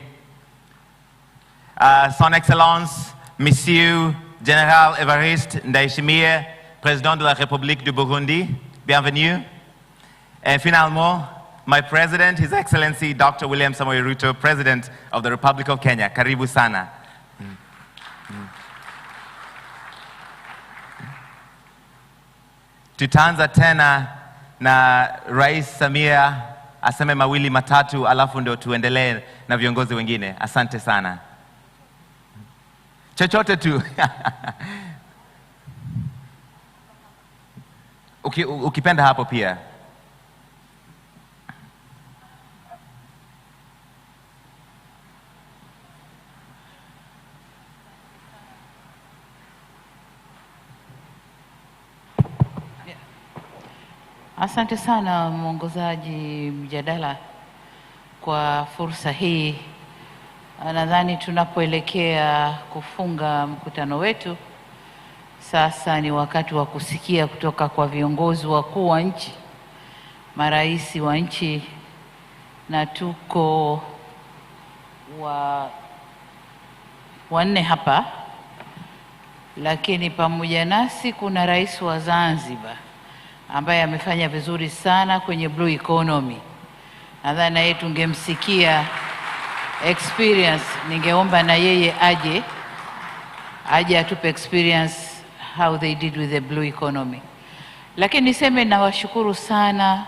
S1: Son Excellence Monsieur Général Évariste Ndayishimiye, Président de la République du Burundi, bienvenue. And finalement, my President, His Excellency Dr. William Samoei Ruto, President of the Republic of Kenya. Karibu sana. Tutaanza tena na Rais Samia aseme mawili matatu alafu ndio tuendelee na viongozi wengine. Asante sana. Chochote tu. Ukipenda hapo pia.
S6: Asante sana mwongozaji mjadala kwa fursa hii. Nadhani tunapoelekea kufunga mkutano wetu, sasa ni wakati wa kusikia kutoka kwa viongozi wakuu wa nchi, marais wa nchi, na tuko wanne hapa, lakini pamoja nasi kuna rais wa Zanzibar, ambaye amefanya vizuri sana kwenye blue economy. Nadhani na yeye tungemsikia experience, ningeomba na yeye aje atupe experience how they did with the blue economy. Lakini niseme nawashukuru sana.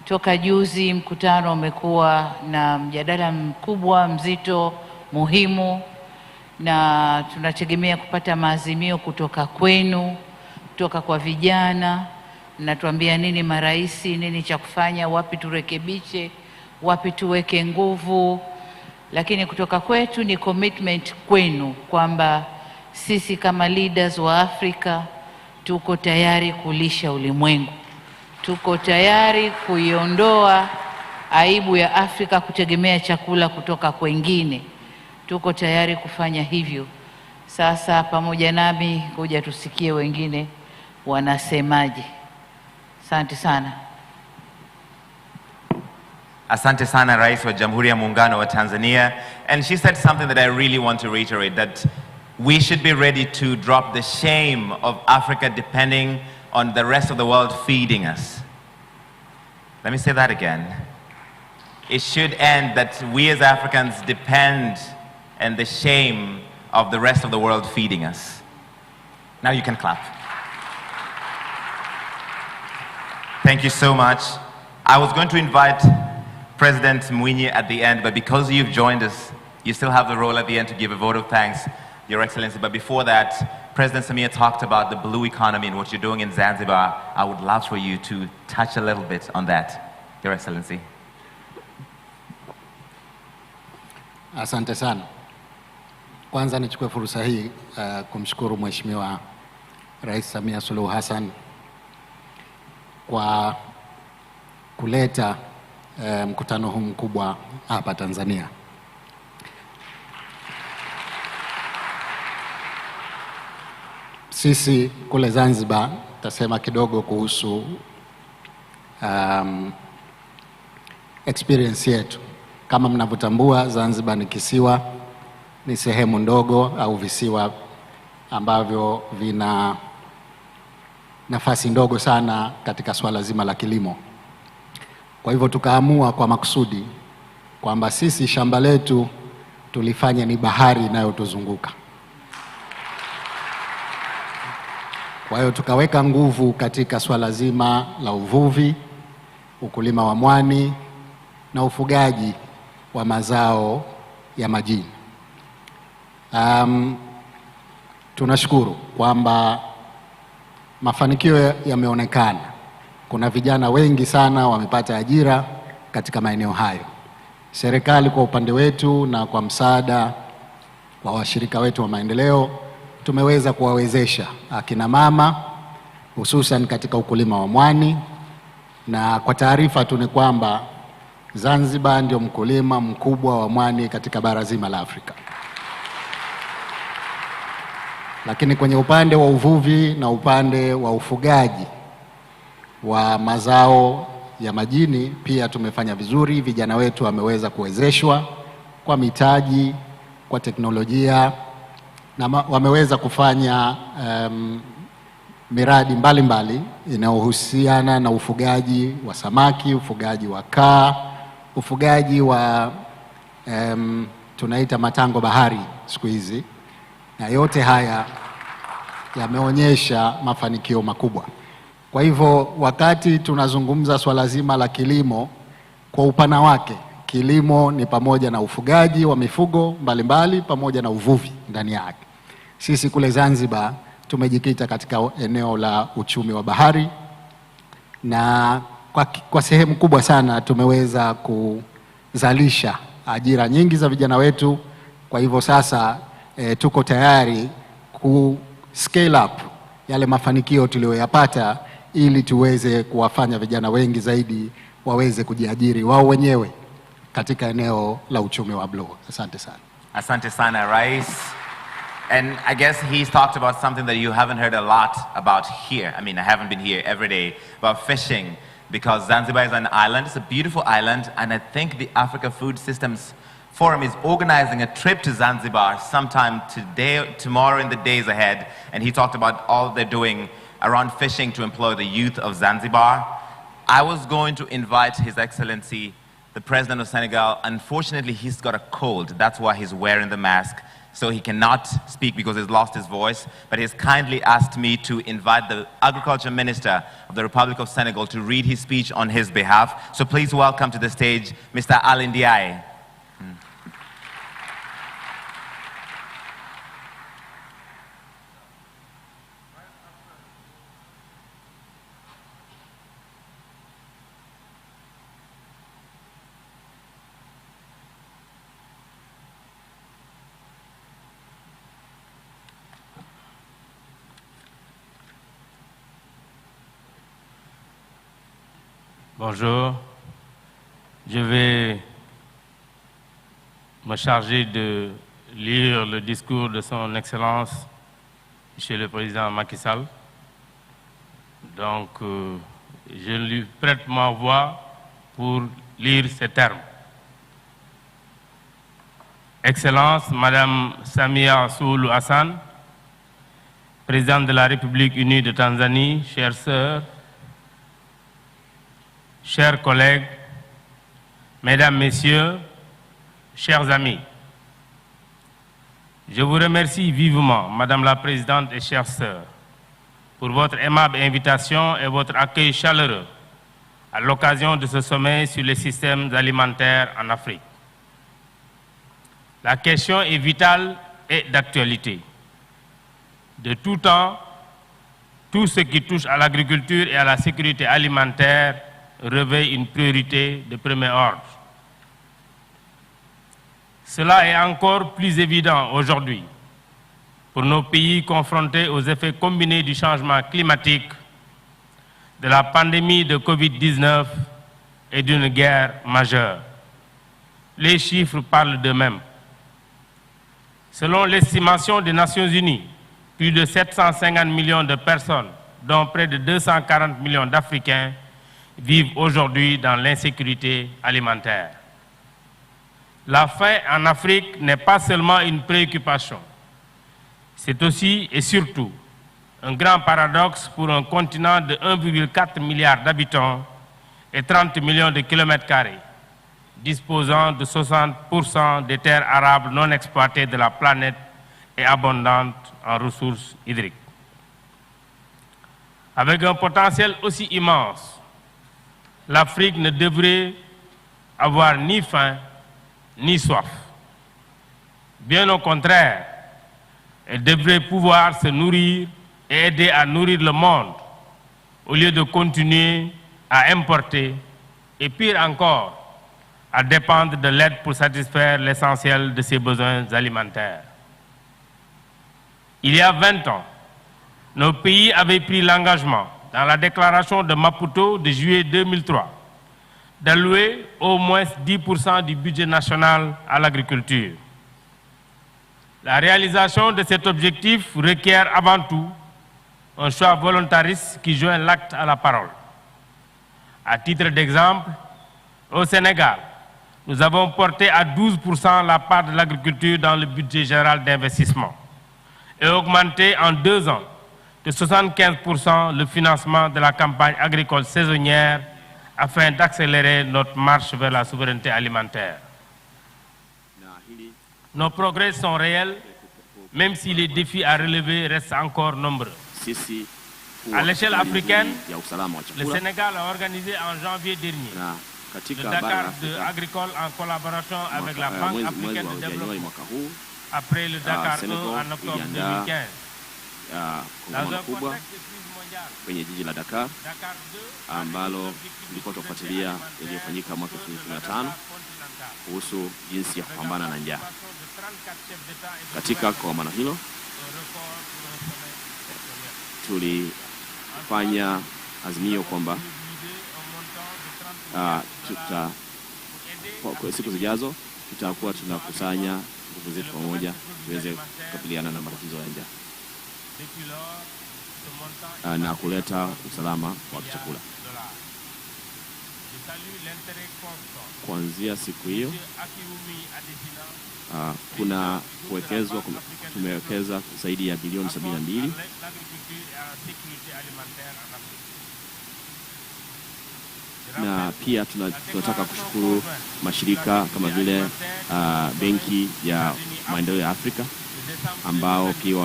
S6: Toka juzi mkutano umekuwa na mjadala mkubwa, mzito, muhimu, na tunategemea kupata maazimio kutoka kwenu, kutoka kwa vijana. Mnatuambia nini maraisi, nini cha kufanya, wapi turekebishe, wapi tuweke nguvu. Lakini kutoka kwetu ni commitment kwenu kwamba sisi kama leaders wa Afrika tuko tayari kulisha ulimwengu. Tuko tayari kuiondoa aibu ya Afrika kutegemea chakula kutoka kwengine. Tuko tayari kufanya hivyo. Sasa pamoja nami kuja tusikie wengine wanasemaje. Asante sana.
S1: Asante sana Rais wa Jamhuri ya Muungano wa Tanzania. And she said something that I really want to reiterate, that we should be ready to drop the shame of Africa depending on the rest of the world feeding us. Let me say that again. It should end that we as Africans depend on the shame of the rest of the world feeding us. Now you can clap. Thank you so much. I was going to invite President Mwinyi at the end, but because you've joined us, you still have the role at the end to give a vote of thanks, Your Excellency. But before that, President Samia talked about the blue economy and what you're doing in Zanzibar. I would love for you to touch a little bit on that, Your Excellency.
S17: Asante sana. Kwanza nichukue fursa hii kumshukuru Mheshimiwa Rais Samia Suluhu Hassan kwa kuleta mkutano huu mkubwa hapa Tanzania. Sisi kule Zanzibar tasema kidogo kuhusu experience yetu. Kama mnavyotambua, Zanzibar ni kisiwa, ni sehemu ndogo au visiwa ambavyo vina nafasi ndogo sana katika swala zima la kilimo. Kwa hivyo tukaamua kwa makusudi kwamba sisi shamba letu tulifanya ni bahari inayotuzunguka. Kwa hiyo tukaweka nguvu katika swala zima la uvuvi, ukulima wa mwani na ufugaji wa mazao ya majini. Tunashukuru kwamba mafanikio yameonekana. Kuna vijana wengi sana wamepata ajira katika maeneo hayo. Serikali kwa upande wetu na kwa msaada wa washirika wetu wa maendeleo tumeweza kuwawezesha akina mama hususan katika ukulima wa mwani, na kwa taarifa tu ni kwamba Zanzibar ndio mkulima mkubwa wa mwani katika bara zima la Afrika. Lakini kwenye upande wa uvuvi na upande wa ufugaji wa mazao ya majini pia tumefanya vizuri. Vijana wetu wameweza kuwezeshwa kwa mitaji, kwa teknolojia, na wameweza kufanya miradi mbalimbali inayohusiana na ufugaji wa samaki, ufugaji wa kaa, ufugaji wa tunaita matango bahari siku hizi, na yote haya yameonyesha mafanikio makubwa. Kwa hivyo wakati tunazungumza swala zima la kilimo kwa upana wake, kilimo ni pamoja na ufugaji wa mifugo mbalimbali pamoja na uvuvi ndani yake. Sisi kule Zanzibar tumejikita katika eneo la uchumi wa bahari, na kwa sehemu kubwa sana tumeweza kuzalisha ajira nyingi za vijana wetu. Kwa hivyo sasa tuko tayari ku scale up yale mafanikio tuliyoyapata ili tuweze kuwafanya vijana wengi zaidi waweze kujiajiri wao wenyewe katika eneo la uchumi wa blue. Asante sana.
S1: Asante sana, Rais. And I guess he's talked about something that you haven't heard a lot about here. I mean, I haven't been here every day, about fishing, because Zanzibar is an island. It's a beautiful island, and I think the Africa Food Systems Forum is organizing a trip to Zanzibar sometime today, tomorrow, in the days ahead. And he talked about all they're doing around fishing to employ the youth of Zanzibar. I was going to invite His Excellency, the President of Senegal. Unfortunately, he's got a cold. That's why he's wearing the mask. So he cannot speak because he's lost his voice. But he's kindly asked me to invite the Agriculture Minister of the Republic of Senegal to read his speech on his behalf. So please welcome to the stage, Mr. Alain Ndiaye.
S18: Bonjour, je vais me charger de lire le discours de son Excellence, Monsieur le Président Macky Sall. Donc, je lui prête ma voix pour lire ces termes. Excellence, Madame Samia Suluhu Hassan, Présidente de la République unie de Tanzanie, chères sœurs, chers collègues, mesdames, messieurs, chers amis, je vous remercie vivement, Madame la Présidente et chères sœurs, pour votre aimable invitation et votre accueil chaleureux à l'occasion de ce sommet sur les systèmes alimentaires en Afrique. La question est vitale et d'actualité. De tout temps, tout ce qui touche à l'agriculture et à la sécurité alimentaire revêt une priorité de premier ordre. Cela est encore plus évident aujourd'hui pour nos pays confrontés aux effets combinés du changement climatique, de la pandémie de Covid-19 et d'une guerre majeure. Les chiffres parlent d'eux-mêmes. Selon l'estimation des Nations Unies, plus de 750 millions de personnes, dont près de 240 millions d'Africains, vivent aujourd'hui dans l'insécurité alimentaire. La faim en Afrique n'est pas seulement une préoccupation, c'est aussi et surtout un grand paradoxe pour un continent de 1,4 milliard d'habitants et 30 millions de kilomètres carrés, disposant de 60% des terres arables non exploitées de la planète et abondantes en ressources hydriques. Avec un potentiel aussi immense, l'Afrique ne devrait avoir ni faim ni soif. Bien au contraire, elle devrait pouvoir se nourrir et aider à nourrir le monde au lieu de continuer à importer et pire encore, à dépendre de l'aide pour satisfaire l'essentiel de ses besoins alimentaires. Il y a 20 ans, nos pays avaient pris l'engagement dans la déclaration de Maputo de juillet 2003, d'allouer au moins 10% du budget national à l'agriculture. La réalisation de cet objectif requiert avant tout un choix volontariste qui joint l'acte à la parole. À titre d'exemple, au Sénégal, nous avons porté à 12% la part de l'agriculture dans le budget général d'investissement et augmenté en 2 ans de 75% le financement de la campagne agricole saisonnière afin d'accélérer notre marche vers la souveraineté alimentaire. Nos progrès sont réels, même si les défis à relever restent encore nombreux. À l'échelle africaine, le Sénégal a organisé en janvier dernier le Dakar agricole en collaboration avec la Banque africaine de développement, après le Dakar 1 en octobre 2015.
S19: kongamano kubwa kwenye jiji la Dakar ambalo tulikuwa tunafuatilia yaliyofanyika mwaka 2015 kuhusu jinsi ya kupambana na njaa. Katika kongamano hilo tulifanya azimio kwamba kwa siku zijazo tutakuwa tunakusanya nguvu zetu pamoja tuweze kukabiliana na matatizo ya njaa na kuleta usalama wa chakula. kuanzia siku hiyo kuna kuwekezwa, tumewekeza zaidi ya bilioni 72 na pia tunataka kushukuru mashirika kama vile Benki ya Maendeleo ya Afrika ambao pia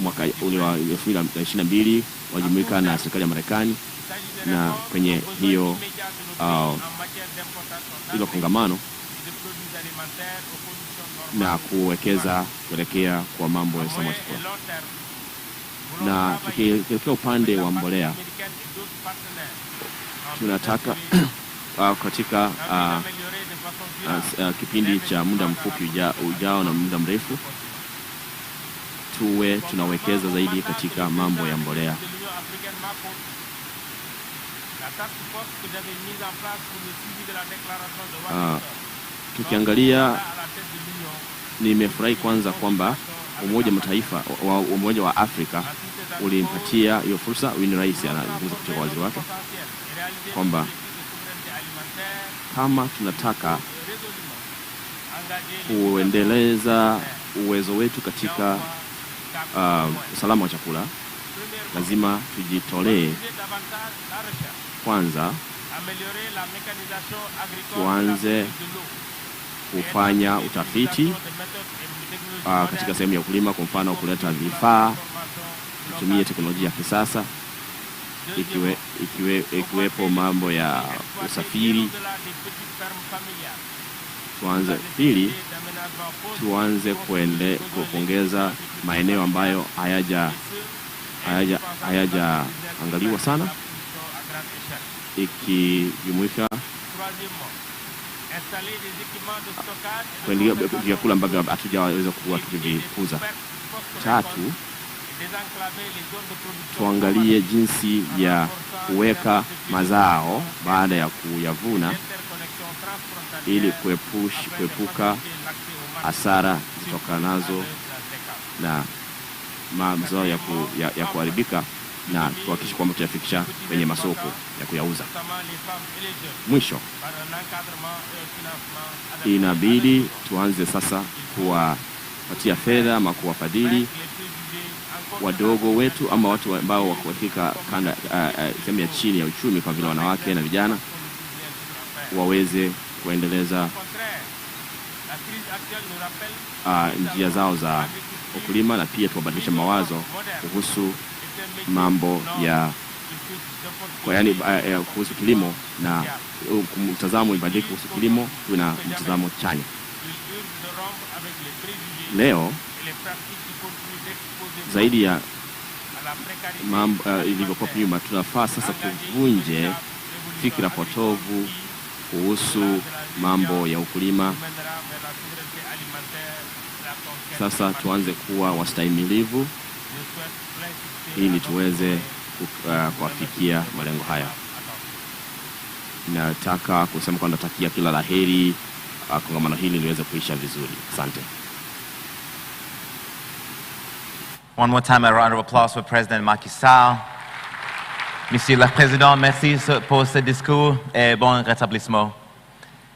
S19: mwaka 2022 wajumuika na serikali ya Marekani na kwenye hiyo ilo kongamano na kuwekeza kuelekea kwa mambo ya usalama wa chakula. Na tukielekea upande wa mbolea, tunataka katika kipindi cha muda mfupi ujao na muda mrefu tuwe tunawekeza zaidi katika mambo ya mbolea. Tukiangalia, nimefurahi kwanza kwamba Umoja wa Afrika ulimpatia hiyo fursa Wini Rais anazungumza kutoka waziri wake kwamba kama tunataka kuendeleza uwezo wetu katika usalama wa chakula, lazima tujitolee kwanza, tuanze kufanya utafiti katika sehemu ya ukulima, kwa mfano kuleta vifaa, kutumia teknolojia ya kisasa, ikiwepo mambo ya usafiri. Pili, tuanze kuongeza maeneo ambayo hayajaangaliwa sana, ikijumuisha kuendelea vyakula ambavyo hatujaweza kuwa tukivikuza. Tatu, tuangalie jinsi ya kuweka mazao baada ya kuyavuna ili kuepuka hasara zitokanazo na mazao ya kuharibika na kuhakikisha kwamba tuyafikisha kwenye masoko ya kuyauza. Mwisho, inabidi tuanze sasa kuwapatia fedha ama kuwafadhili wadogo wetu ama watu ambao wako katika sehemu ya chini ya uchumi, kwa vile wanawake na vijana, waweze kuendeleza njia zao za ukulima, na pia tuwabadilisha mawazo kuhusu mambo ya kuhusu kilimo, na mtazamo ibadilike kuhusu kilimo, tuna mtazamo chanya. Leo zaidi ya mambo ilivyokuwa nyuma, tunafaa sasa kuvunje fikra potovu kuhusu mambo ya ukulima. Sasa tuanze kuwa wastahimilivu ili tuweze kufikia malengo haya. Nataka kusema kwamba natakia kila laheri kongamano hili liweze kuisha vizuri. Asante.
S1: One more time, a round of applause for President Macky Sall. Monsieur le Président, merci pour ce discours et bon rétablissement.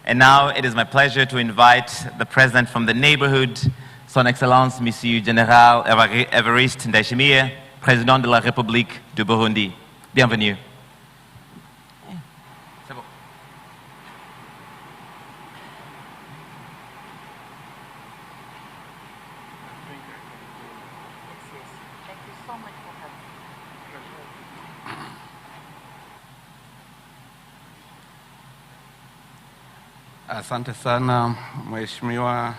S1: And now it is my pleasure to invite the President from the neighborhood, Son Excellence Monsieur General Évariste Ndayishimiye, Président de la République du Burundi. Bienvenue.
S20: Asante sana Mheshimiwa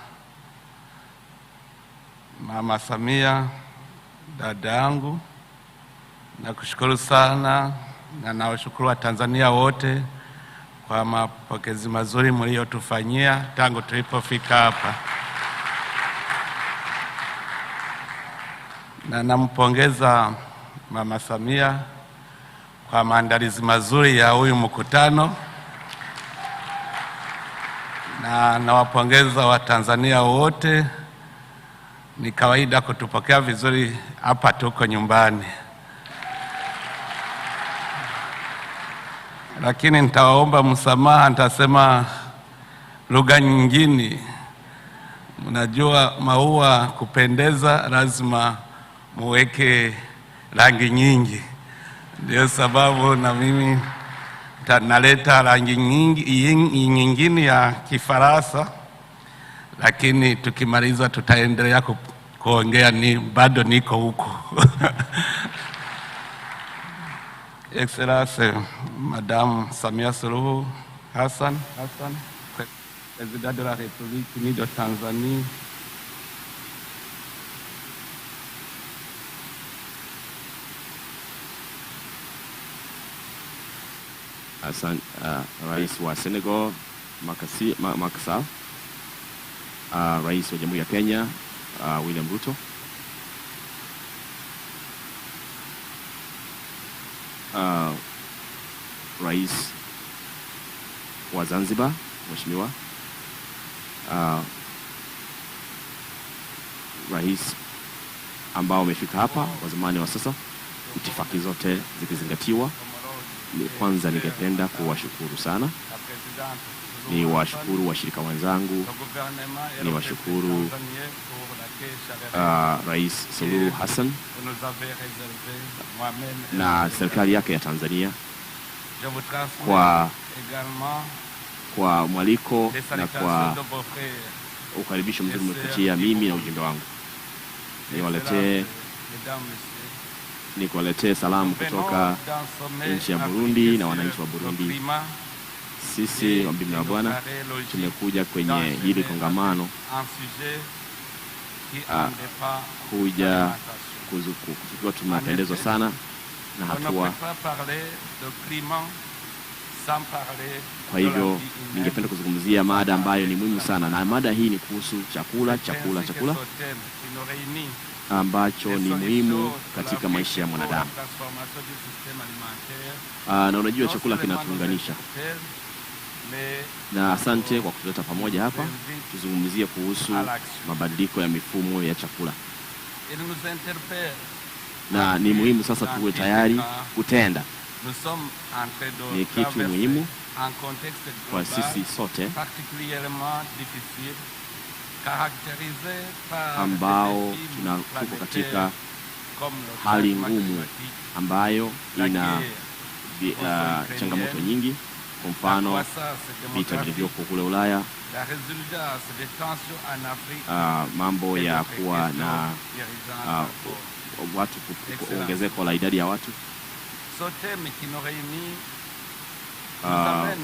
S20: Mama Samia, dada yangu. Nakushukuru sana na nawashukuru Watanzania wote kwa mapokezi mazuri mliyotufanyia tangu tulipofika hapa. Na nampongeza Mama Samia kwa maandalizi mazuri ya huyu mkutano. Na nawapongeza Watanzania wote. Ni kawaida kutupokea vizuri hapa, tuko nyumbani. lakini nitaomba msamaha, nitasema lugha nyingine. Mnajua maua kupendeza lazima muweke rangi nyingi, ndio sababu na mimi naleta rangi nyingine ya Kifaransa, lakini tukimaliza tutaendelea kuongea, bado niko huko. Excellence Madame Samia Suluhu Hassan, Président de la République unie de Tanzanie,
S19: Rais wa Senegal Macky Sall, Rais wa Jamhuri ya Kenya William Ruto, Rais wa Zanzibar Mheshimiwa Rais ambao wamefika hapa, wa zamani wa sasa, itifaki zote zikizingatiwa. Kwanza ningependa kuwashukuru sana. Ni washukuru washirika wenzangu, ni washukuru Rais Suluhu Hassan na serikali yake ya Tanzania kwa mwaliko na kwa ukaribisho mzuri mliotupatia mimi na ujumbe wangu. Nikuletee salamu kutoka nchi ya Burundi na wananchi wa Burundi. Sisi wabibi na bwana tumekuja kwenye hili kongamano kuja kuzukuwa, tunapendezwa sana na hatua. Kwa hivyo ningependa kuzungumzia mada ambayo ni muhimu sana, na mada hii ni kuhusu chakula ambacho ni muhimu katika maisha ya mwanadamu. Na unajua chakula kinatuunganisha. Na asante kwa kutuleta pamoja hapa tuzungumzie kuhusu mabadiliko ya mifumo ya chakula. Na ni muhimu sasa tuwe tayari kutenda. Ni kitu muhimu kwa sisi sote ambao tuko katika hali ngumu ambayo ina changamoto nyingi. Kwa mfano vita vilivyoko kule Ulaya, mambo ya kuwa na watu, ongezeko la idadi ya watu.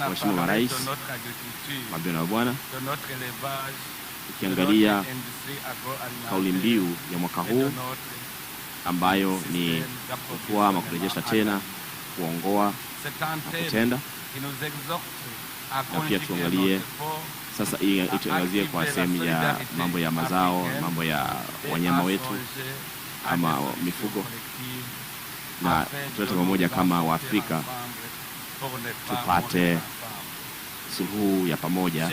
S19: Mheshimiwa Rais, mabibi na bwana, ukiangalia kauli mbiu ya mwaka huu ambayo ni kutoa ama kurejesha tena, kuongoa na kutenda, na pia tuangalie sasa ituangazie kwa sehemu ya mambo ya mazao, mambo ya wanyama wetu ama mifugo, na tulete pamoja kama Waafrika tupate suluhu ya pamoja.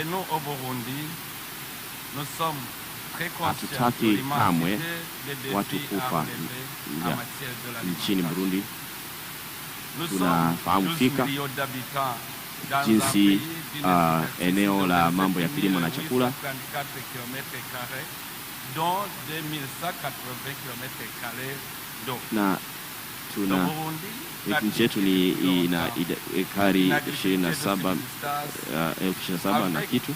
S19: Hatutaki kamwe watu kufa nchini Burundi. Tunafahamu fika jinsi eneo la mambo ya kilimo na chakula na tuna nchi yetu ni ina ekari 27,000 na kitu.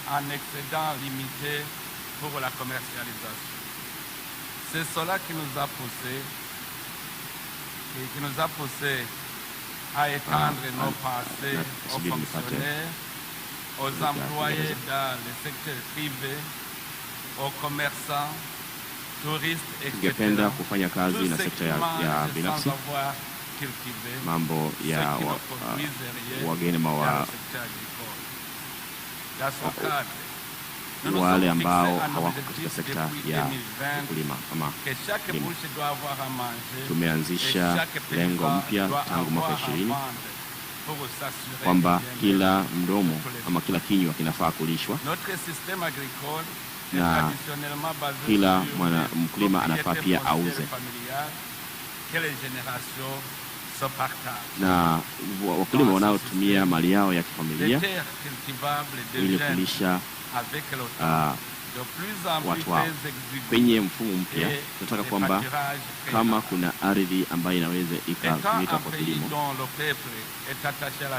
S20: Pour la commercialisation. C'est cela qui nous a poussé à étendre nos pensées aux fonctionnaires, aux employés dans le secteur privé, aux commerçants, touristes, etc.
S19: Tungependa kufanya kazi na sekta ya binafsi, mambo ya wageni wale ambao hawako katika sekta ya ukulima ama kilimo. Tumeanzisha lengo mpya tangu mwaka 20 kwamba kila mdomo ama kila kinywa kinafaa kulishwa, na kila mkulima anafaa pia auze. na wakulima wanaotumia mali yao ya kifamilia ili kulisha watu wao. Kwenye mfumo mpya tunataka kwamba kama kuna ardhi ambayo inaweza ikatumika kwa kilimo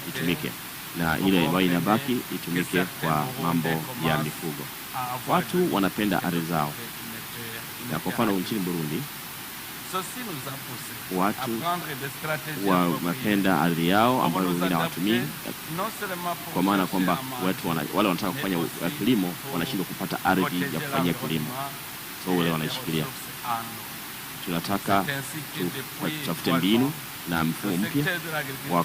S19: itumike, na ile ambayo inabaki itumike kwa mambo ya mifugo. Watu wanapenda ardhi zao, na kwa mfano nchini Burundi watu wanapenda ardhi yao ambayo wengine hawatumii, kwa maana kwamba watu wale wanataka kufanya kilimo wanashindwa kupata ardhi ya kufanyia kilimo, so wale wanaishikilia. Tunataka tutafute mbinu na mfumo mpya wa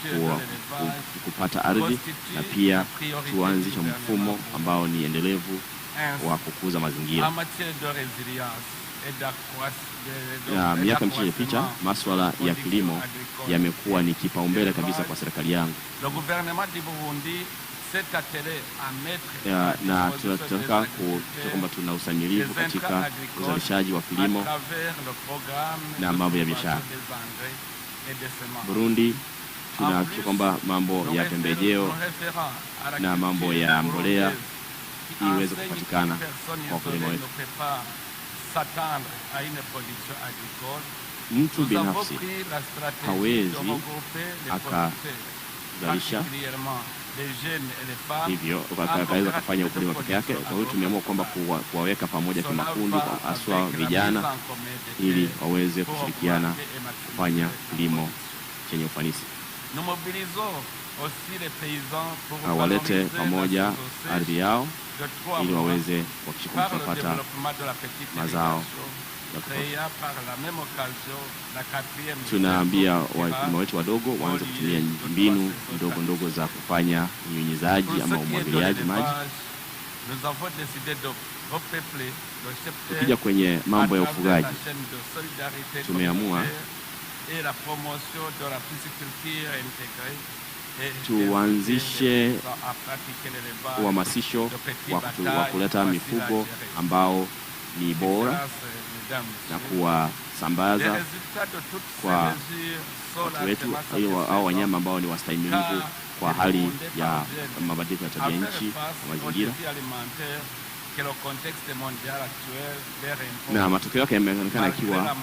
S19: kupata ardhi, na pia tuanzishe mfumo ambao ni endelevu wa kukuza mazingira. Miaka michache iliyopita masuala ya kilimo yamekuwa ni kipaumbele kabisa kwa serikali yangu, na tunataka kwamba tuna usamilivu katika uzalishaji wa kilimo na mambo ya biashara. Burundi tunahakikisha kwamba mambo ya pembejeo na mambo ya mbolea iweze kupatikana kwa wakulima wetu. Mtu binafsi hawezi akazalisha hivyo akaweza kufanya ukulima peke yake. Kwa hiyo tumeamua kwamba kuwaweka pamoja kimakundi, haswa vijana, ili waweze kushirikiana kufanya kilimo chenye ufanisi. Walete pamoja ardhi yao ili waweze kupata mazao. Tunaambia wakulima wetu wadogo waanze kutumia mbinu ndogo ndogo za kufanya unyunyizaji ama umwagiliaji maji. Tukija kwenye mambo ya ufugaji, tumeamua tuanzishe uhamasisho wa kuleta mifugo ambao ni bora na kuwasambaza kwa watu wetu, au wanyama ambao ni wastahimilivu kwa hali ya mabadiliko ya tabia nchi na mazingira. Na matokeo yake yameonekana ikiwa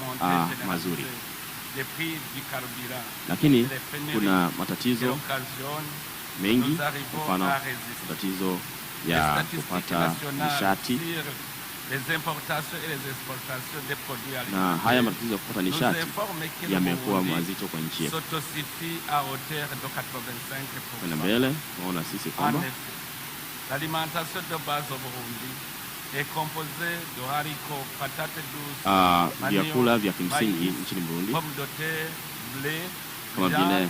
S19: mazuri, lakini kuna matatizo mengi. Mfano, matatizo ya kupata nishati, na haya matatizo ya kupata nishati yamekuwa mazito kwa nchi yetu. Kwenda mbele tunaona sisi kwamba vyakula vya kimsingi nchini Burundi kama vile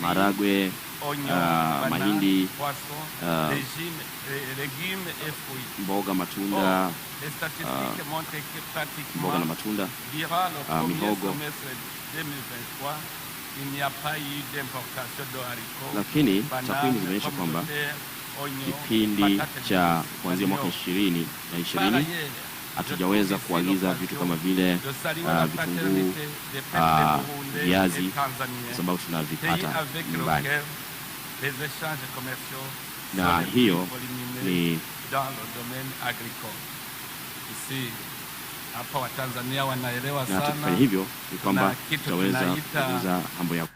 S19: maragwe, mahindi, mboga, matunda, mboga na matunda, mihogo. Lakini takwimu zimeonyesha kwamba kipindi cha kuanzia mwaka 2020 hatujaweza kuagiza vitu kama vile vitunguu, viazi, kwa sababu tunavipata nyumbani, na hiyo ni
S18: hapa Watanzania wanaelewa sana.
S19: Na tukifanya hivyo ni kwamba tutaweza kuuza mambo ya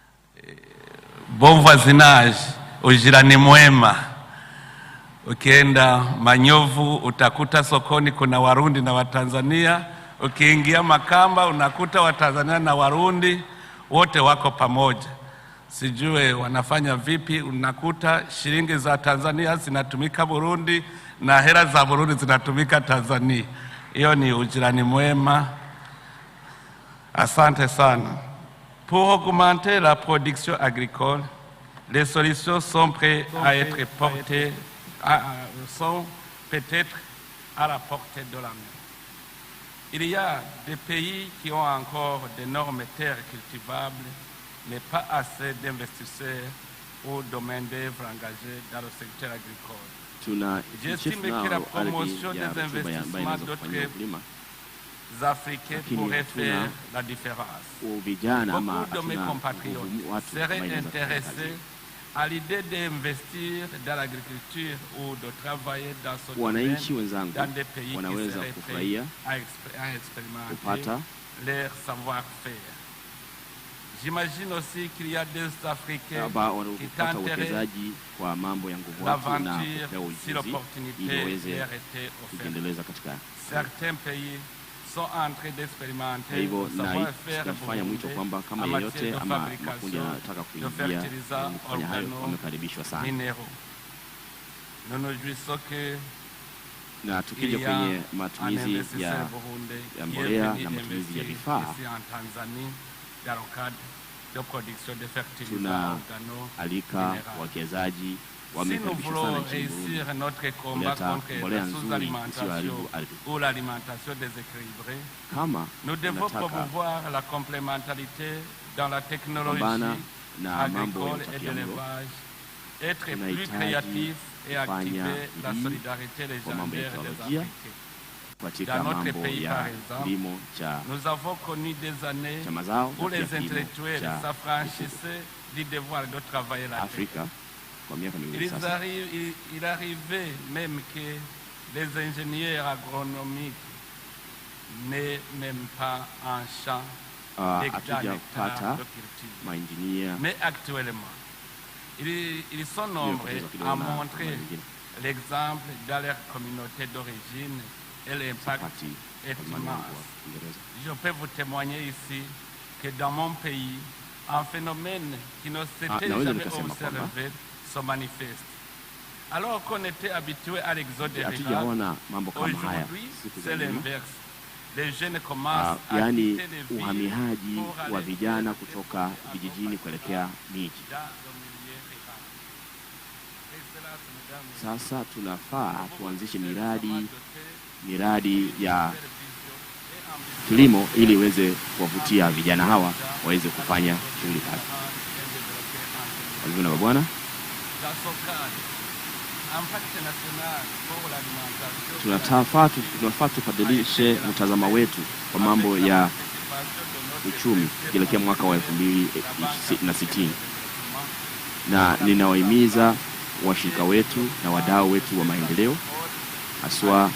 S18: bon voisinage, ujirani mwema. Ukienda Manyovu utakuta sokoni kuna Warundi na Watanzania. Ukiingia Makamba unakuta Watanzania na Warundi wote wako pamoja. Sijue wanafanya vipi, unakuta shilingi za Tanzania zinatumika Burundi na hela za Burundi zinatumika Tanzania. Hiyo ni ujirani mwema. Asante sana. Pour augmenter la production agricole, les solutions sont prêtes à être portées, sont peut-être à la portée de la main. Il y a des pays qui ont encore d'énormes terres cultivables, mais pas assez d'investisseurs ou domaines d'œuvre engagés dans le secteur agricole. J'estime que la promotion des investissements d'autres Africains pourraient faire la différence. Beaucoup de mes compatriotes seraient intéressés à l'idée d'investir dans l'agriculture ou de travailler dans ce domaine dans des pays qui seraient prêts à expérimenter leur savoir-faire. J'imagine aussi qu'il y a des Africains qui tenteraient l'aventure si l'opportunité leur était offerte. Certains pays sont en train d'expérimenter le savoir-faire en matière de fabrication de fertilisants organo-minéraux. Nous nous jouissons que il y a un investisseur burundais qui est venu investir ici en Tanzanie dans le cadre de production de fertilisants organo-minéraux. Si nous voulons réussir notre combat contre la sous-alimentation ou l'alimentation déséquilibrée, nous devons promouvoir la complémentarité dans la technologie agricole et d'élevage, être plus créatif et activer la solidarité légendaire des Africains. Dans notre pays, par exemple, nous avons connu des années où les intellectuels s'affranchissaient du devoir de travailler la terre. Il arrivait même que les ingénieurs agronomiques n'aient même pas un champ d'hectares de culture. Mais actuellement, ils sont nombreux à montrer l'exemple dans leur communauté d'origine et l'impact est immense. Je peux vous témoigner ici que dans mon pays, un phénomène qui ne s'était jamais observé se manifeste. Alors qu'on était habitué à l'exode rural, aujourd'hui c'est l'inverse. Les jeunes commencent à quitter les villes
S19: uhamihaji wa vijana kutoka vijijini kuelekea miji. Sasa tunafaa tuanzishe miradi ya kilimo ili iweze kuwavutia vijana hawa waweze kufanya shughuli kazi. Wazuna bwana, tunafaa tubadilishe mtazamo wetu kwa mambo ya uchumi kuelekea mwaka wa 2060. Na ninawahimiza washirika wetu na wadau wetu wa maendeleo, haswa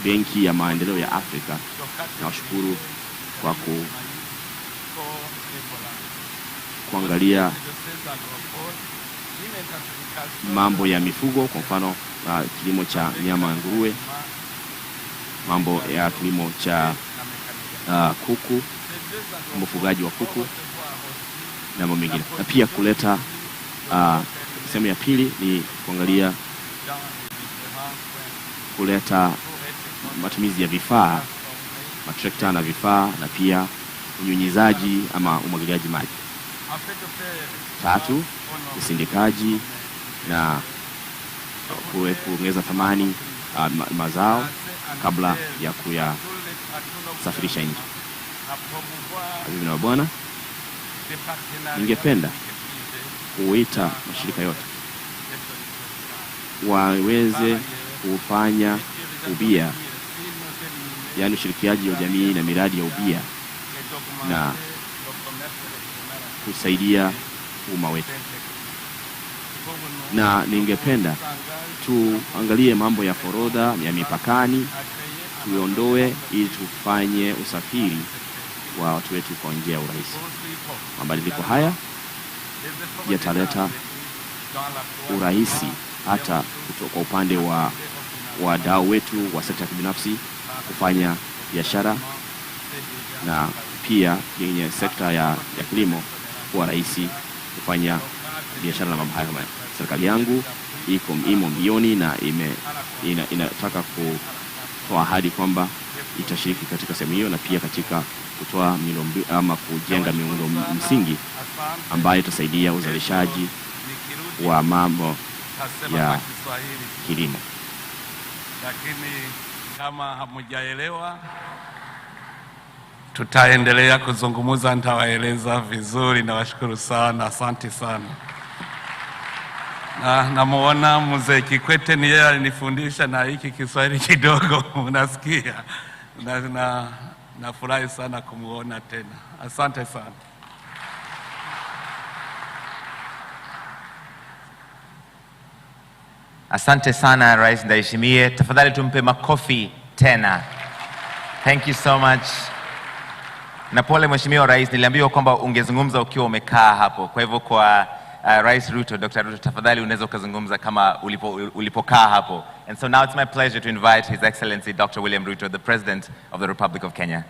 S19: Benki ya Maendeleo ya Afrika, na washukuru kwa kuangalia mambo ya mifugo, kwa mfano kilimo cha nyama ya nguruwe, mambo ya kilimo cha kuku, ufugaji wa kuku na mambo mengine. Na pia kuleta sehemu ya pili ni kuangalia kuleta matumizi ya vifaa, matrekta na vifaa, na pia unyunyizaji ama umwagiliaji maji. 3, usindikaji na kuongeza thamani mazao kabla ya kuyasafirisha nje. Hivi na bwana, ningependa kuita mashirika yote waweze kufanya ubia, yani ushirikiaji wa jamii na miradi ya ubia, na kusaidia umma wetu. Na ningependa tuangalie mambo ya forodha ya mipakani, tuondoe ili tufanye usafiri wa watu wetu kwa njia ya urahisi. Mabadiliko haya yataleta urahisi hata kutoka upande wa wadau wetu wa sekta ya kibinafsi kufanya biashara, na pia kwenye sekta ya kilimo kuwa rahisi kufanya biashara na mambo haya. Serikali yangu imo mbioni na inataka kutoa ahadi kwamba itashiriki katika sehemu hiyo, na pia katika kutoa ama kujenga miundo msingi ambayo itasaidia uzalishaji wa mambo ya kilimo.
S18: Lakini kama hamujaelewa, tutaendelea kuzungumza, nitawaeleza vizuri. Na washukuru sana, asante sana. Na namuona mzee Kikwete, ni yeye alinifundisha na hiki Kiswahili kidogo unasikia.
S20: na nafurahi sana kumuona tena. Asante sana.
S1: Asante sana Rais Ndayishimiye. Tafadhali tumpe makofi tena. Thank you so much. Na pole Mheshimiwa Rais, niliambiwa kwamba ungezungumza ukiwa umekaa hapo. Kwa hivyo kwa Rais Ruto, Dr. Ruto, tafadhali unaweza ukazungumza kama ulipokaa hapo. And so now it's my pleasure to invite His Excellency Dr. William Ruto, the President of the Republic of Kenya.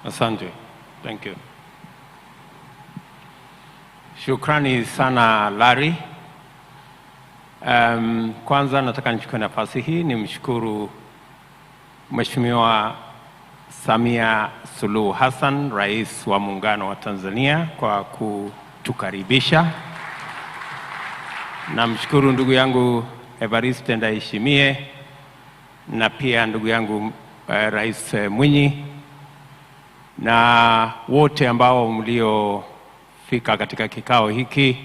S18: Asante. Thank you. Shukrani sana Larry. Kwanza nataka nichukue nafasi hii nimshukuru Mheshimiwa Samia Suluhu Hassan, Rais wa Muungano wa Tanzania kwa kutukaribisha. Namshukuru ndugu yangu Evariste Ndayishimiye na pia ndugu yangu Rais Mwinyi na wote ambao mliofika katika kikao hiki.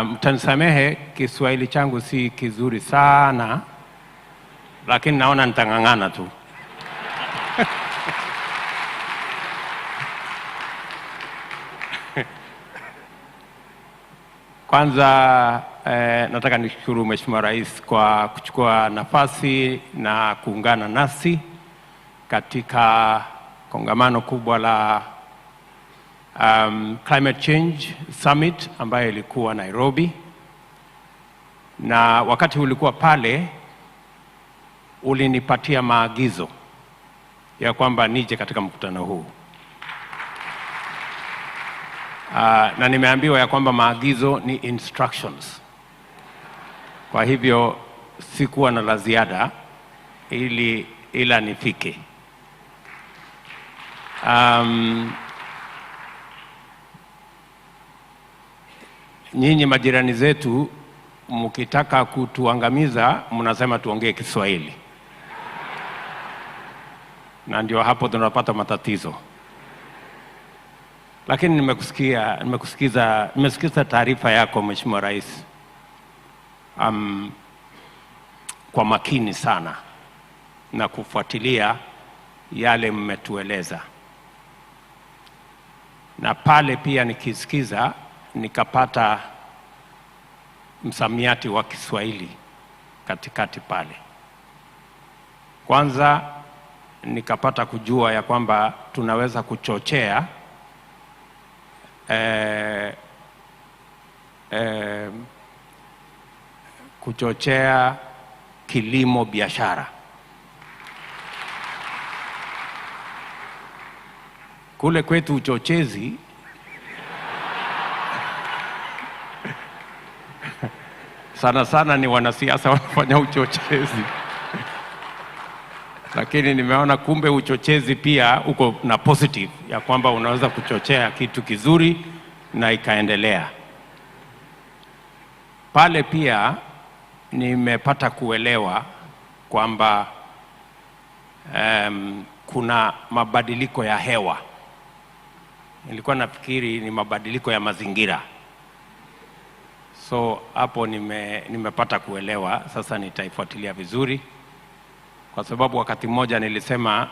S18: Mtanisamehe Kiswahili changu si kizuri sana, lakini naona nitang'ang'ana tu. Kwanza nataka nishukuru Mheshimiwa Rais kwa kuchukua nafasi na kuungana nasi katika kongamano kubwa la Climate Change Summit ambayo ilikuwa Nairobi. Na wakati ulikuwa pale ulinipatia maagizo ya kwamba nije katika mkutano huu. Na nimeambiwa ya kwamba maagizo ni instructions. Kwa hivyo sikuwa na la ziada ila nifike. Nyinyi majirani zetu mkitaka kutuangamiza mnasema tuongee Kiswahili. Na ndio hapo tunapata matatizo. Lakini nimesikiza taarifa yako Mheshimiwa Rais kwa makini sana na kufuatilia yale mmetueleza. Na pale pia nikisikiza nikapata msamiati wa Kiswahili katikati pale. Kwanza nikapata kujua ya kwamba tunaweza kuchochea kilimo biashara. Kule kwetu uchochezi sana ni wanasiasa wanafanya uchochezi. Lakini nimeona kumbe uchochezi pia uko na positive ya kwamba unaweza kuchochea kitu kizuri na ikaendelea. Pale pia nimepata kuelewa kwamba kuna mabadiliko ya hewa. Nilikuwa nafikiri ni mabadiliko ya mazingira. So hapo nimepata kuelewa, sasa nitaifuatilia vizuri. Kwa sababu wakati mmoja nilisema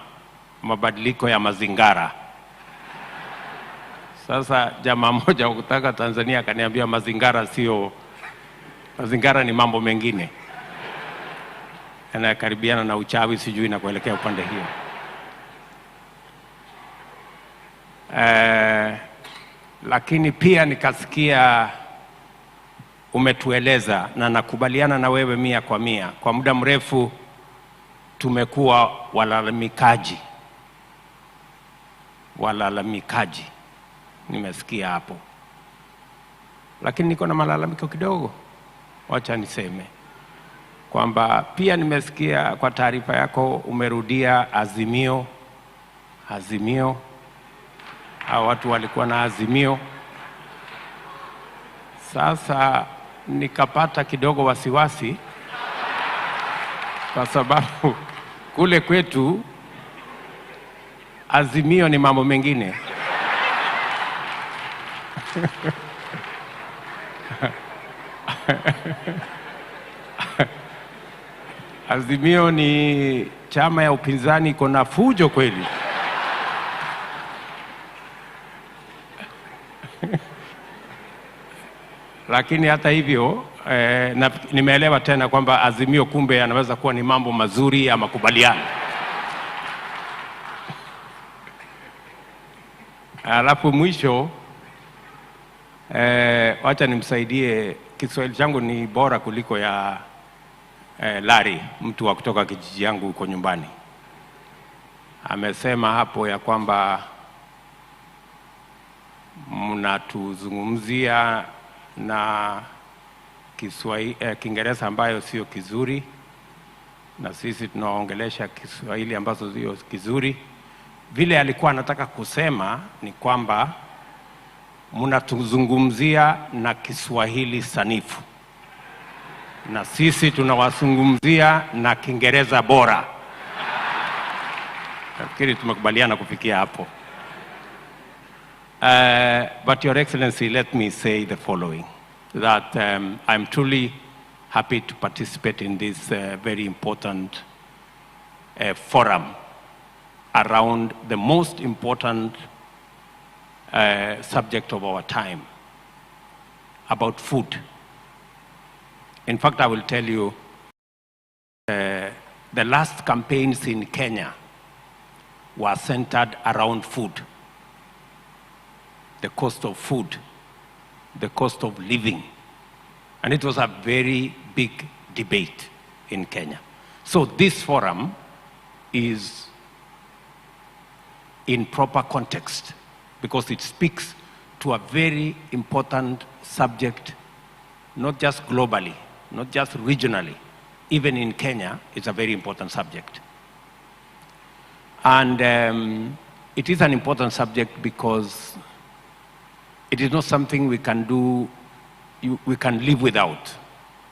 S18: mabadiliko ya mazingara. Sasa jamaa mmoja kutoka Tanzania akaniambia mazingara ni mambo mengine. Yanakaribiana na uchawi, sijui na kuelekea upande hiyo. Lakini pia nikasikia umetueleza na nakubaliana na wewe 100%. Kwa muda mrefu tumekuwa walalamikaji. Nimesikia hapo. Lakini niko na malalamiko kidogo. Wacha niseme kwamba pia nimesikia kwa taarifa yako umerudia azimio. Hao watu walikuwa na azimio. Sasa
S20: nikapata kidogo wasiwasi kwa sababu kule kwetu Azimio ni mambo mengine. Azimio ni chama ya upinzani, kuna fujo kweli. Lakini hata hivyo nimeelewa tena kwamba Azimio kumbe yanaweza kuwa ni mambo mazuri ya makubaliano. Alafu mwisho wacha nimsaidie, Kiswahili changu ni bora kuliko ya Larry, mtu wa kutoka kijiji yangu huko nyumbani. Amesema hapo ya kwamba mnatuzungumzia na Kiingereza ambayo sio kizuri, na sisi tunaongelesha Kiswahili ambazo sio kizuri. Vile alikuwa anataka kusema ni kwamba mnatuzungumzia na Kiswahili sanifu, na sisi tunawazungumzia na Kiingereza bora. Nafikiri tumekubaliana kufikia hapo. But Your Excellency, let me say the following, that I'm truly happy to participate in this very important forum around the most important subject of our time, about food. In fact, I will tell you, the last campaigns in Kenya were centered around food. The cost of food, the cost of living. And it was a very big debate in Kenya. So this forum is in proper context because it speaks to a very important subject, not just globally, not just regionally. Even in Kenya, it's a very important subject. And it is an important subject because it is not something we can do, we can live without.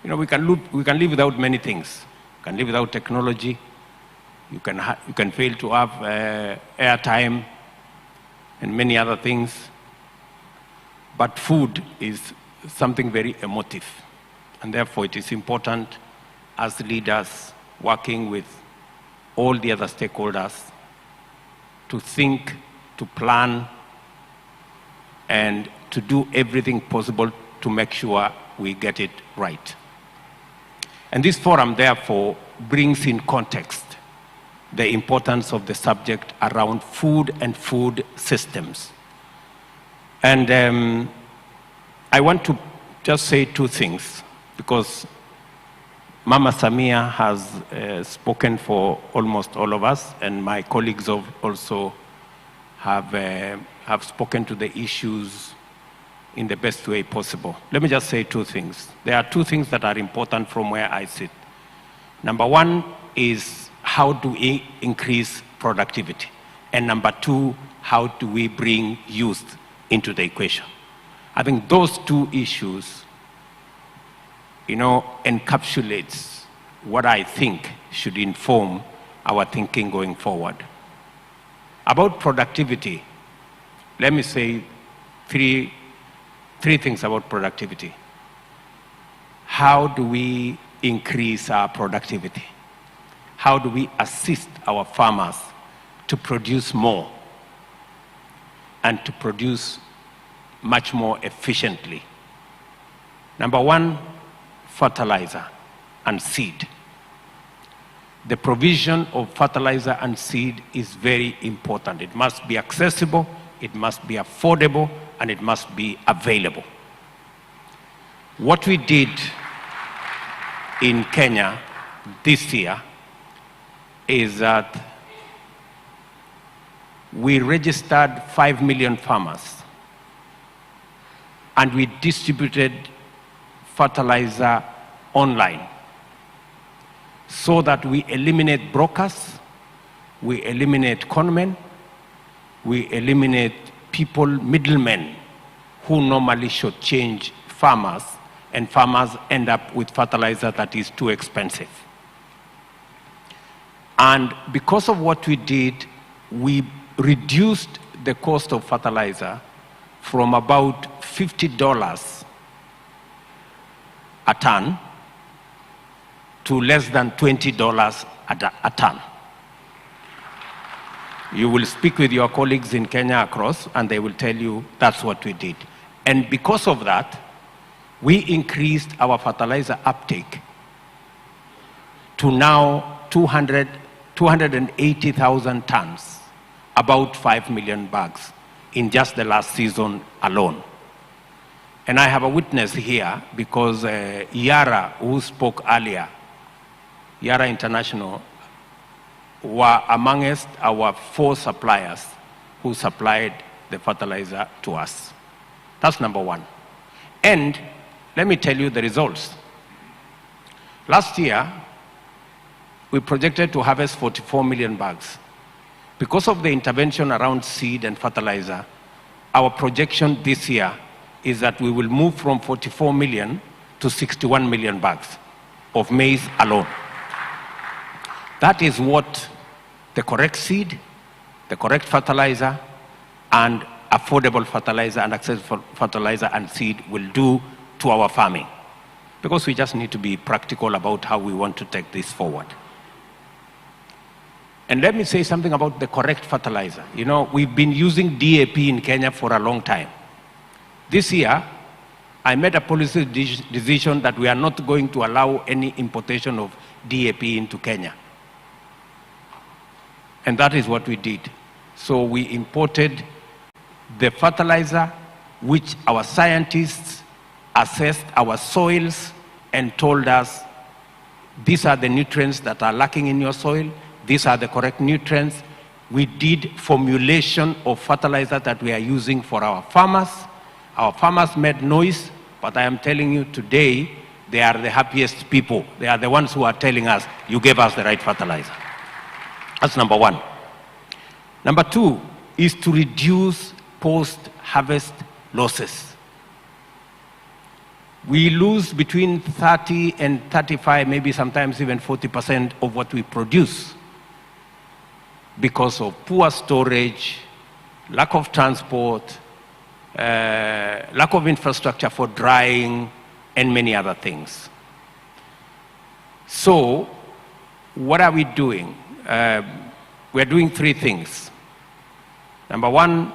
S20: You know, we can live without many things. We can live without technology. You can fail to have airtime and many other things. But food is something very emotive. And therefore, it is important as leaders working with all the other stakeholders to think, to plan, and to do everything possible to make sure we get it right. And this forum, therefore, brings in context the importance of the subject around food and food systems. And I want to just say two things, because Mama Samia has spoken for almost all of us, and my colleagues also have spoken to the issues in the best way possible. Let me just say two things. There are two things that are important from where I sit. Number one is how do we increase productivity? And number two, how do we bring youth into the equation? I think those two issues, encapsulates what I think should inform our thinking going forward. About productivity, let me say three things about productivity. How do we increase our productivity? How do we assist our farmers to produce more and to produce much more efficiently? Number one, fertilizer and seed. The provision of fertilizer and seed is very important. It must be accessible, it must be affordable, and it must be available. What we did in Kenya this year is that we registered 5 million farmers, and we distributed fertilizer online so that we eliminate brokers, we eliminate conmen, we eliminate middlemen who normally should change farmers and farmers end up with fertilizer that is too expensive. And because of what we did, we reduced the cost of fertilizer from about $50 a ton to less than $20 a ton. You will speak with your colleagues in Kenya across, and they will tell you that's what we did. And because of that, we increased our fertilizer uptake to now 280,000 tons, about 5 million bags in just the last season alone. And I have a witness here because Yara, who spoke earlier, Yara International, were amongst our 4 suppliers who supplied the fertilizer to us. That's number one. And let me tell you the results. Last year, we projected to harvest 44 million bags. Because of the intervention around seed and fertilizer, our projection this year is that we will move from 44 million to 61 million bags of maize alone. That is what the correct seed, the correct fertilizer, and affordable fertilizer and accessible fertilizer and seed will do to our farming. Because we just need to be practical about how we want to take this forward. And let me say something about the correct fertilizer. You know, we've been using DAP in Kenya for a long time. This year, I made a policy decision that we are not going to allow any importation of DAP into Kenya. And that is what we did. So we imported the fertilizer which our scientists assessed our soils and told us these are the nutrients that are lacking in your soil, these are the correct nutrients. We did formulation of fertilizer that we are using for our farmers. Our farmers made noise, but I am telling you today, they are the happiest people. They are the ones who are telling us, you gave us the right fertilizer. That's number one. Number two is to reduce post-harvest losses. We lose between 30 and 35, maybe sometimes even 40% of what we produce because of poor storage, lack of transport, lack of infrastructure for drying, and many other things. So, what are we doing? We're doing 3 things. Number one,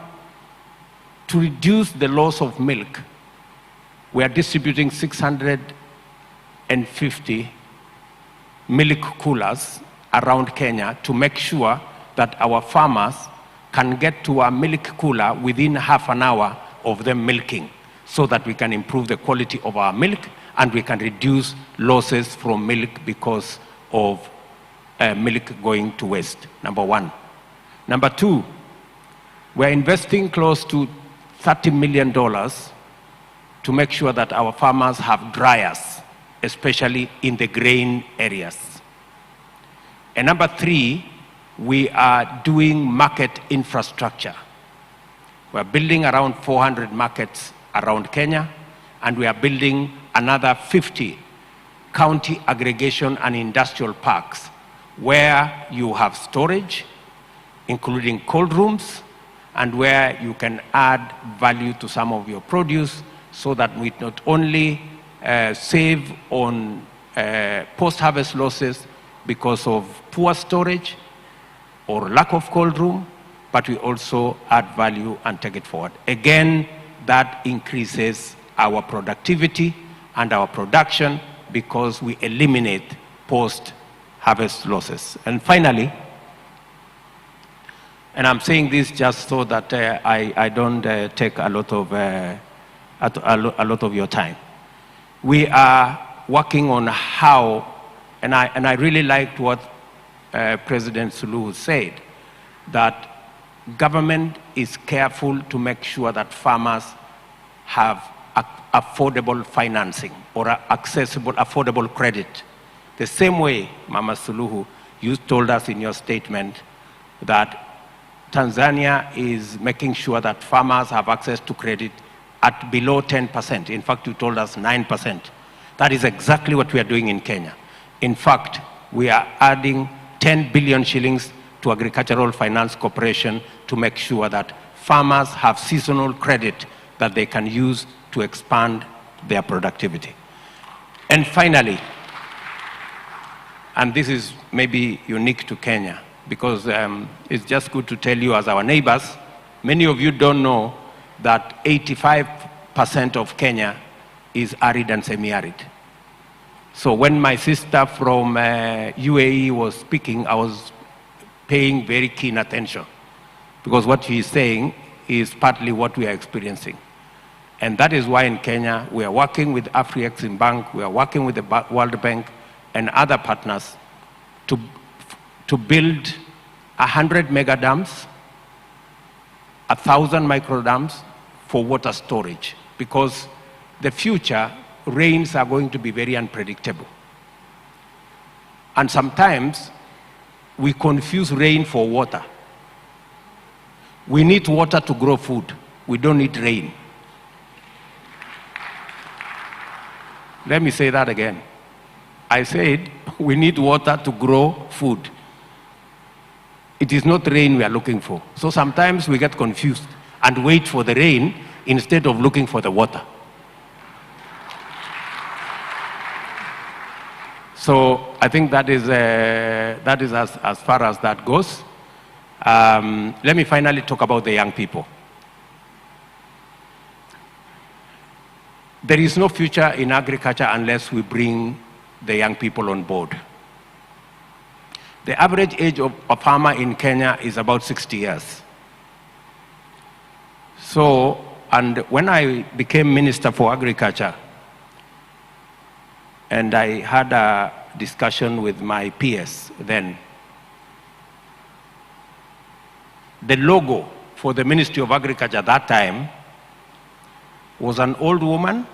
S20: to reduce the loss of milk, we are distributing 650 milk coolers around Kenya to make sure that our farmers can get to a milk cooler within half an hour of them milking, so that we can improve the quality of our milk and we can reduce losses from milk because of milk going to waste, number one. Number two, we're investing close to $30 million to make sure that our farmers have dryers, especially in the grain areas. And number three, we are doing market infrastructure. We're building around 400 markets around Kenya, and we are building another 50 county aggregation and industrial parks where you have storage, including cold rooms, and where you can add value to some of your produce so that we not only save on post-harvest losses because of poor storage or lack of cold room, but we also add value and take it forward. Again, that increases our productivity and our production because we eliminate post-harvest losses. And finally, and I'm saying this just so that I don't take a lot of your time. We are working on how, and I really liked what President Suluhu said, that government is careful to make sure that farmers have affordable financing or accessible, affordable credit. The same way, Mama Suluhu, you told us in your statement that Tanzania is making sure that farmers have access to credit at below 10%. In fact, you told us 9%. That is exactly what we are doing in Kenya. In fact, we are adding 10 billion shillings to Agricultural Finance Corporation to make sure that farmers have seasonal credit that they can use to expand their productivity. And finally, and this is maybe unique to Kenya, because it's just good to tell you as our neighbors, many of you don't know that 85% of Kenya is arid and semi-arid. So when my sister from UAE was speaking, I was paying very keen attention, because what she is saying is partly what we are experiencing. And that is why in Kenya, we are working with Afri-Exim Bank, we are working with the World Bank and other partners to build 100 mega dams, 1,000 micro dams for water storage, because the future rains are going to be very unpredictable. And sometimes we confuse rain for water. We need water to grow food. We don't need rain. Let me say that again. I said we need water to grow food. It is not rain we are looking for. So sometimes we get confused and wait for the rain instead of looking for the water. So I think that is as far as that goes. Let me finally talk about the young people. There is no future in agriculture unless we bring the young people on board. The average age of a farmer in Kenya is about 60 years. So, and when I became Minister for Agriculture, and I had a discussion with my peers then, the logo for the Ministry of Agriculture at that time was an old woman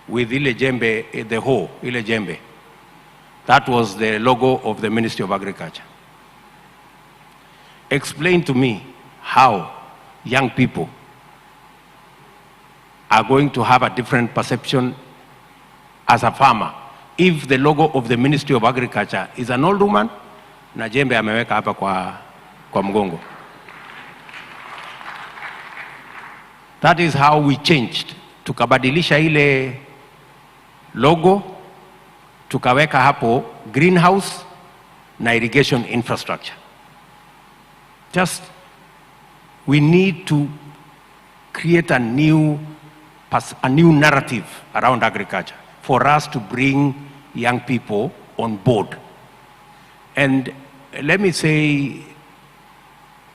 S20: with ile jembe, the hoe, ile jembe. That was the logo of the Ministry of Agriculture. Explain to me how young people are going to have a different perception as a farmer if the logo of the Ministry of Agriculture is an old woman na jembe ameweka hapa kwa mgongo. That is how we changed. Tukabadilisha ile logo, tukaweka hapo greenhouse na irrigation infrastructure. Just, we need to create a new narrative around agriculture for us to bring young people on board. And let me say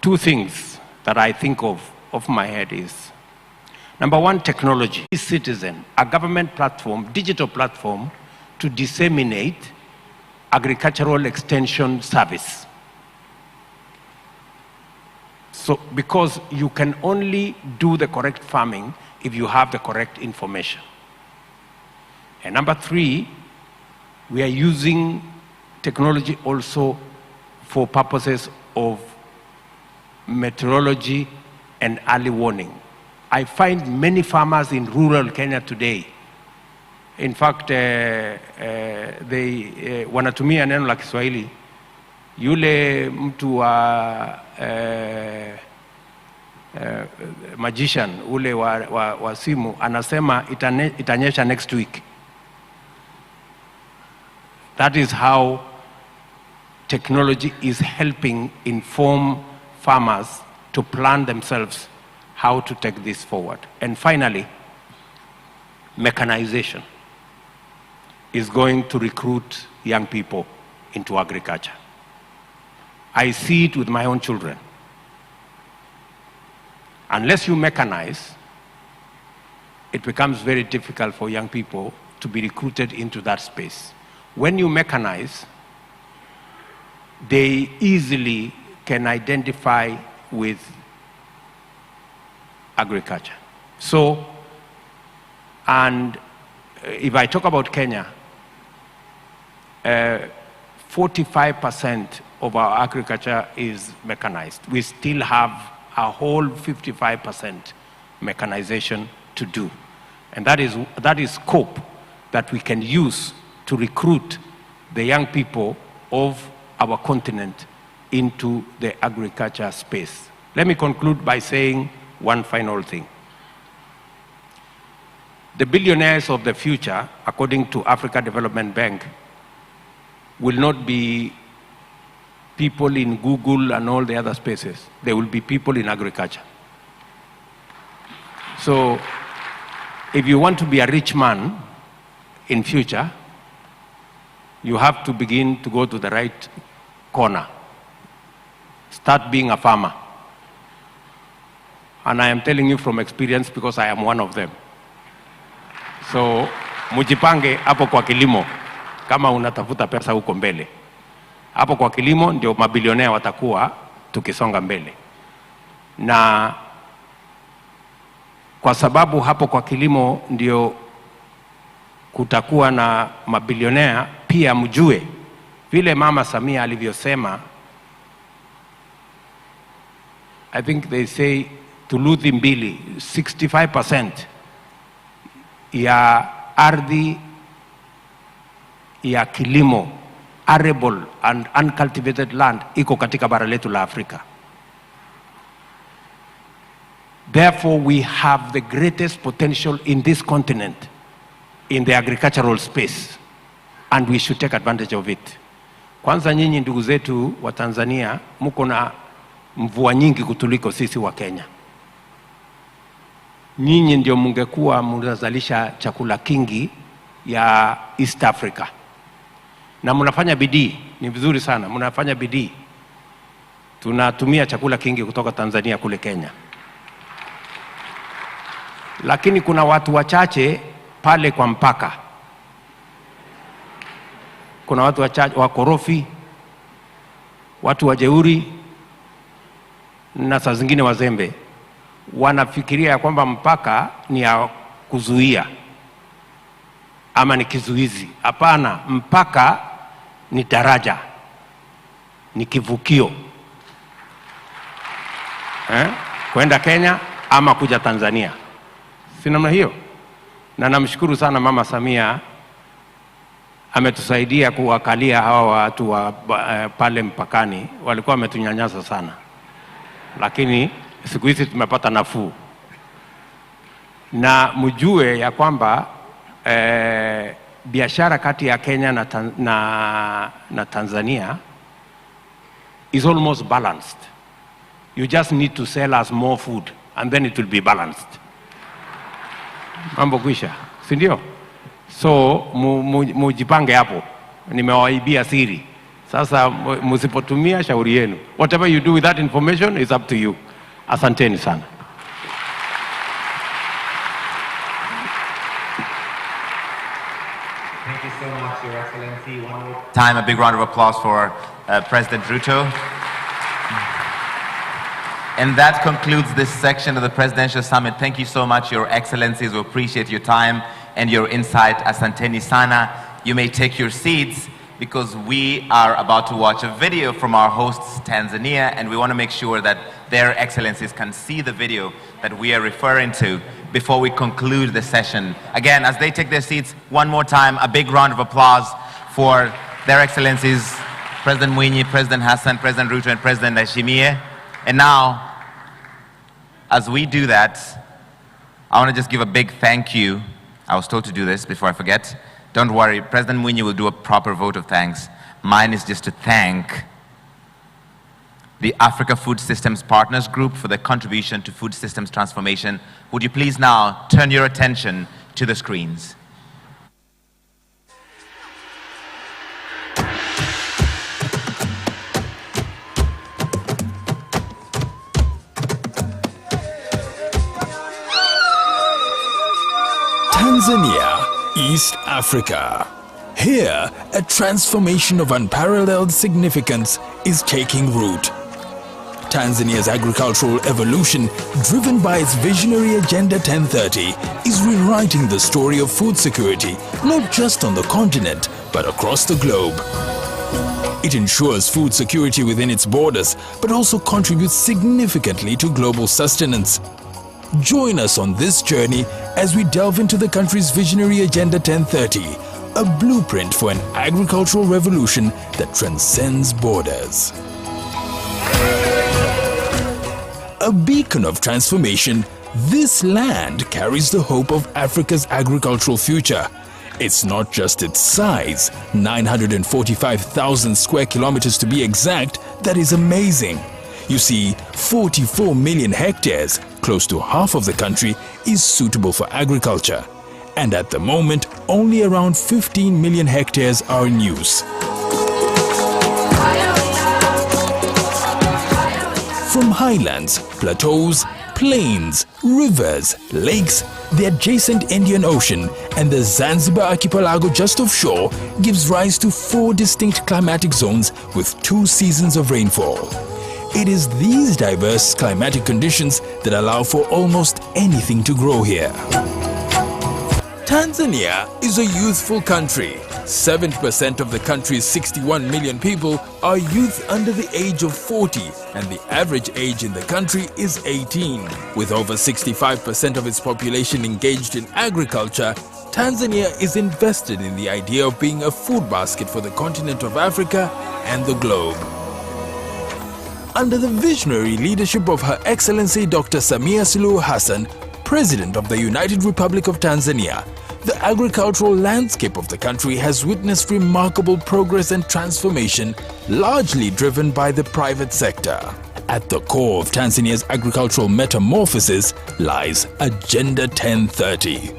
S20: two things that I think of my head is, number one, technology. Citizen, a government platform, digital platform to disseminate agricultural extension service. So, because you can only do the correct farming if you have the correct information. And number three, we are using technology also for purposes of meteorology and early warning. I find many farmers in rural Kenya today, in fact, wanatumia neno la Kiswahili, yule mtu wa magician, ule wa simu, anasema itanyesha next week. That is how technology is helping inform farmers to plan themselves how to take this forward. And finally, mechanization is going to recruit young people into agriculture. I see it with my own children. Unless you mechanize, it becomes very difficult for young people to be recruited into that space. When you mechanize, they easily can identify with agriculture. So, and if I talk about Kenya, 45% of our agriculture is mechanized. We still have a whole 55% mechanization to do. And that is scope that we can use to recruit the young people of our continent into the agriculture space. Let me conclude by saying one final thing. The billionaires of the future, according to Africa Development Bank, will not be people in Google and all the other spaces. They will be people in agriculture. So if you want to be a rich man in future, you have to begin to go to the right corner. Start being a farmer. And I am telling you from experience because I am one of them. So, mujipange hapo kwa kilimo kama unatafuta pesa huko mbele. Hapo kwa kilimo ndio mabilionea watakuwa tukisonga mbele. Na kwa sababu hapo kwa kilimo ndio kutakuwa na mabilionea, pia mjue vile Mama Samia alivyosema, I think they say thuluthi mbili, 65% ya ardhi ya kilimo, arable and uncultivated land, iko katika bara letu la Afrika. Therefore, we have the greatest potential in this continent in the agricultural space, and we should take advantage of it. Kwanza nyinyi ndugu zetu wa Tanzania, mko na mvua nyingi kutuliko sisi wa Kenya. Nyinyi ndio mungekuwa mnazalisha chakula kingi ya East Africa. Na mnafanya bidii, ni vizuri sana, mnafanya bidii. Tunatumia chakula kingi kutoka Tanzania kule Kenya. Lakini kuna watu wachache pale kwa mpaka. Kuna watu wachache wakorofi, watu wajeuri, na saa zingine wazembe. Wanafikiria kwamba mpaka ni ya kuzuia ama ni kizuizi. Hapana, mpaka ni daraja, ni kivukio kwenda Kenya ama kuja Tanzania. Si namna hiyo? Na namshukuru sana Mama Samia, ametusaidia kuwakalia hawa watu wa pale mpakani. Walikuwa wametunyanyasa sana, lakini siku hizi tumepata nafuu. Na mjue ya kwamba biashara kati ya Kenya na Tanzania is almost balanced. You just need to sell us more food and then it will be balanced. Mambo kwisha, si ndio? So mujipange hapo. Nimewaibia siri. Sasa msipotumia shauri yenu. Whatever you do with that information is up to you. Asanteni sana.
S1: Thank you so much, Your Excellency. One more time, a big round of applause for President Ruto. And that concludes this section of the Presidential Summit. Thank you so much, Your Excellencies. We appreciate your time and your insight. Asanteni sana. You may take your seats because we are about to watch a video from our hosts, Tanzania, and we want to make sure that their excellencies can see the video that we are referring to before we conclude the session. Again, as they take their seats, one more time, a big round of applause for their excellencies, President Mwinyi, President Hassan, President Ruto, and President Ndayishimiye. And now, as we do that, I want to just give a big thank you. I was told to do this before I forget. Don't worry, President Mwinyi will do a proper vote of thanks. Mine is just to thank the Africa Food Systems Partners Group for their contribution to food systems transformation. Would you please now turn your attention to the screens?
S21: Tanzania, East Africa. Here, a transformation of unparalleled significance is taking root. Tanzania's agricultural evolution, driven by its visionary Agenda 1030, is rewriting the story of food security, not just on the continent, but across the globe. It ensures food security within its borders, but also contributes significantly to global sustenance. Join us on this journey as we delve into the country's visionary Agenda 1030, a blueprint for an agricultural revolution that transcends borders. A beacon of transformation, this land carries the hope of Africa's agricultural future. It's not just its size, 945,000 square kilometers to be exact, that is amazing. You see, 44 million hectares, close to half of the country, is suitable for agriculture. And at the moment, only around 15 million hectares are in use. From highlands, plateaus, plains, rivers, lakes, the adjacent Indian Ocean and the Zanzibar archipelago just offshore gives rise to 4 distinct climatic zones with 2 seasons of rainfall. It is these diverse climatic conditions that allow for almost anything to grow here. Tanzania is a youthful country. 70% of the country's 61 million people are youth under the age of 40, and the average age in the country is 18. With over 65% of its population engaged in agriculture, Tanzania is invested in the idea of being a food basket for the continent of Africa and the globe. Under the visionary leadership of Her Excellency Dr. Samia Suluhu Hassan, President of the United Republic of Tanzania, the agricultural landscape of the country has witnessed remarkable progress and transformation, largely driven by the private sector. At the core of Tanzania's agricultural metamorphosis lies Agenda 1030.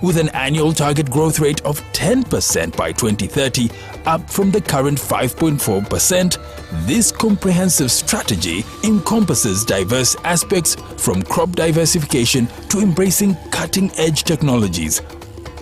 S21: With an annual target growth rate of 10% by 2030, up from the current 5.4%, this comprehensive strategy encompasses diverse aspects from crop diversification to embracing cutting-edge technologies,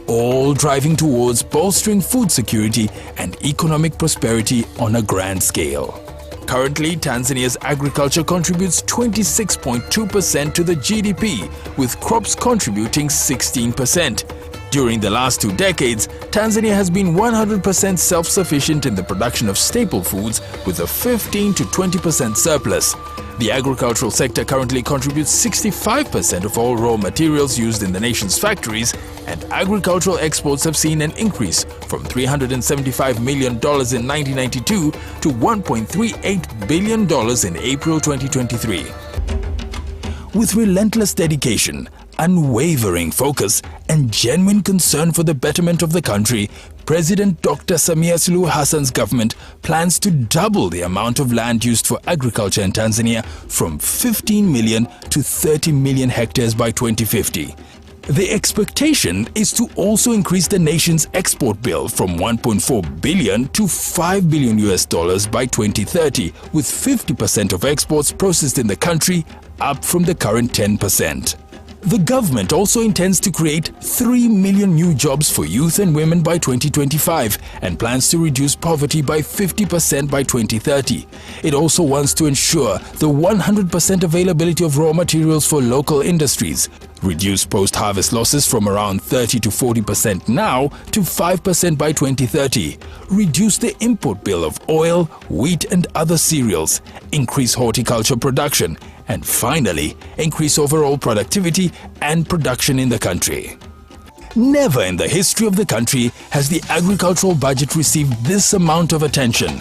S21: all driving towards bolstering food security and economic prosperity on a grand scale. Currently, Tanzania's agriculture contributes 26.2% to the GDP, with crops contributing 16%. During the last 2 decades, Tanzania has been 100% self-sufficient in the production of staple foods with a 15 to 20% surplus. The agricultural sector currently contributes 65% of all raw materials used in the nation's factories, and agricultural exports have seen an increase from $375 million in 1992 to $1.38 billion in April 2023. With relentless dedication, unwavering focus, and genuine concern for the betterment of the country, President Dr. Samia Suluhu Hassan's government plans to double the amount of land used for agriculture in Tanzania from 15 million to 30 million hectares by 2050. The expectation is to also increase the nation's export bill from $1.4 billion to $5 billion by 2030, with 50% of exports processed in the country, up from the current 10%. The government also intends to create 3 million new jobs for youth and women by 2025 and plans to reduce poverty by 50% by 2030. It also wants to ensure the 100% availability of raw materials for local industries, reduce post-harvest losses from around 30 to 40% now to 5% by 2030, reduce the import bill of oil, wheat and other cereals, increase horticulture production, and finally, increase overall productivity and production in the country. Never in the history of the country has the agricultural budget received this amount of attention.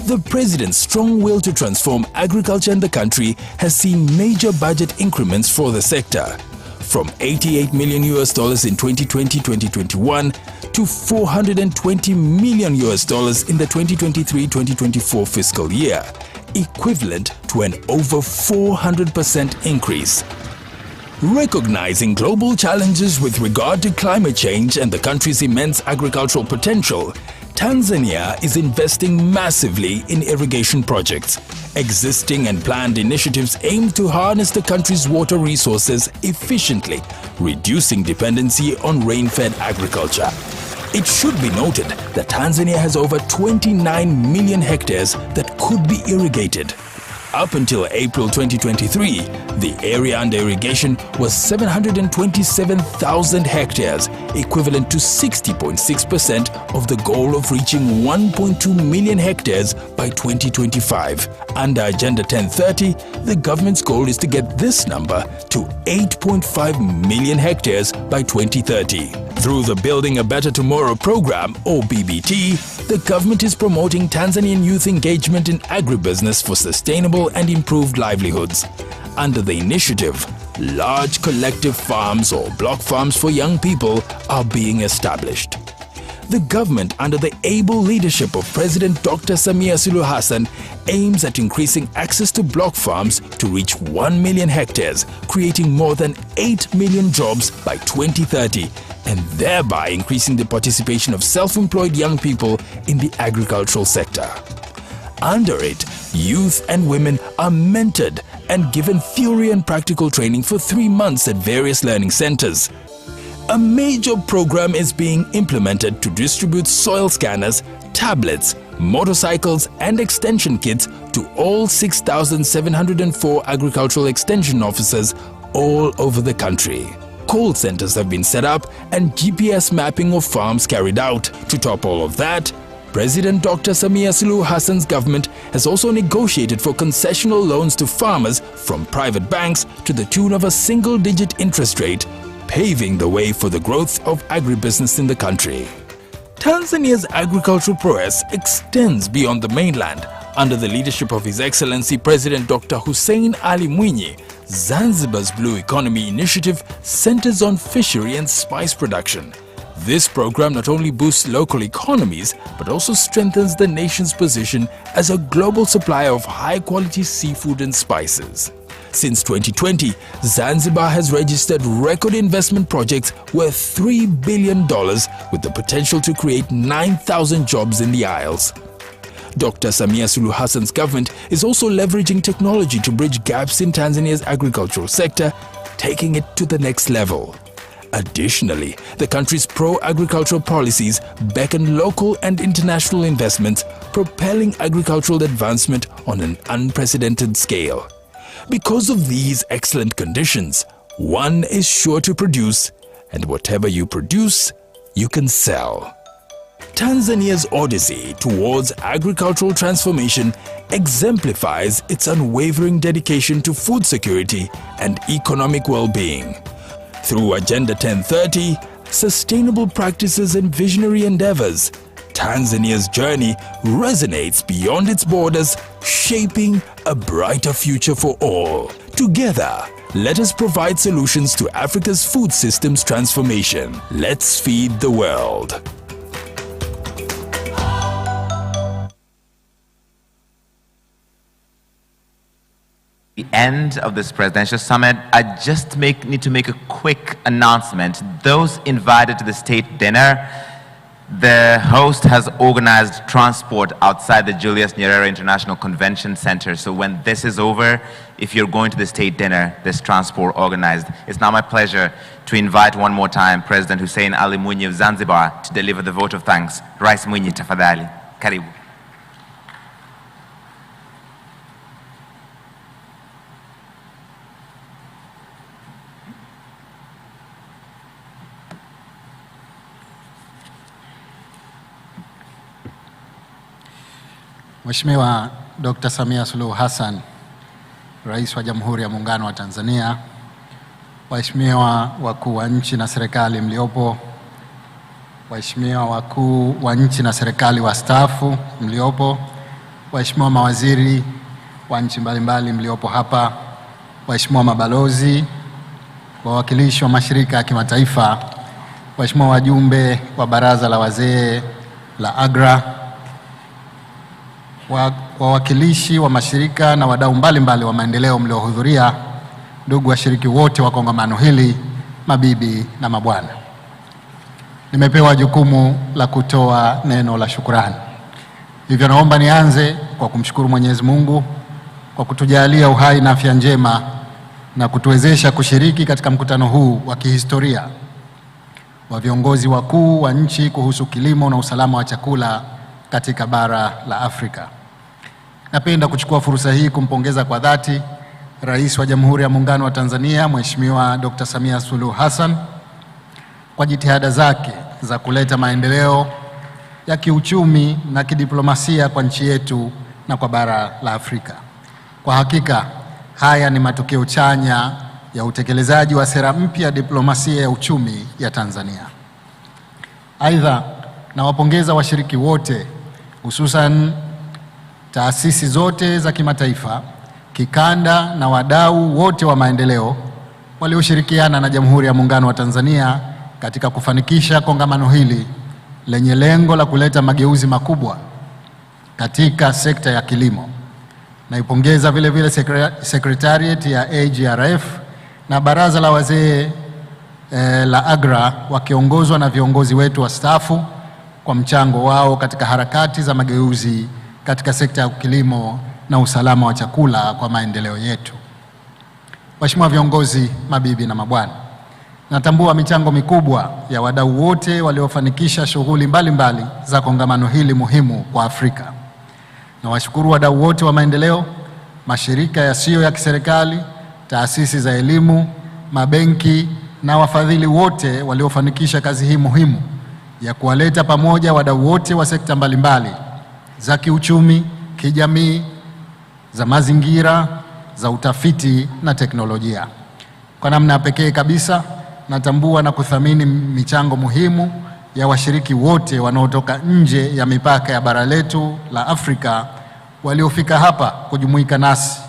S21: The President's strong will to transform agriculture in the country has seen major budget increments for the sector, from $88 million in 2020-2021 to $420 million in the 2023-2024 fiscal year, equivalent to an over 400% increase. Recognizing global challenges with regard to climate change and the country's immense agricultural potential, Tanzania is investing massively in irrigation projects. Existing and planned initiatives aim to harness the country's water resources efficiently, reducing dependency on rain-fed agriculture. It should be noted that Tanzania has over 29 million hectares that could be irrigated. Up until April 2023, the area under irrigation was 727,000 hectares, equivalent to 60.6% of the goal of reaching 1.2 million hectares by 2025. Under Agenda 1030, the government's goal is to get this number to 8.5 million hectares by 2030. Through the Building a Better Tomorrow program, or BBT, the government is promoting Tanzanian youth engagement in agribusiness for sustainable and improved livelihoods. Under the initiative, large collective farms or block farms for young people are being established. The government, under the able leadership of President Dr. Samia Suluhu Hassan, aims at increasing access to block farms to reach 1 million hectares, creating more than 8 million jobs by 2030, and thereby increasing the participation of self-employed young people in the agricultural sector. Under it, youth and women are mentored and given theory and practical training for 3 months at various learning centers. A major program is being implemented to distribute soil scanners, tablets, motorcycles and extension kits to all 6,704 agricultural extension officers all over the country. Call centers have been set up and GPS mapping of farms carried out. To top all of that, President Dr. Samia Suluhu Hassan's government has also negotiated for concessional loans to farmers from private banks to the tune of a single-digit interest rate, paving the way for the growth of agribusiness in the country. Tanzania's agricultural prowess extends beyond the mainland. Under the leadership of His Excellency President Dr. Hussein Ali Mwinyi, Zanzibar's Blue Economy Initiative centers on fishery and spice production. This program not only boosts local economies, but also strengthens the nation's position as a global supplier of high-quality seafood and spices. Since 2020, Zanzibar has registered record investment projects worth $3 billion with the potential to create 9,000 jobs in the Isles. Dr. Samia Suluhu Hassan's government is also leveraging technology to bridge gaps in Tanzania's agricultural sector, taking it to the next level. Additionally, the country's pro-agricultural policies beckon local and international investments, propelling agricultural advancement on an unprecedented scale. Because of these excellent conditions, one is sure to produce, and whatever you produce, you can sell. Tanzania's odyssey towards agricultural transformation exemplifies its unwavering dedication to food security and economic well-being. Through Agenda 1030, sustainable practices and visionary endeavors, Tanzania's journey resonates beyond its borders, shaping a brighter future for all. Together, let us provide solutions to Africa's food systems transformation. Let's feed the world.
S1: The end of this presidential summit, I just need to make a quick announcement. Those invited to the state dinner, the host has organized transport outside the Julius Nyerere International Convention Center. So when this is over, if you're going to the state dinner, there's transport organized. It's now my pleasure to invite one more time President Hussein Ali Mwinyi of Zanzibar to deliver the vote of thanks. Rais Mwinyi, tafadhali. Karibu.
S17: Mheshimiwa Dr. Samia Suluhu Hassan, Rais wa Jamhuri ya Muungano wa Tanzania, waheshimiwa wakuu wa nchi na serikali mliopo, waheshimiwa wakuu wa nchi na serikali wastaafu mliopo, waheshimiwa mawaziri wa nchi mbalimbali mliopo hapa, waheshimiwa mabalozi, wawakilishi wa mashirika ya kimataifa, waheshimiwa wajumbe wa Baraza la Wazee la AGRA, wawakilishi wa mashirika na wadau mbalimbali wa maendeleo mliohudhuria, ndugu washiriki wote wa kongamano hili, mabibi na mabwana. Nimepewa jukumu la kutoa neno la shukrani. Hivyo naomba nianze kwa kumshukuru Mwenyezi Mungu kwa kutujalia uhai na afya njema na kutuwezesha kushiriki katika mkutano huu wa kihistoria wa viongozi wakuu wa nchi kuhusu kilimo na usalama wa chakula katika bara la Afrika. Napenda kuchukua fursa hii kumpongeza kwa dhati Rais wa Jamhuri ya Muungano wa Tanzania, Mheshimiwa Dr. Samia Suluhu Hassan kwa jitihada zake za kuleta maendeleo ya kiuchumi na kidiplomasia kwa nchi yetu na kwa bara la Afrika. Kwa hakika, haya ni matokeo chanya ya utekelezaji wa sera mpya ya diplomasia ya uchumi ya Tanzania. Aidha, nawapongeza washiriki wote, hususan taasisi zote za kimataifa, kikanda na wadau wote wa maendeleo walioshirikiana na Jamhuri ya Muungano wa Tanzania katika kufanikisha kongamano hili lenye lengo la kuleta mageuzi makubwa katika sekta ya kilimo. Naipongeza vile vile Secretariat ya AGRF na Baraza la Wazee la AGRA wakiongozwa na viongozi wetu wastaafu kwa mchango wao katika harakati za mageuzi katika sekta ya kilimo na usalama wa chakula kwa maendeleo yetu. Waheshimiwa viongozi, mabibi na mabwana, natambua michango mikubwa ya wadau wote waliofanikisha shughuli mbalimbali za kongamano hili muhimu kwa Afrika. Na washukuru wadau wote wa maendeleo, mashirika yasiyo ya kiserikali, taasisi za elimu, mabenki na wafadhili wote waliofanikisha kazi hii muhimu ya kuwaleta pamoja wadau wote wa sekta mbalimbali za kiuchumi, kijamii, za mazingira, za utafiti na teknolojia. Kwa namna pekee kabisa, natambua na kuthamini michango muhimu ya washiriki wote wanaotoka nje ya mipaka ya bara letu la Afrika waliofika hapa kujumuika nasi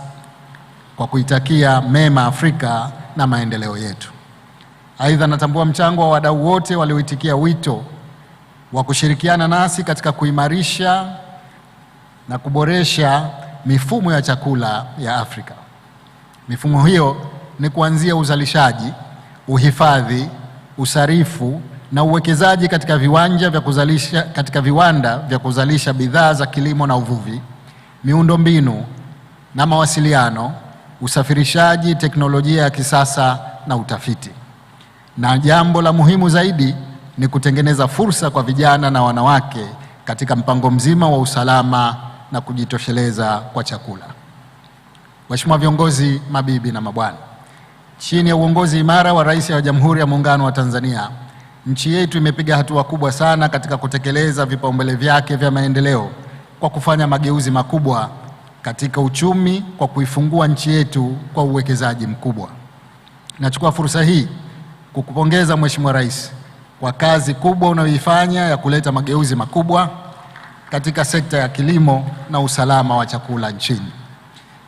S17: kwa kuitakia mema Afrika na maendeleo yetu. Aidha, natambua mchango wa wadau wote walioitikia wito wa kushirikiana nasi katika kuimarisha na kuboresha mifumo ya chakula ya Afrika. Mifumo hiyo ni kuanzia uzalishaji, uhifadhi, usarifu na uwekezaji katika viwanda vya kuzalisha bidhaa za kilimo na uvuvi, miundombinu na mawasiliano, usafirishaji, teknolojia ya kisasa na utafiti. Na jambo la muhimu zaidi ni kutengeneza fursa kwa vijana na wanawake katika mpango mzima wa usalama na kujitosheleza kwa chakula. Waheshimiwa viongozi, mabibi na mabwana, chini ya uongozi imara wa Rais wa Jamhuri ya Muungano wa Tanzania, nchi yetu imepiga hatua kubwa sana katika kutekeleza vipaumbele vyake vya maendeleo kwa kufanya mageuzi makubwa katika uchumi kwa kuifungua nchi yetu kwa uwekezaji mkubwa. Nachukua fursa hii kukupongeza Mheshimiwa Rais kwa kazi kubwa unayoifanya ya kuleta mageuzi makubwa katika sekta ya kilimo na usalama wa chakula nchini.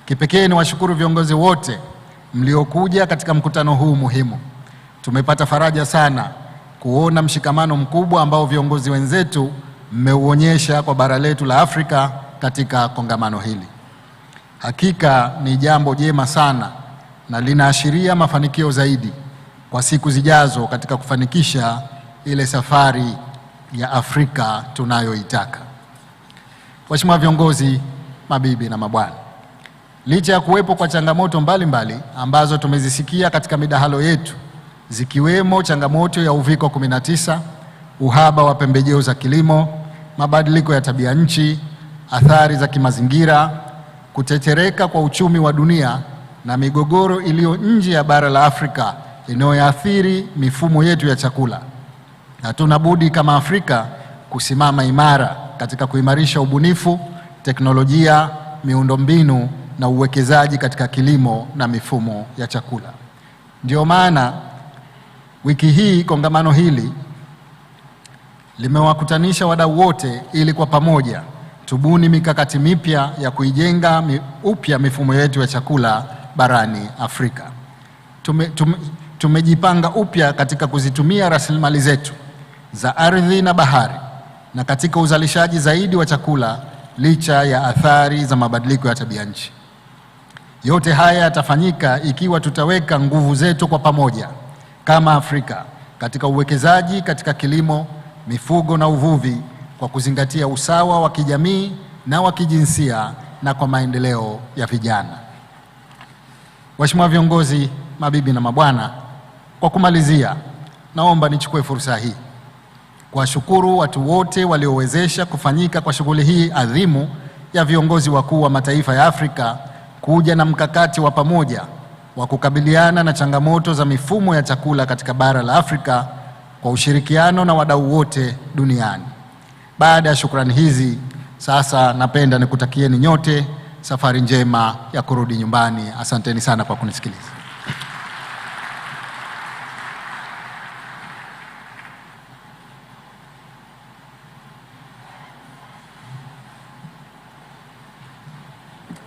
S17: Kipekee ni washukuru viongozi wote mliokuja katika mkutano huu muhimu. Tumepata faraja sana kuona mshikamano mkubwa ambao viongozi wenzetu mmeuonyesha kwa bara letu la Afrika katika kongamano hili. Hakika ni jambo jema sana na linaashiria mafanikio zaidi kwa siku zijazo katika kufanikisha ile safari ya Afrika tunayoitaka. Waheshimiwa viongozi, mabibi na mabwana, licha ya kuwepo kwa changamoto mbalimbali ambazo tumezisikia katika midahalo yetu, zikiwemo changamoto ya uviko 19, uhaba wa pembejeo za kilimo, mabadiliko ya tabia nchi, athari za kimazingira, kutetereka kwa uchumi wa dunia na migogoro iliyo nje ya bara la Afrika inayoathiri mifumo yetu ya chakula, hatuna budi kama Afrika kusimama imara katika kuimarisha ubunifu, teknolojia, miundombinu na uwekezaji katika kilimo na mifumo ya chakula. Ndio maana wiki hii kongamano hili limewakutanisha wadau wote ili kwa pamoja tubuni mikakati mipya ya kuijenga upya mifumo yetu ya chakula barani Afrika. Tumejipanga upya katika kuzitumia rasilimali zetu za ardhi na bahari na katika uzalishaji zaidi wa chakula licha ya athari za mabadiliko ya tabia nchi. Yote haya yatafanyika ikiwa tutaweka nguvu zetu kwa pamoja kama Afrika katika uwekezaji katika kilimo, mifugo na uvuvi kwa kuzingatia usawa wa kijamii na wa kijinsia na kwa maendeleo ya vijana. Waheshimiwa viongozi, mabibi na mabwana, kwa kumalizia, naomba nichukue fursa hii kuwashukuru watu wote waliowezesha kufanyika kwa shughuli hii adhimu ya viongozi wakuu wa mataifa ya Afrika kuja na mkakati wa pamoja wa kukabiliana na changamoto za mifumo ya chakula katika bara la Afrika kwa ushirikiano na wadau wote duniani. Baada ya shukrani hizi, sasa napenda nikutakieni nyote safari njema ya kurudi nyumbani. Asanteni sana kwa kunisikiliza.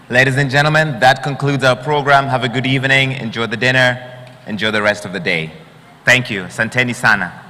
S1: Ladies and gentlemen, that concludes our program. Have a good evening. Enjoy the dinner. Enjoy the rest of the day. Thank you. Asanteni sana.